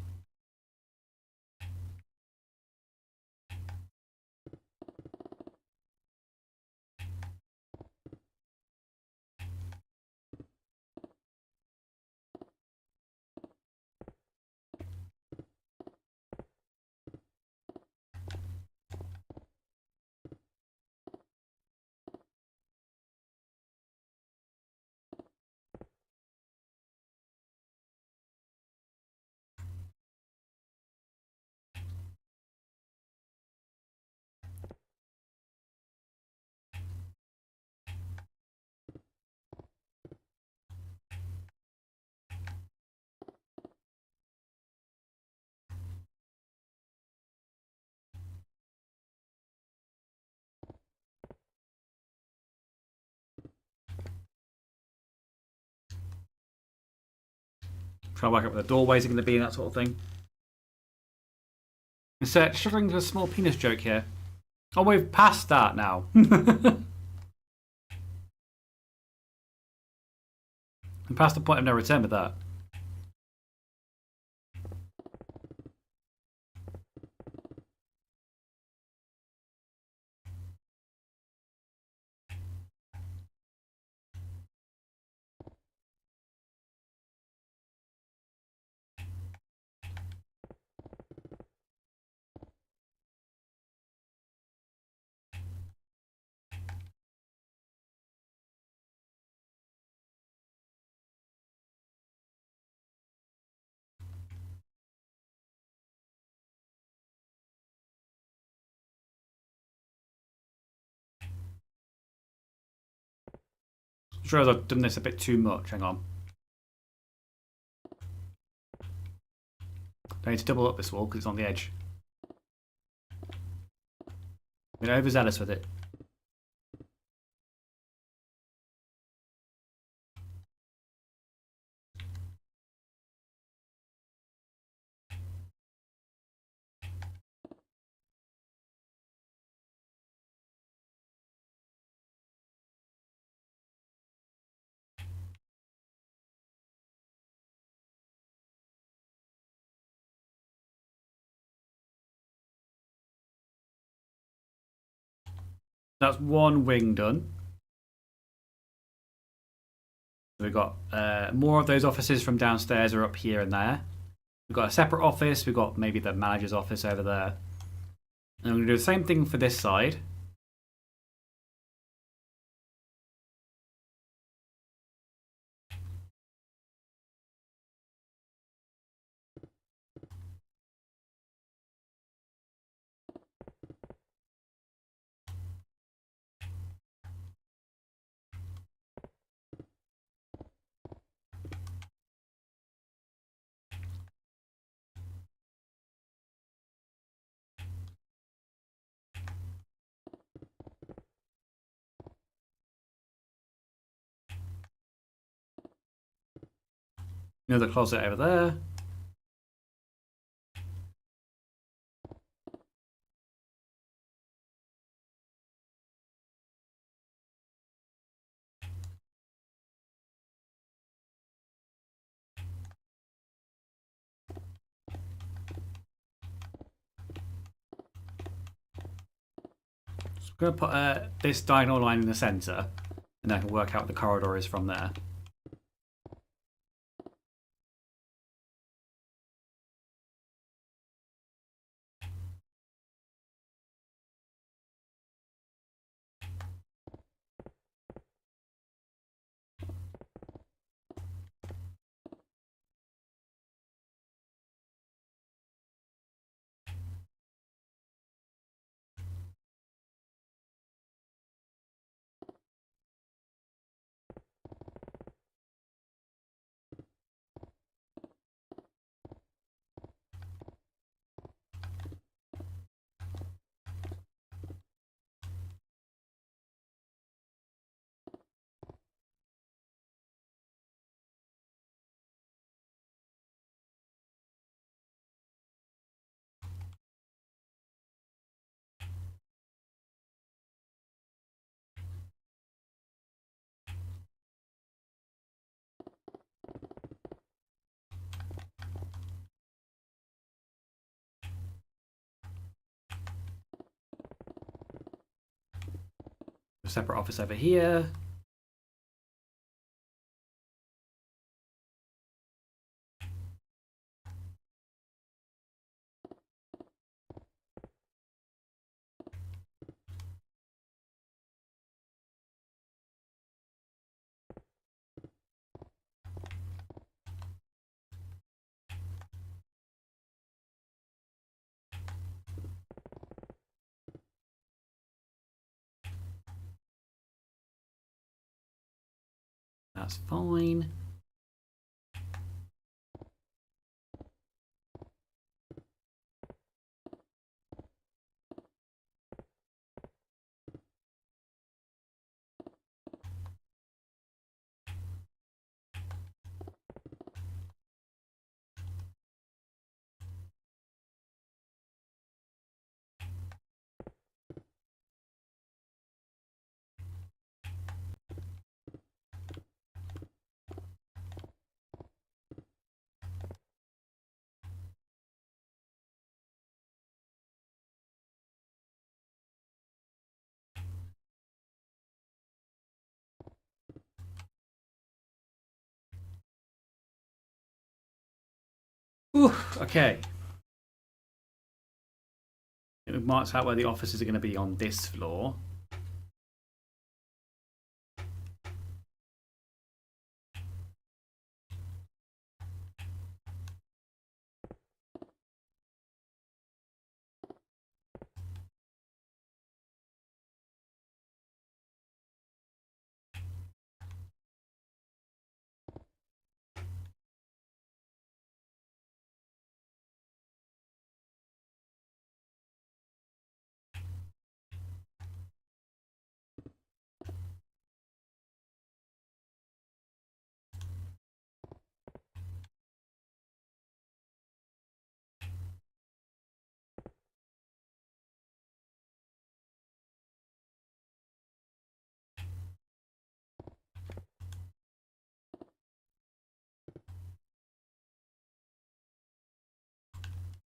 Speaker 1: Try to work out where the doorways are going to be and that sort of thing. Instead, struggling with a small penis joke here. Oh, we've passed that now. We're past the point of no return with that. I'm sure I've done this a bit too much. Hang on. I need to double up this wall because it's on the edge. I'm overzealous with it. That's one wing done. We've got more of those offices from downstairs are up here and there. We've got a separate office. We've got maybe the manager's office over there. And I'm going to do the same thing for this side. Another closet over there. So I'm going to put this diagonal line in the centre, and then I can work out what the corridor is from there. A separate office over here. That's fine. Ooh, okay. It marks out where the offices are going to be on this floor.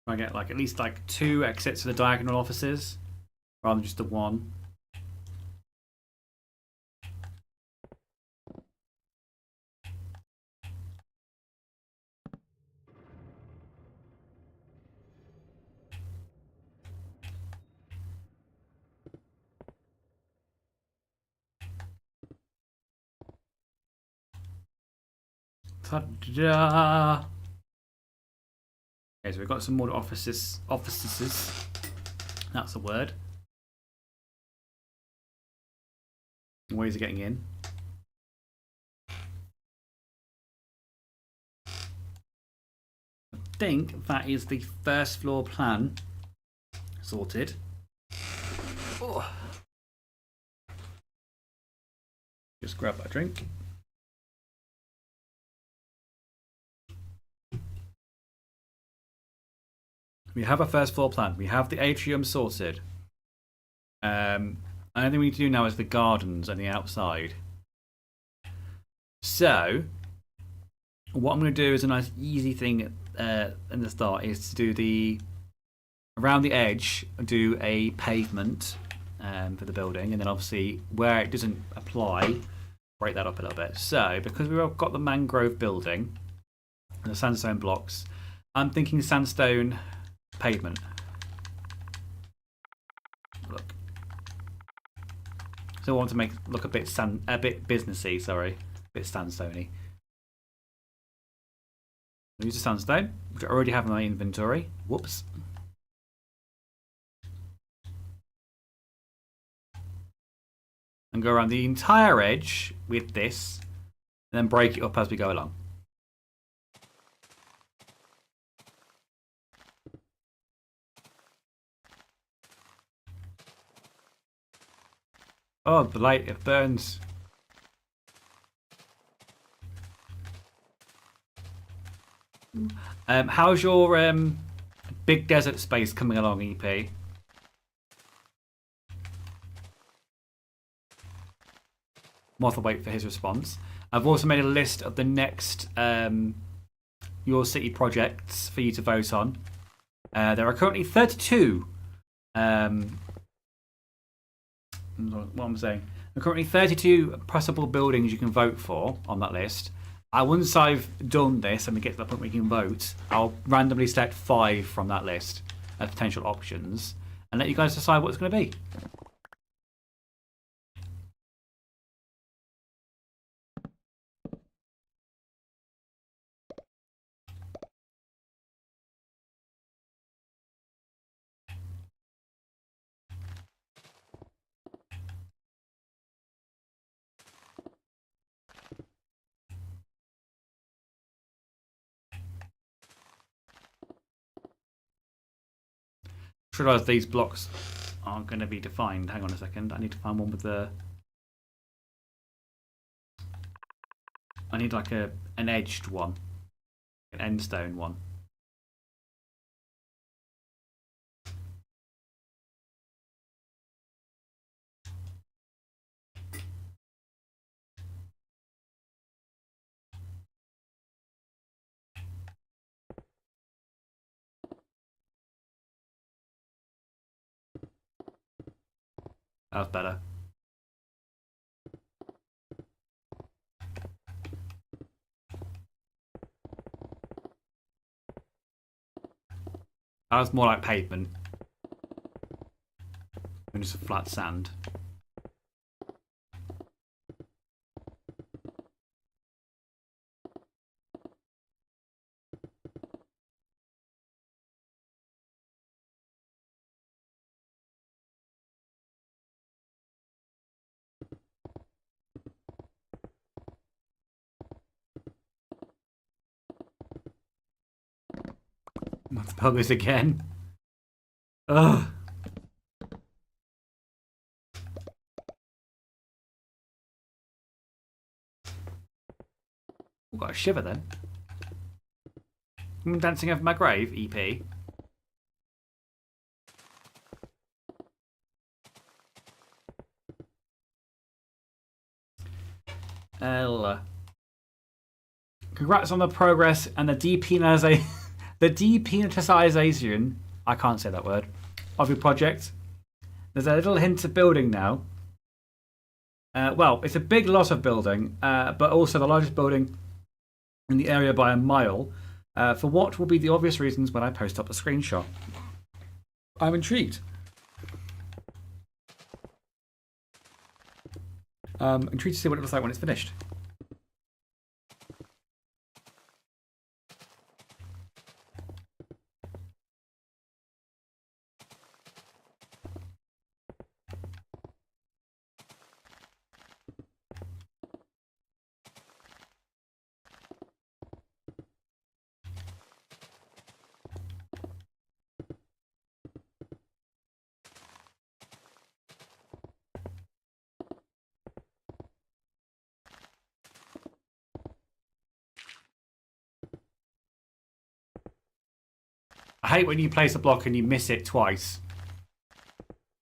Speaker 1: I get like at least like 2 exits to the diagonal offices rather than just the one. Ta-da! Okay, so we've got some more offices. That's the word. Ways of getting in. I think that is the first floor plan sorted. Oh. Just grab that drink. We have a first floor plan. We have the atrium sorted. Only thing we need to do now is the gardens and the outside. So, what I'm going to do is a nice easy thing in the start is to do the around the edge, do a pavement for the building, and then obviously where it doesn't apply, break that up a little bit. So, because we've got the mangrove building and the sandstone blocks, I'm thinking sandstone pavement. Look. So I want to make it look a bit businessy, sorry. A bit sandstone-y. I'll use the sandstone, which I already have in my inventory. Whoops. And go around the entire edge with this, and then break it up as we go along. Oh, the light, it burns. How's your big desert space coming along, EP? We'll have to wait for his response. I've also made a list of the next Yorcity projects for you to vote on. There are currently 32 what I'm saying. There are currently 32 possible buildings you can vote for on that list. Once I've done this and we get to the point where we can vote, I'll randomly select 5 from that list as potential options and let you guys decide what it's going to be. I realise these blocks are going to be defined. Hang on a second. I need to find one with the... I need like an edged one. An end stone one. That was better. That was more like pavement than just flat sand. Let's spell this again. Ugh. I've got a shiver then. I'm dancing over my grave, EP. Ella. Congrats on the progress and the depenalization. The depenalization. I can't say that word. Of your project. There's a little hint of building now. Well, it's a big lot of building, but also the largest building in the area by a mile. For what will be the obvious reasons when I post up the screenshot. I'm intrigued. Intrigued to see what it looks like when it's finished. I hate when you place a block and you miss it twice.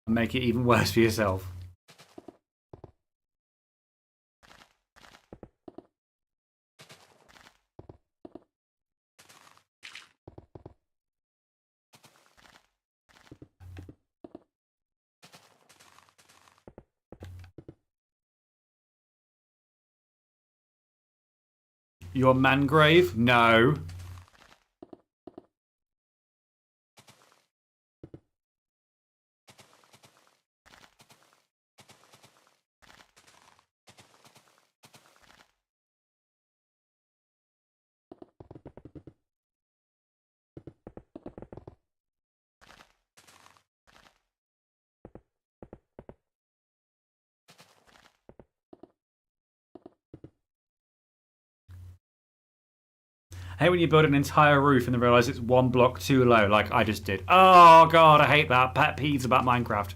Speaker 1: And make it even worse for yourself. Your mangrove? No. I hate when you build an entire roof and then realise it's one block too low, like I just did. Oh god, I hate that. Pet peeves about Minecraft.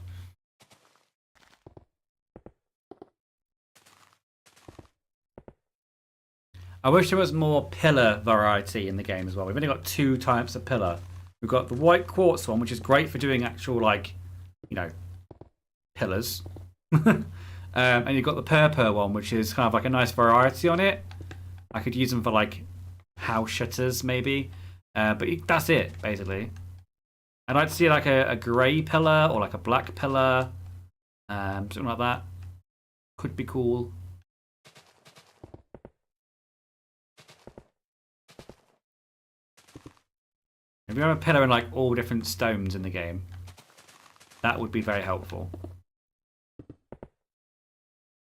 Speaker 1: I wish there was more pillar variety in the game as well. We've only got 2 types of pillar. We've got the white quartz one, which is great for doing actual, like, you know, pillars. And you've got the purple one, which is kind of like a nice variety on it. I could use them for, like, house shutters, maybe. But that's it, basically. I'd like to see, like, a grey pillar or, like, a black pillar. Something like that. Could be cool. If you have a pillar and like all different stones in the game, that would be very helpful.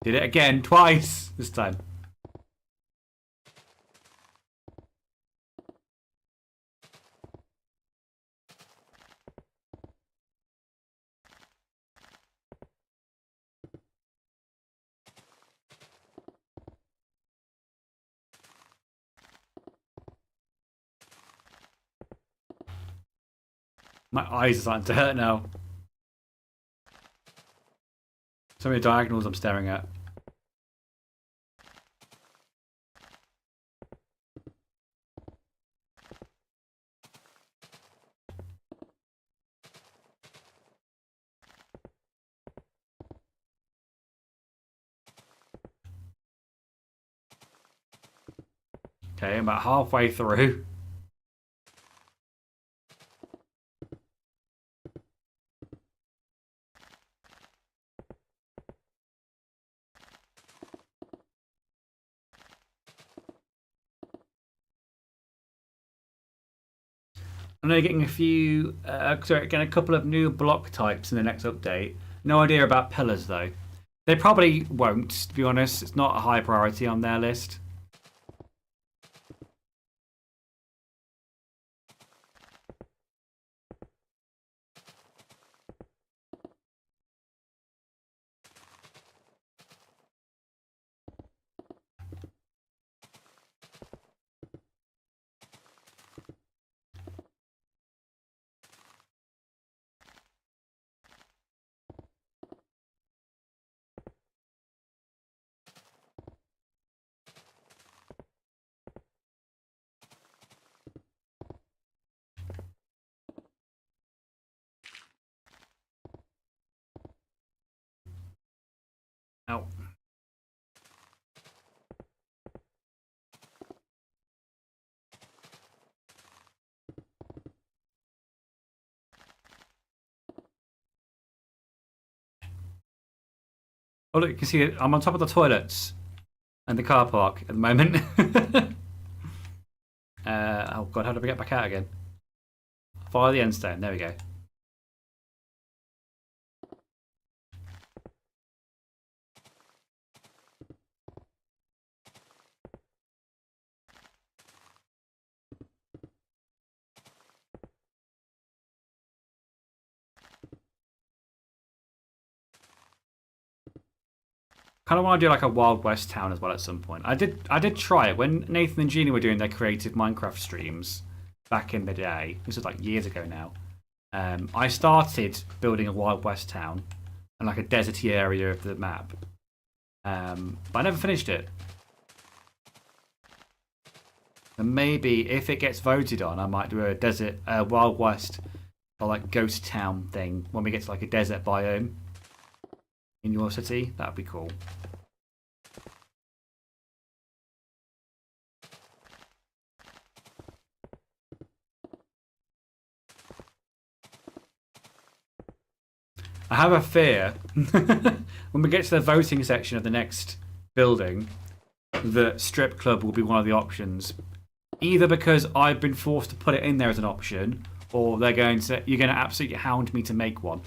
Speaker 1: Did it again, twice this time. My eyes are starting to hurt now. So many diagonals I'm staring at. Okay, I'm about halfway through. I know you're getting getting a couple of new block types in the next update. No idea about pillars though. They probably won't, to be honest. It's not a high priority on their list. Ow. Oh look, you can see it. I'm on top of the toilets and the car park at the moment. Oh god, how do we get back out again? Follow the end stone. There we go. Kind of want to do like a Wild West town as well at some point. I did try it when Nathan and Gina were doing their creative Minecraft streams back in the day. This was like years ago now. I started building a Wild West town and like a deserty area of the map, but I never finished it. And maybe if it gets voted on, I might do a Wild West or like ghost town thing when we get to like a desert biome in your city. That'd be cool. I have a fear when we get to the voting section of the next building that strip club will be one of the options. Either because I've been forced to put it in there as an option, or you're going to absolutely hound me to make one.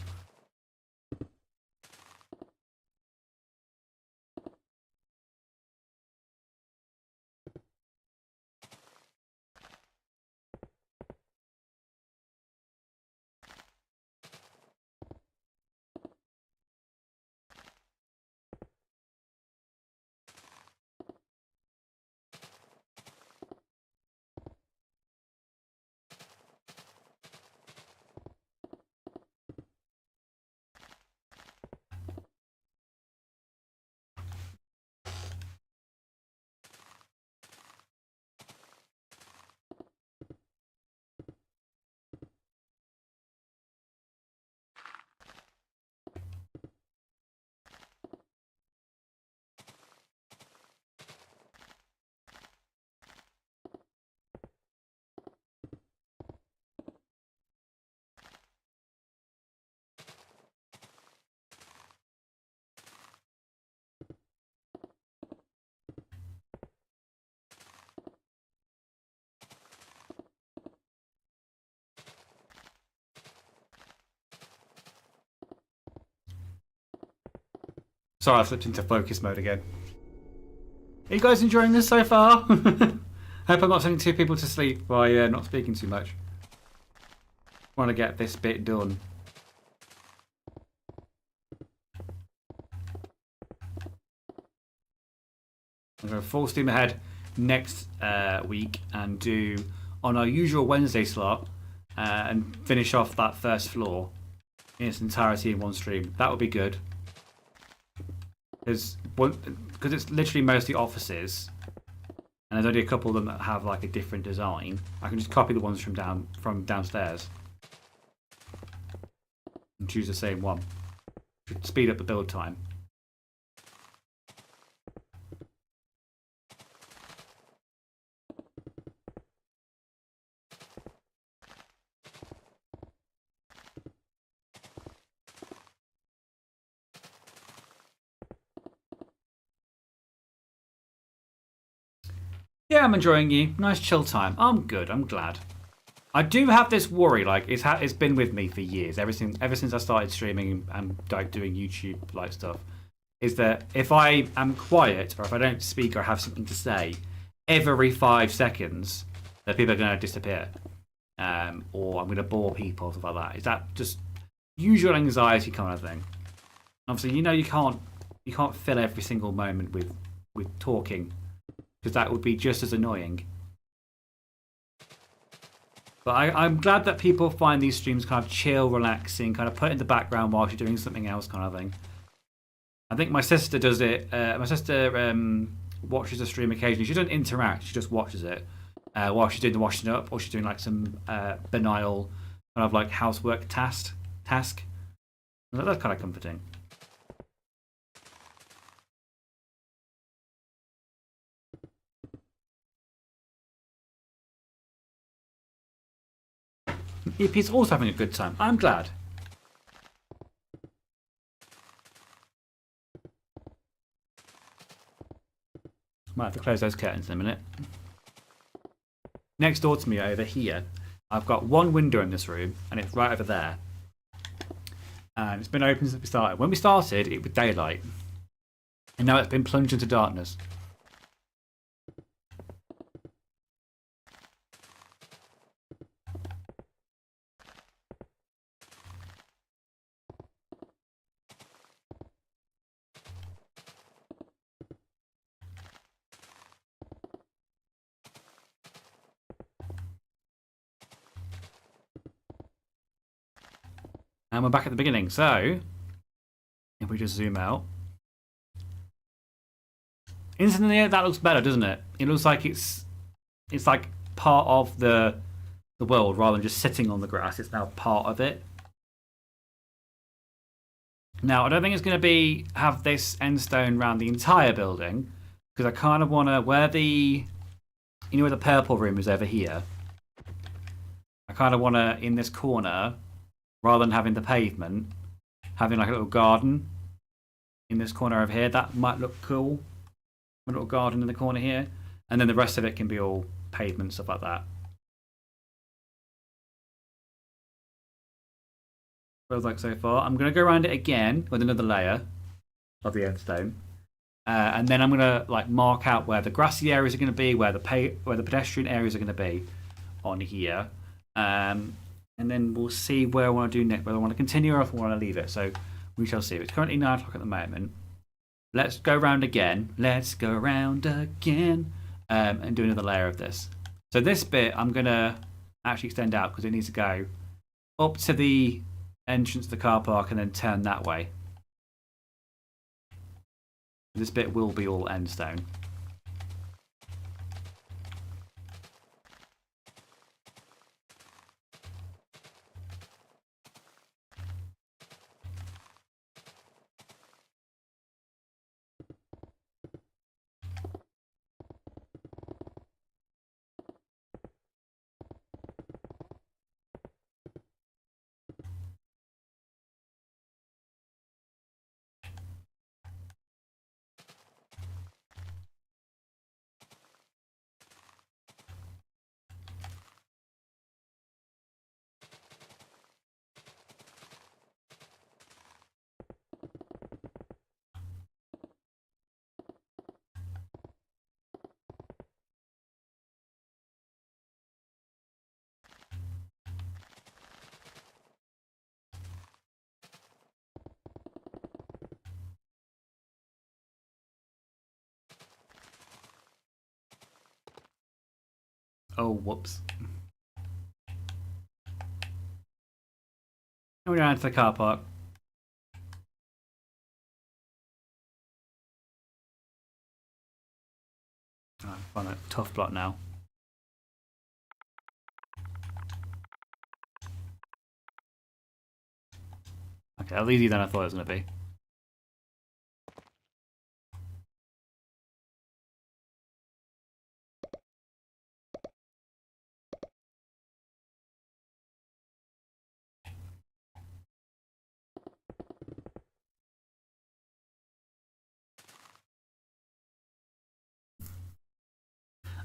Speaker 1: Sorry, I slipped into focus mode again. Are you guys enjoying this so far? Hope I'm not sending two people to sleep by not speaking too much. Want to get this bit done. I'm going to full steam ahead next week and do on our usual Wednesday slot and finish off that first floor in its entirety in one stream. That would be good. Because it's literally mostly offices, and there's only a couple of them that have like a different design. I can just copy the ones from downstairs and choose the same one. Should speed up the build time. Yeah, I'm enjoying you. Nice chill time. I'm good. I'm glad. I do have this worry, like it's been with me for years, ever since I started streaming and like doing YouTube like stuff. Is that if I am quiet or if I don't speak or have something to say, every 5 seconds, that people are going to disappear, or I'm going to bore people or stuff like that. Is that just usual anxiety kind of thing? Obviously, you can't fill every single moment with talking, because that would be just as annoying. But I'm glad that people find these streams kind of chill, relaxing, kind of put in the background while you're doing something else kind of thing. I think my sister does it. My sister watches the stream occasionally. She doesn't interact. She just watches it while she's doing the washing up, or she's doing like some banal kind of like housework task. That's kind of comforting. EP's also having a good time. I'm glad. Might have to close those curtains in a minute. Next door to me over here, I've got one window in this room, and it's right over there. And it's been open since we started. When we started, it was daylight. And now it's been plunged into darkness. And we're back at the beginning. So, if we just zoom out. Instantly, that looks better, doesn't it? It looks like it's like part of the world rather than just sitting on the grass. It's now part of it. Now, I don't think it's going to have this end stone around the entire building, because I kind of want to, where the purple room is over here, I kind of want to, in this corner, rather than having the pavement, having like a little garden in this corner over here. That might look cool. A little garden in the corner here. And then the rest of it can be all pavement, stuff like that. Feels like so far. I'm going to go around it again with another layer of the end stone. And then I'm going to like mark out where the grassy areas are going to be, where the pedestrian areas are going to be on here. And then we'll see where I want to do next, whether I want to continue or if I want to leave it. So we shall see. It's currently 9 o'clock at the moment. Let's go around again. Let's go around again and do another layer of this. So this bit I'm going to actually extend out because it needs to go up to the entrance to the car park and then turn that way. This bit will be all end stone. Oh, whoops. We're down to the car park. Oh, I find a tough plot now. Okay, that was easier than I thought it was going to be.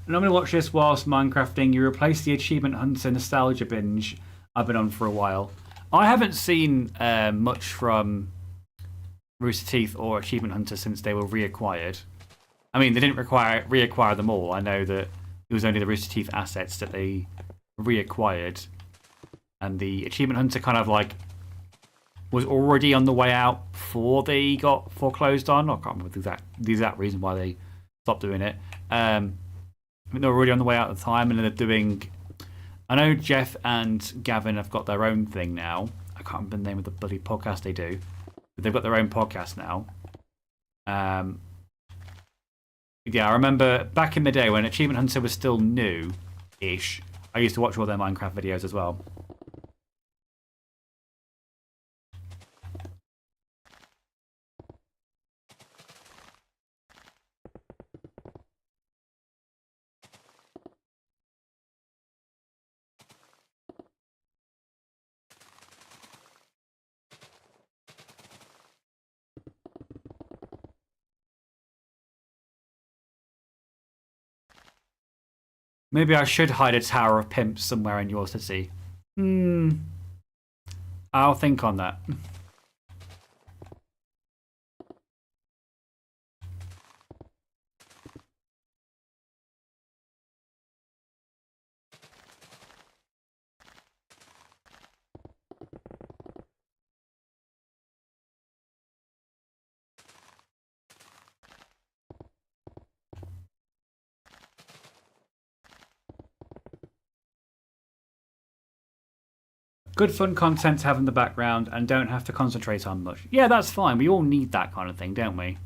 Speaker 1: And I'm going to watch this whilst Minecrafting. You replace the Achievement Hunter nostalgia binge I've been on for a while. I haven't seen much from Rooster Teeth or Achievement Hunter since they were reacquired. I mean, they didn't reacquire them all. I know that it was only the Rooster Teeth assets that they reacquired. And the Achievement Hunter kind of like was already on the way out before they got foreclosed on. I can't remember the exact reason why they stopped doing it. I think they were already on the way out at the time, and they're doing. I know Jeff and Gavin have got their own thing now. I can't remember the name of the bloody podcast they do, but they've got their own podcast now. Yeah, I remember back in the day when Achievement Hunter was still new-ish. I used to watch all their Minecraft videos as well. Maybe I should hide a Tower of Pimps somewhere in Yorcity. I'll think on that. Good fun content to have in the background and don't have to concentrate on much. Yeah, that's fine. We all need that kind of thing, don't we?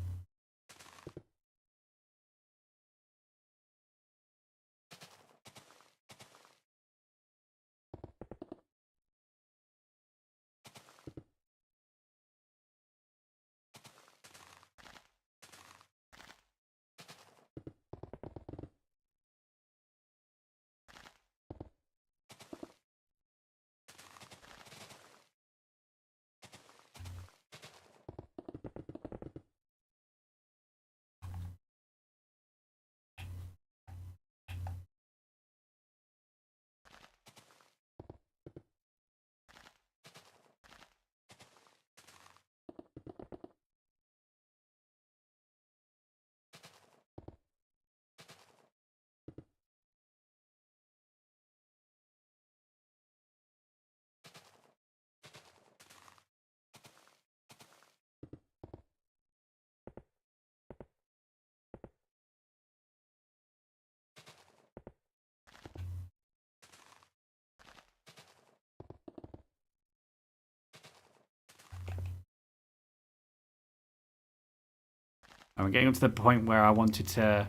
Speaker 1: And we're getting up to the point where I wanted to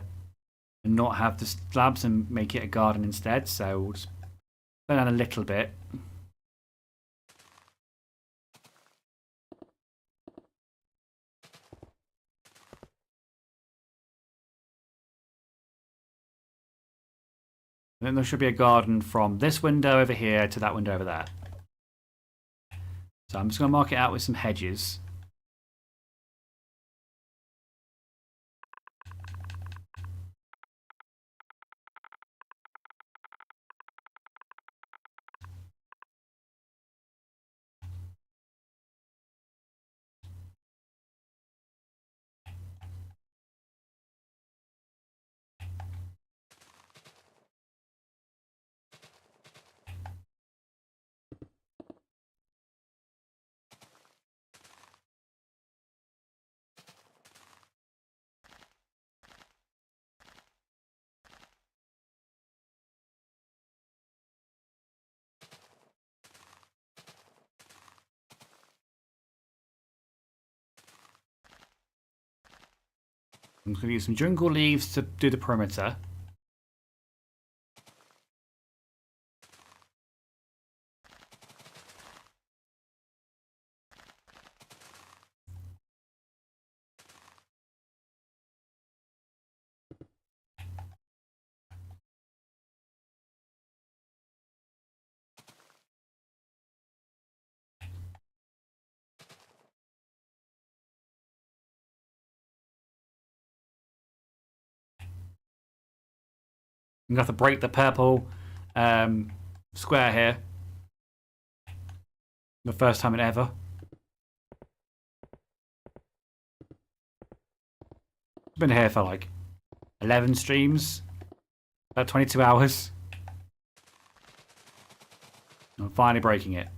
Speaker 1: not have the slabs and make it a garden instead, so we'll just burn down a little bit. And then there should be a garden from this window over here to that window over there. So I'm just going to mark it out with some hedges. I'm going to use some jungle leaves to do the perimeter. I'm going to have to break the purple square here. The first time in ever. I've been here for like 11 streams. About 22 hours. I'm finally breaking it.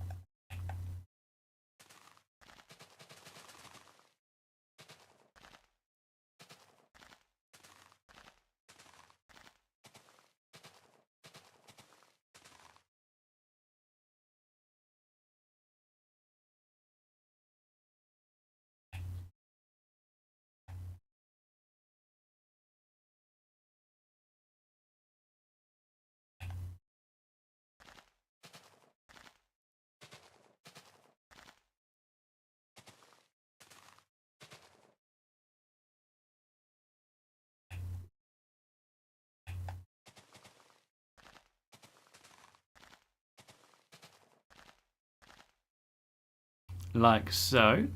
Speaker 1: Like so.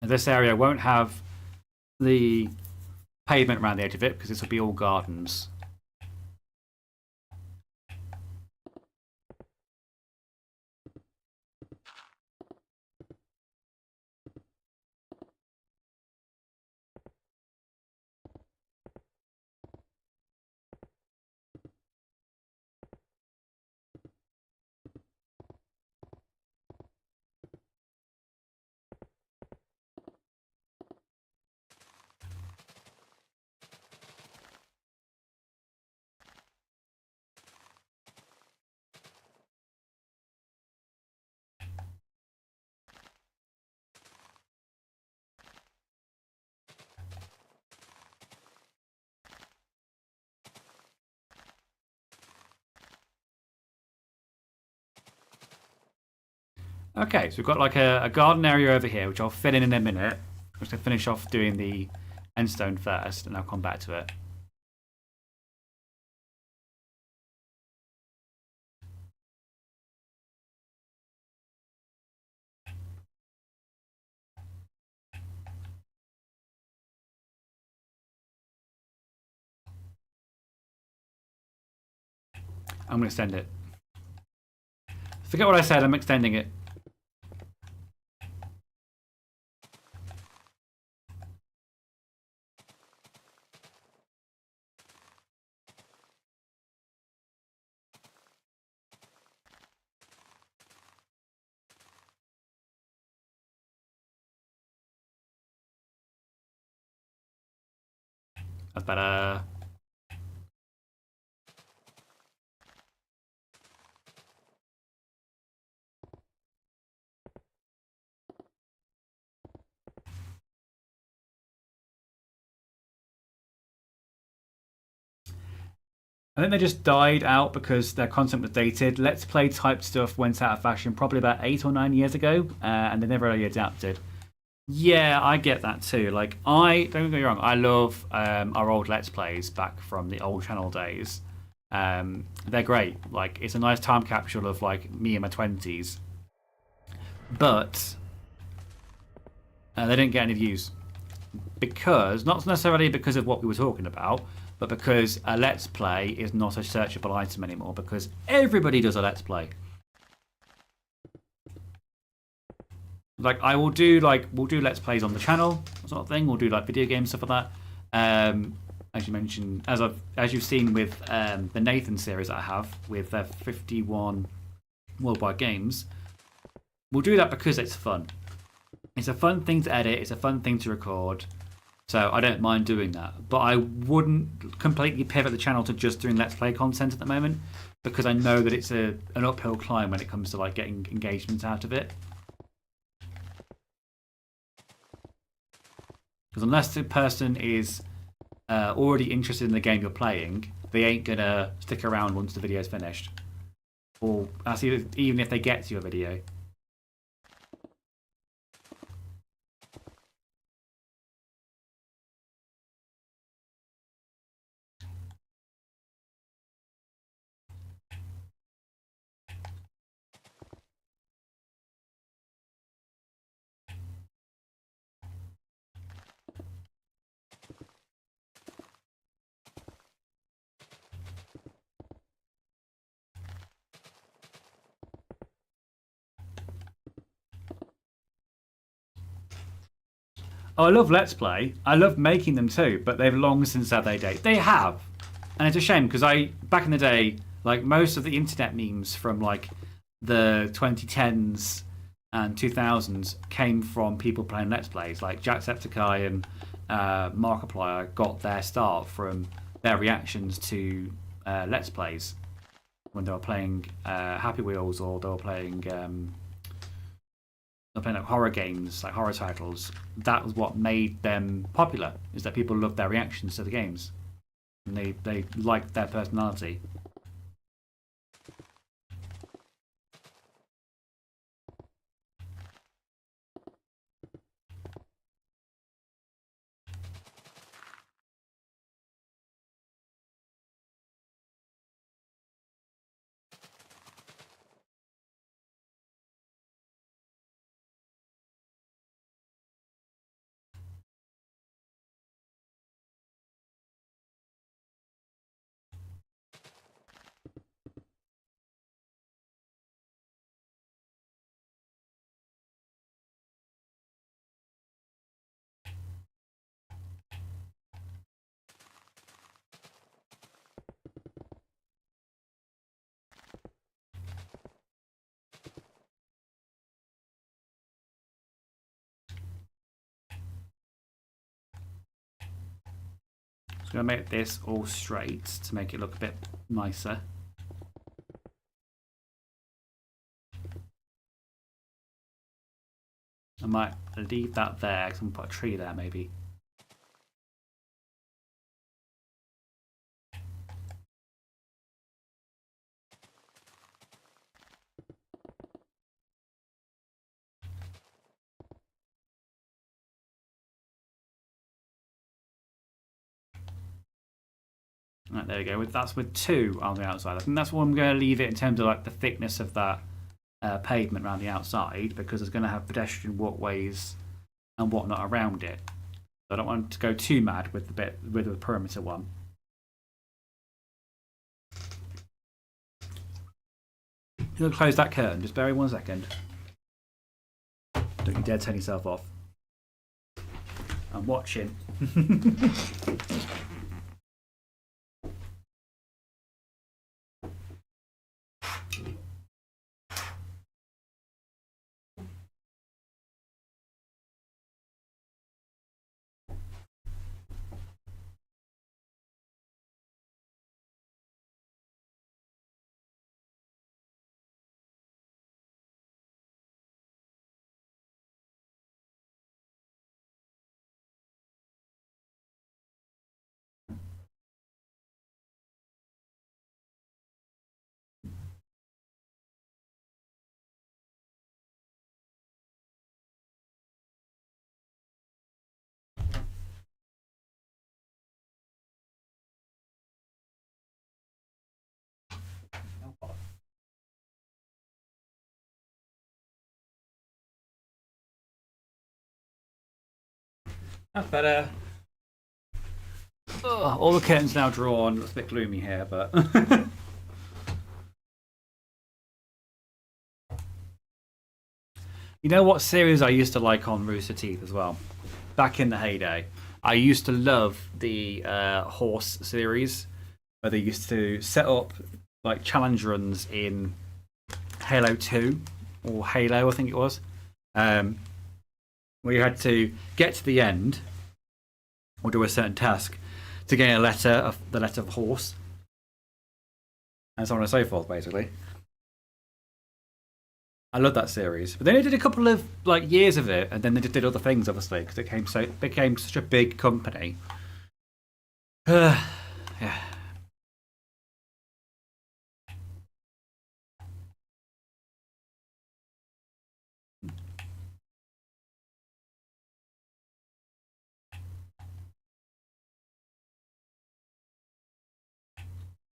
Speaker 1: This area won't have the pavement around the edge of it because this will be all gardens. Okay, so we've got like a garden area over here, which I'll fill in a minute. I'm just going to finish off doing the endstone first, and I'll come back to it. I'm going to extend it. Forget what I said, I'm extending it. That's better. I think they just died out because their content was dated. Let's Play type stuff went out of fashion probably about 8 or 9 years ago, and they never really adapted. Yeah, I get that too. Like, don't get me wrong, I love our old Let's Plays back from the old channel days. They're great. Like, it's a nice time capsule of like me in my 20s. But they didn't get any views because not necessarily because of what we were talking about, but because a Let's Play is not a searchable item anymore because everybody does a Let's Play. Like we'll do Let's Plays on the channel, sort of thing. We'll do like video games stuff like that. As you mentioned, as you've seen with the Nathan series that I have with 51 worldwide games, we'll do that because it's fun. It's a fun thing to edit. It's a fun thing to record. So I don't mind doing that. But I wouldn't completely pivot the channel to just doing Let's Play content at the moment because I know that it's an uphill climb when it comes to like getting engagement out of it. Because unless the person is already interested in the game you're playing, they ain't gonna stick around once the video's finished. Or that's even if they get to your video. Oh, I love Let's Play. I love making them too, but they've long since had their day. They have. And it's a shame because back in the day, like most of the internet memes from like the 2010s and 2000s came from people playing Let's Plays. Like Jacksepticeye and Markiplier got their start from their reactions to Let's Plays when they were playing Happy Wheels or they were playing like horror games, like horror titles. That was what made them popular, is that people loved their reactions to the games. And they liked their personality. Just going to make this all straight to make it look a bit nicer. I might leave that there because I'm going to put a tree there maybe. Right, there we go. That's with 2 on the outside. I think that's what I'm going to leave it in terms of like the thickness of that pavement around the outside, because it's going to have pedestrian walkways and whatnot around it. So I don't want to go too mad with the perimeter one. I'm going to close that curtain. Just bear with 1 second. Don't you dare turn yourself off. I'm watching. That's better. Ugh, all the curtains now drawn. It's a bit gloomy here, but you know what series I used to like on Rooster Teeth as well? Back in the heyday, I used to love the horse series, where they used to set up like challenge runs in Halo 2 or Halo, I think it was, where you had to get to the end or do a certain task to gain the letter of horse, and so on and so forth, basically. I love that series. But they only did a couple of like years of it, and then they just did other things, obviously, because it became such a big company. Yeah.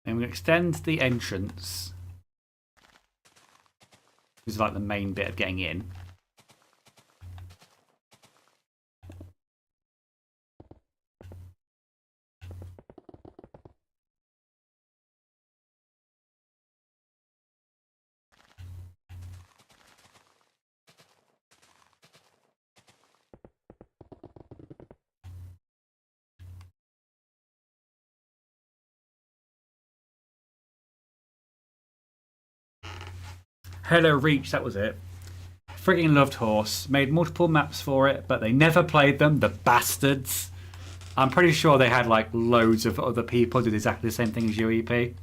Speaker 1: And we extend the entrance. This is like the main bit of getting in. Hello Reach, that was it. Frigging loved Horse. Made multiple maps for it, but they never played them, the bastards. I'm pretty sure they had like loads of other people did exactly the same thing as UEP.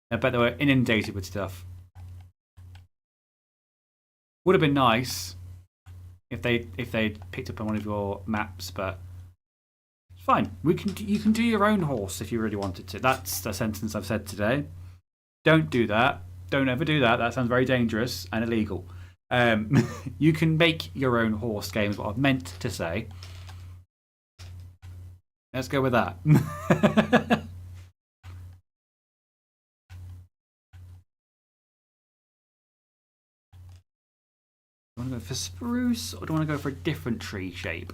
Speaker 1: I bet they were inundated with stuff. Would have been nice if they picked up on one of your maps, but it's fine. You can do your own horse if you really wanted to. That's the sentence I've said today. Don't do that. Don't ever do that. That sounds very dangerous and illegal. You can make your own horse games. What I've meant to say. Let's go with that. Do I want to go for spruce or do I want to go for a different tree shape?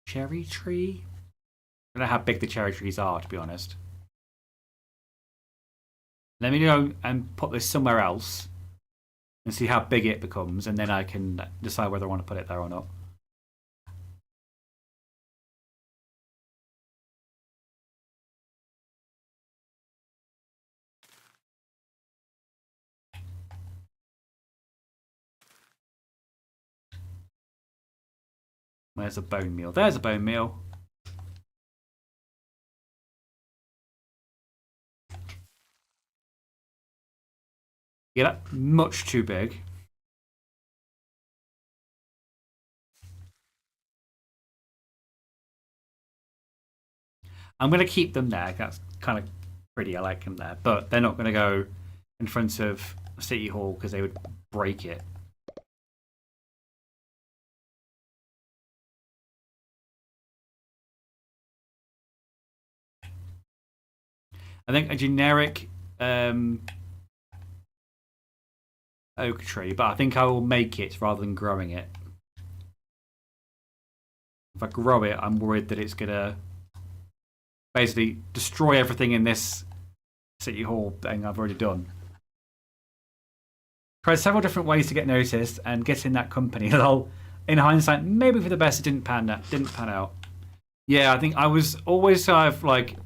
Speaker 1: Cherry tree? I don't know how big the cherry trees are, to be honest. Let me go and put this somewhere else and see how big it becomes, and then I can decide whether I want to put it there or not. Where's a bone meal? There's a bone meal. Yeah, that's much too big. I'm going to keep them there. That's kind of pretty. I like them there. But they're not going to go in front of City Hall because they would break it. I think a generic oak tree, but I think I will make it rather than growing it. If I grow it, I'm worried that it's going to basically destroy everything in this City Hall thing I've already done. Tried several different ways to get noticed and get in that company. In hindsight, maybe for the best, it didn't pan out. Yeah, I think I was always sort of like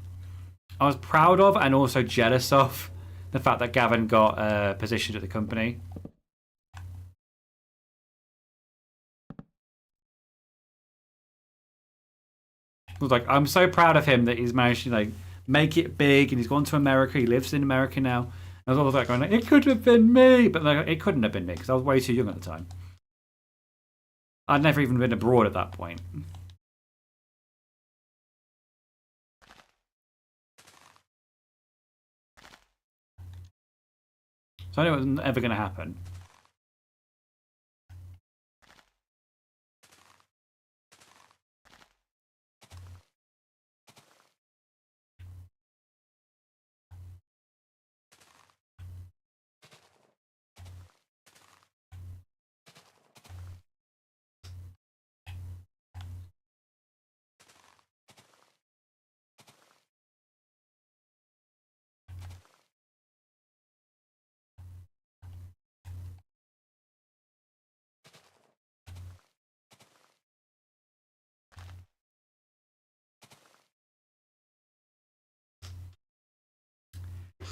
Speaker 1: I was proud of and also jealous of the fact that Gavin got positioned at the company. I was like, I'm so proud of him that he's managed to like make it big and he's gone to America. He lives in America now. I was always like going, it could have been me, but like, it couldn't have been me because I was way too young at the time. I'd never even been abroad at that point. So I knew it wasn't ever going to happen.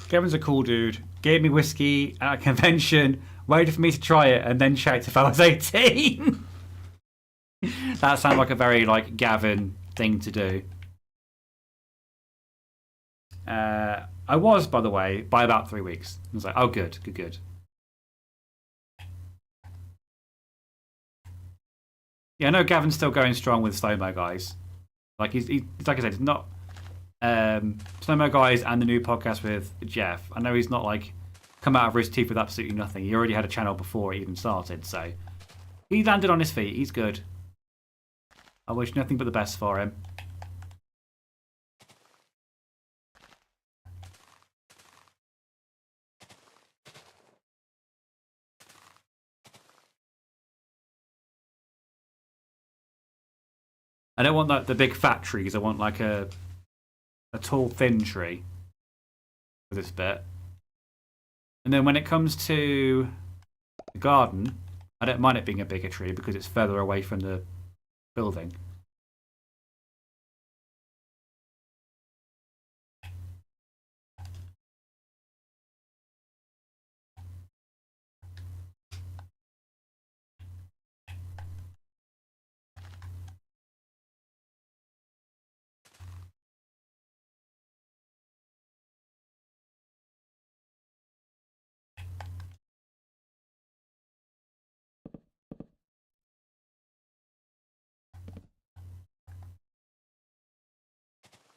Speaker 1: Gavin's a cool dude. Gave me whiskey at a convention, waited for me to try it, and then checked if I was 18. That sounds like a very like Gavin thing to do. I was, by the way, by about 3 weeks. I was like, oh, good, good, good. Yeah, I know Gavin's still going strong with Slow-Mo Guys. Like he's like I said, he's not Slow-Mo Guys and the new podcast with Jeff. I know he's not like come out of his teeth with absolutely nothing. He already had a channel before it even started, so he landed on his feet. He's good. I wish nothing but the best for him. I don't want like the big fat trees. I want like a tall, thin tree for this bit. And then when it comes to the garden, I don't mind it being a bigger tree because it's further away from the building.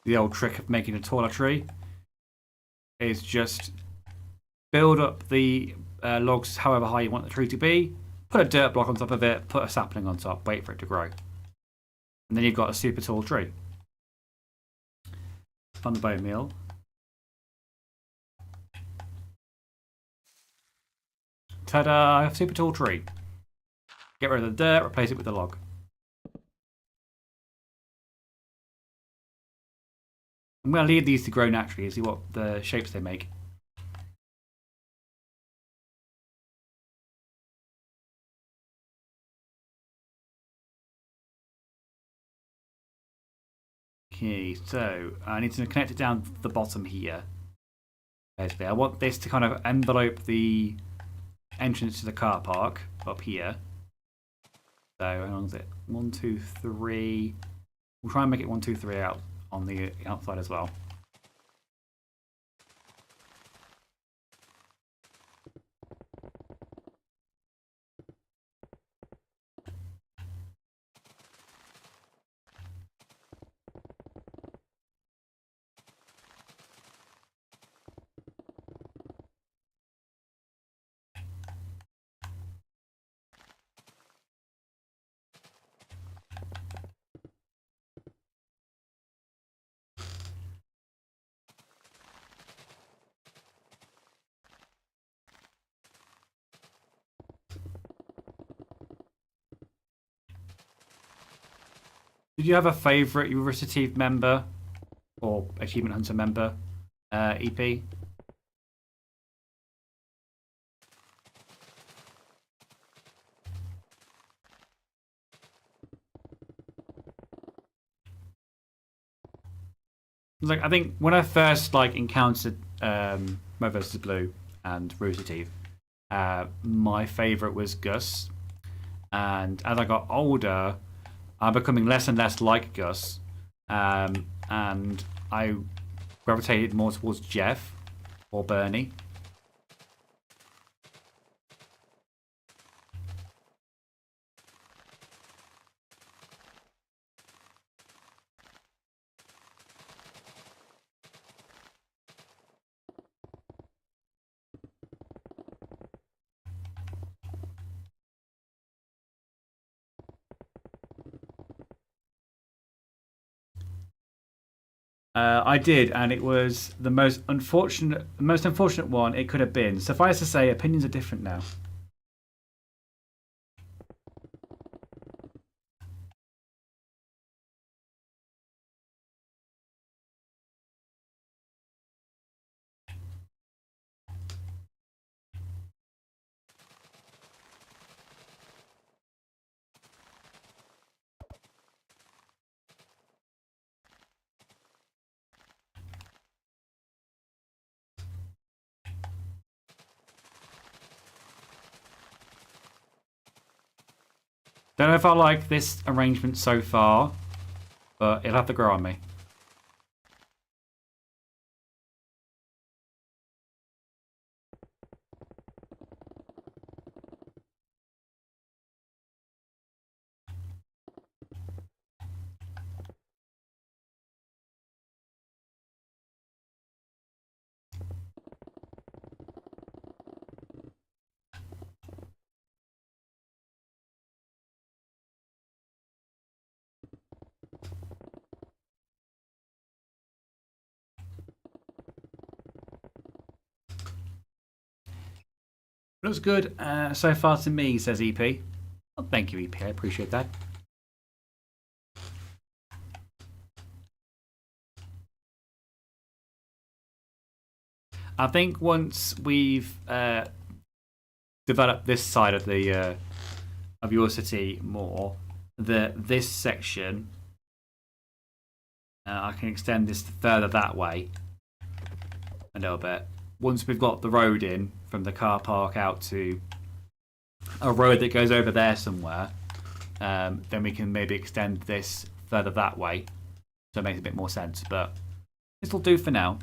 Speaker 1: The old trick of making a taller tree is just build up the logs however high you want the tree to be, put a dirt block on top of it, put a sapling on top, wait for it to grow. And then you've got a super tall tree. On the bone meal. Ta-da! I have a super tall tree. Get rid of the dirt, replace it with the log. I'm going to leave these to grow naturally and see what the shapes they make. Okay, so I need to connect it down the bottom here. Basically, I want this to kind of envelope the entrance to the car park up here. So, how long is it? 1, 2, 3. We'll try and make it 1, 2, 3 out on the outside as well. Did you have a favourite Yorcity member or Achievement Hunter member, EP? Like I think when I first like encountered Mo vs Blue and Rooster Teeth, my favourite was Gus, and as I got older, I'm becoming less and less like Gus, and I gravitated more towards Jeff or Bernie. I did, and it was the most unfortunate one it could have been. Suffice to say, opinions are different now. Don't know if I like this arrangement so far, but it'll have to grow on me. Looks good so far to me, says EP. Oh, thank you, EP. I appreciate that. I think once we've developed this side of the of Yorcity more, this section, I can extend this further that way a little bit. Once we've got the road in from the car park out to a road that goes over there somewhere, then we can maybe extend this further that way, so it makes a bit more sense. But this will do for now.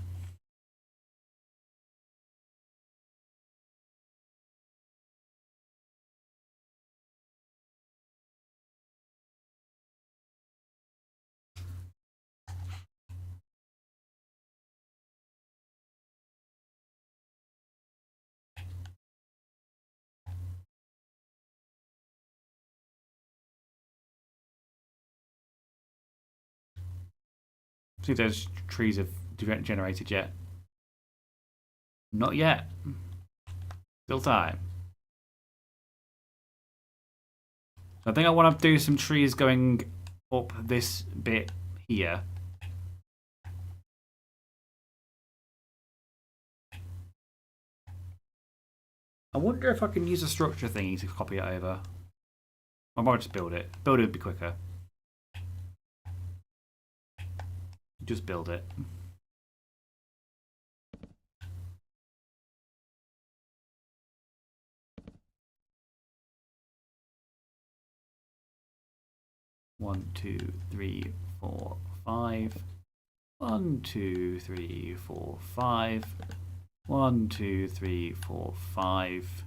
Speaker 1: See if those trees have generated yet. Not yet. Still time. I think I want to do some trees going up this bit here. I wonder if I can use a structure thingy to copy it over. I might just build it. Build it would be quicker. Just build it. One, two, three, four, five. 1, 2, 3, 4, 5. 1, 2, 3, 4, 5.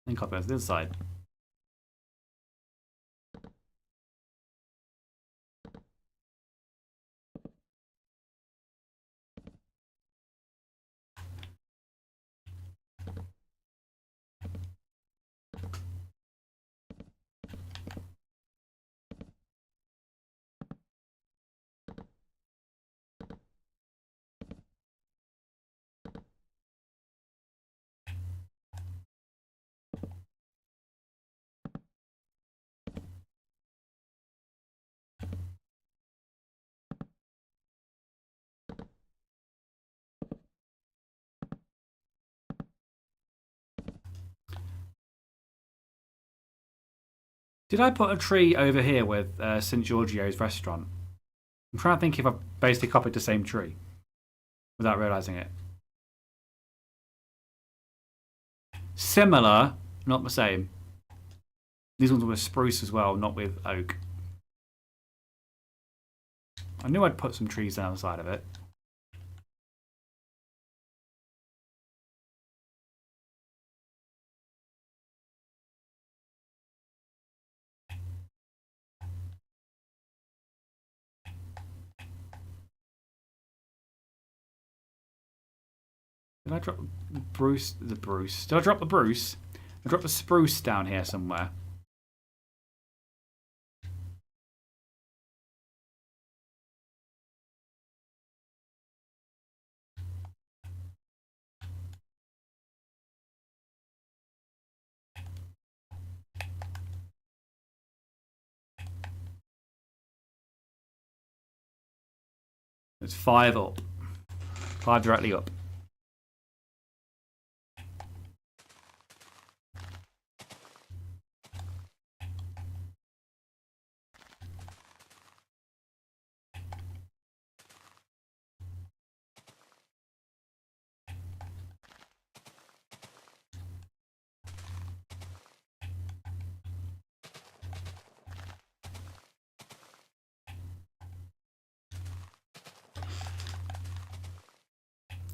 Speaker 1: And copy it to the other side. Did I put a tree over here with St. Giorgio's restaurant? I'm trying to think if I basically copied the same tree without realising it. Similar, not the same. These ones were spruce as well, not with oak. I knew I'd put some trees down the side of it. Did I drop Bruce? Did I drop the Bruce? I dropped the spruce down here somewhere. There's 5 up. 5 directly up.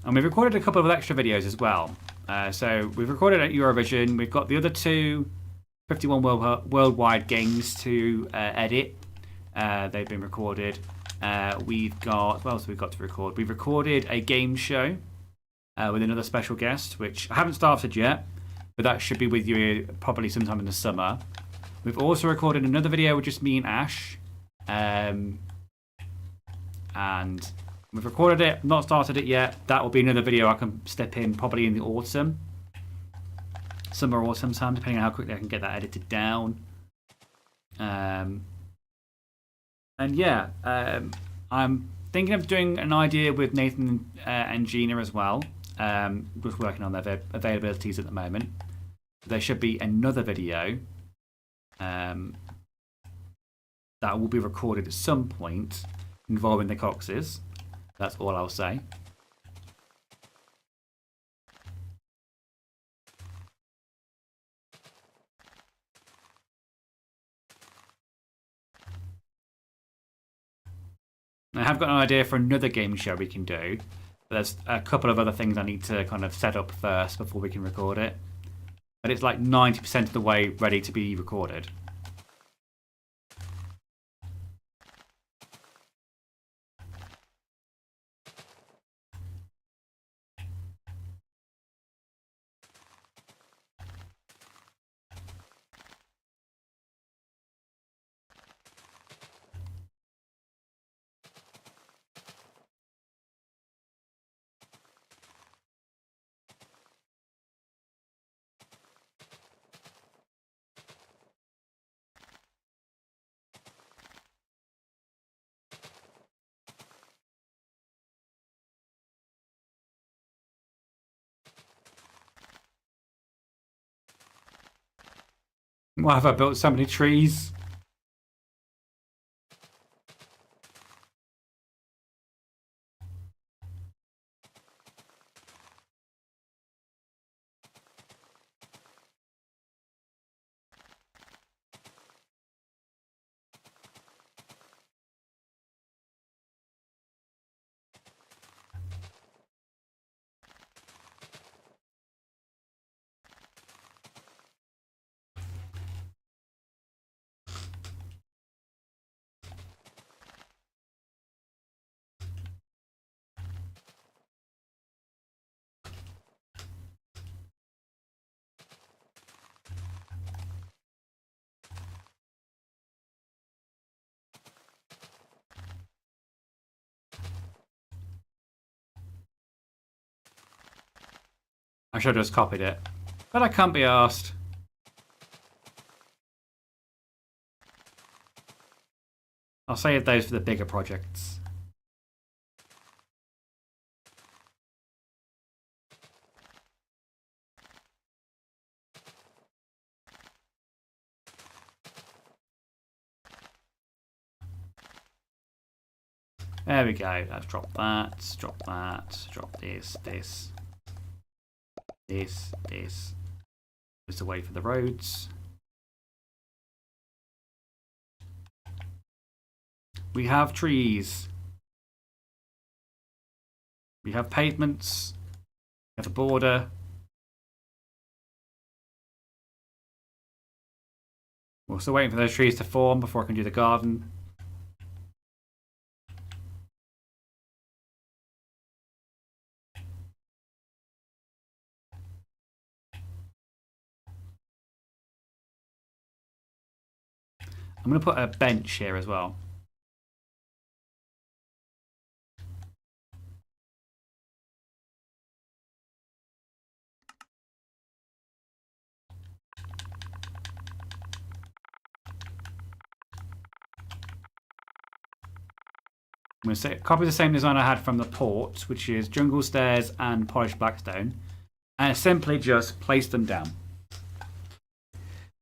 Speaker 1: And we've recorded a couple of extra videos as well. So we've recorded at Eurovision. We've got the other 2 51 worldwide games to edit. They've been recorded. We've got, what else have we got to record? We've recorded a game show with another special guest, which I haven't started yet, but that should be with you probably sometime in the summer. We've also recorded another video with just me and Ash. And We've recorded it, not started it yet. That will be another video I can step in probably in the autumn. Summer, autumn time, depending on how quickly I can get that edited down. And yeah, I'm thinking of doing an idea with Nathan and Gina as well. Just working on their availabilities at the moment. There should be another video that will be recorded at some point involving the Coxes. That's all I'll say. I have got an idea for another game show we can do. There's a couple of other things I need to kind of set up first before we can record it. But it's like 90% of the way ready to be recorded. Why have I built so many trees? I should have just copied it. But I can't be asked. I'll save those for the bigger projects. There we go. Let's drop that, drop that, drop this. Just a way for the roads. We have trees. We have pavements. We have a border. We're still waiting for those trees to form before I can do the garden. I'm going to put a bench here as well. I'm going to copy the same design I had from the port, which is jungle stairs and polished blackstone, and simply just place them down.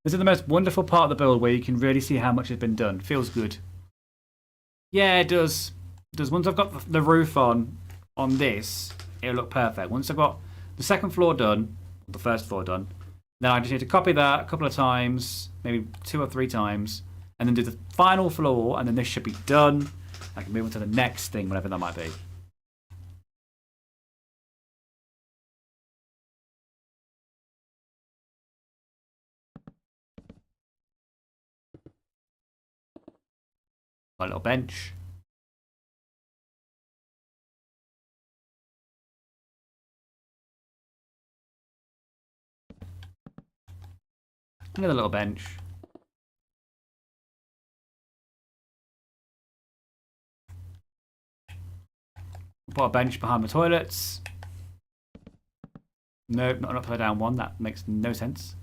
Speaker 1: This is the most wonderful part of the build where you can really see how much has been done. Feels good. Yeah, it does. Once I've got the roof on this, it'll look perfect. Once I've got the second floor done, the first floor done, then I just need to copy that a couple of times, maybe 2 or 3 times, and then do the final floor, and then this should be done. I can move on to the next thing, whatever that might be. My little bench. Another little bench. Put a bench behind the toilets. No, not an upside down one. That makes no sense.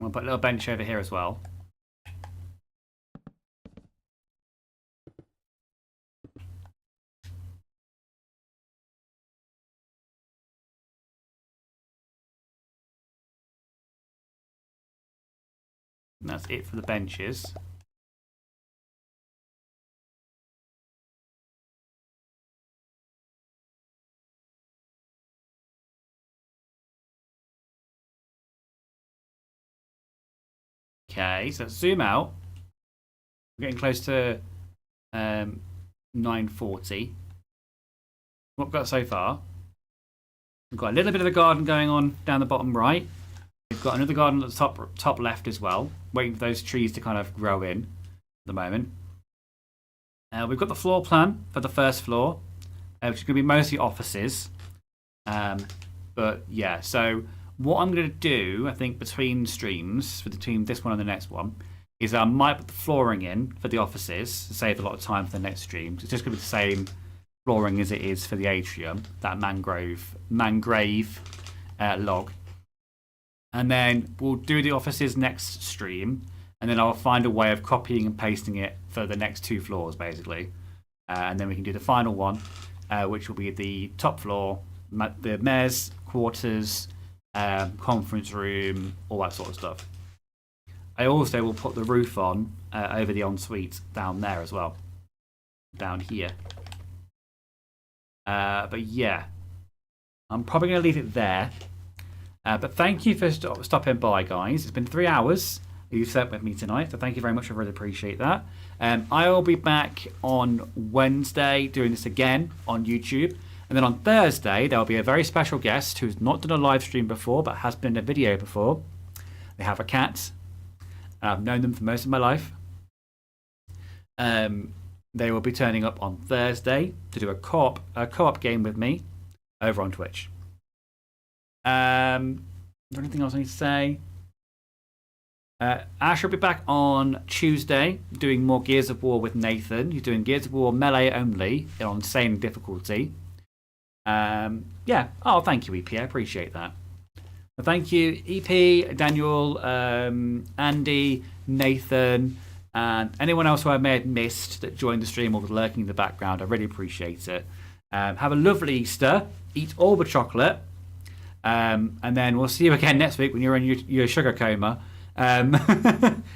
Speaker 1: I'm going to put a little bench over here as well. And that's it for the benches. Okay, so let's zoom out. We're getting close to 940. What we've got so far? We've got a little bit of a garden going on down the bottom right. We've got another garden at the top left as well, waiting for those trees to kind of grow in at the moment. We've got the floor plan for the first floor, which is going to be mostly offices. But yeah, so what I'm going to do, I think, between streams, between this one and the next one, is I might put the flooring in for the offices to save a lot of time for the next streams. It's just going to be the same flooring as it is for the atrium, that mangrove log. And then we'll do the offices next stream, and then I'll find a way of copying and pasting it for the next 2 floors, basically. And then we can do the final one, which will be the top floor, the mayor's quarters, conference room, all that sort of stuff. I also will put the roof on over the ensuite down there as well, down here. But yeah, I'm probably going to leave it there. But thank you for stopping by, guys. It's been 3 hours you've spent with me tonight, so thank you very much. I really appreciate that. I will be back on Wednesday doing this again on YouTube. And then on Thursday, there will be a very special guest who's not done a live stream before, but has been in a video before. They have a cat. I've known them for most of my life. They will be turning up on Thursday to do a co-op game with me over on Twitch. Is there anything else I need to say? Ash will be back on Tuesday doing more Gears of War with Nathan. He's doing Gears of War melee only on same difficulty. Yeah. Oh, thank you, EP. I appreciate that. Well, thank you, EP, Daniel, Andy, Nathan, and anyone else who I may have missed that joined the stream or was lurking in the background. I really appreciate it. Have a lovely Easter. Eat all the chocolate. And then we'll see you again next week when you're in your sugar coma. And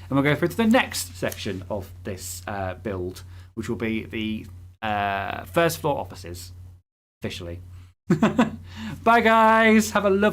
Speaker 1: we'll go through to the next section of this build, which will be the first floor offices, officially. Bye, guys. Have a lovely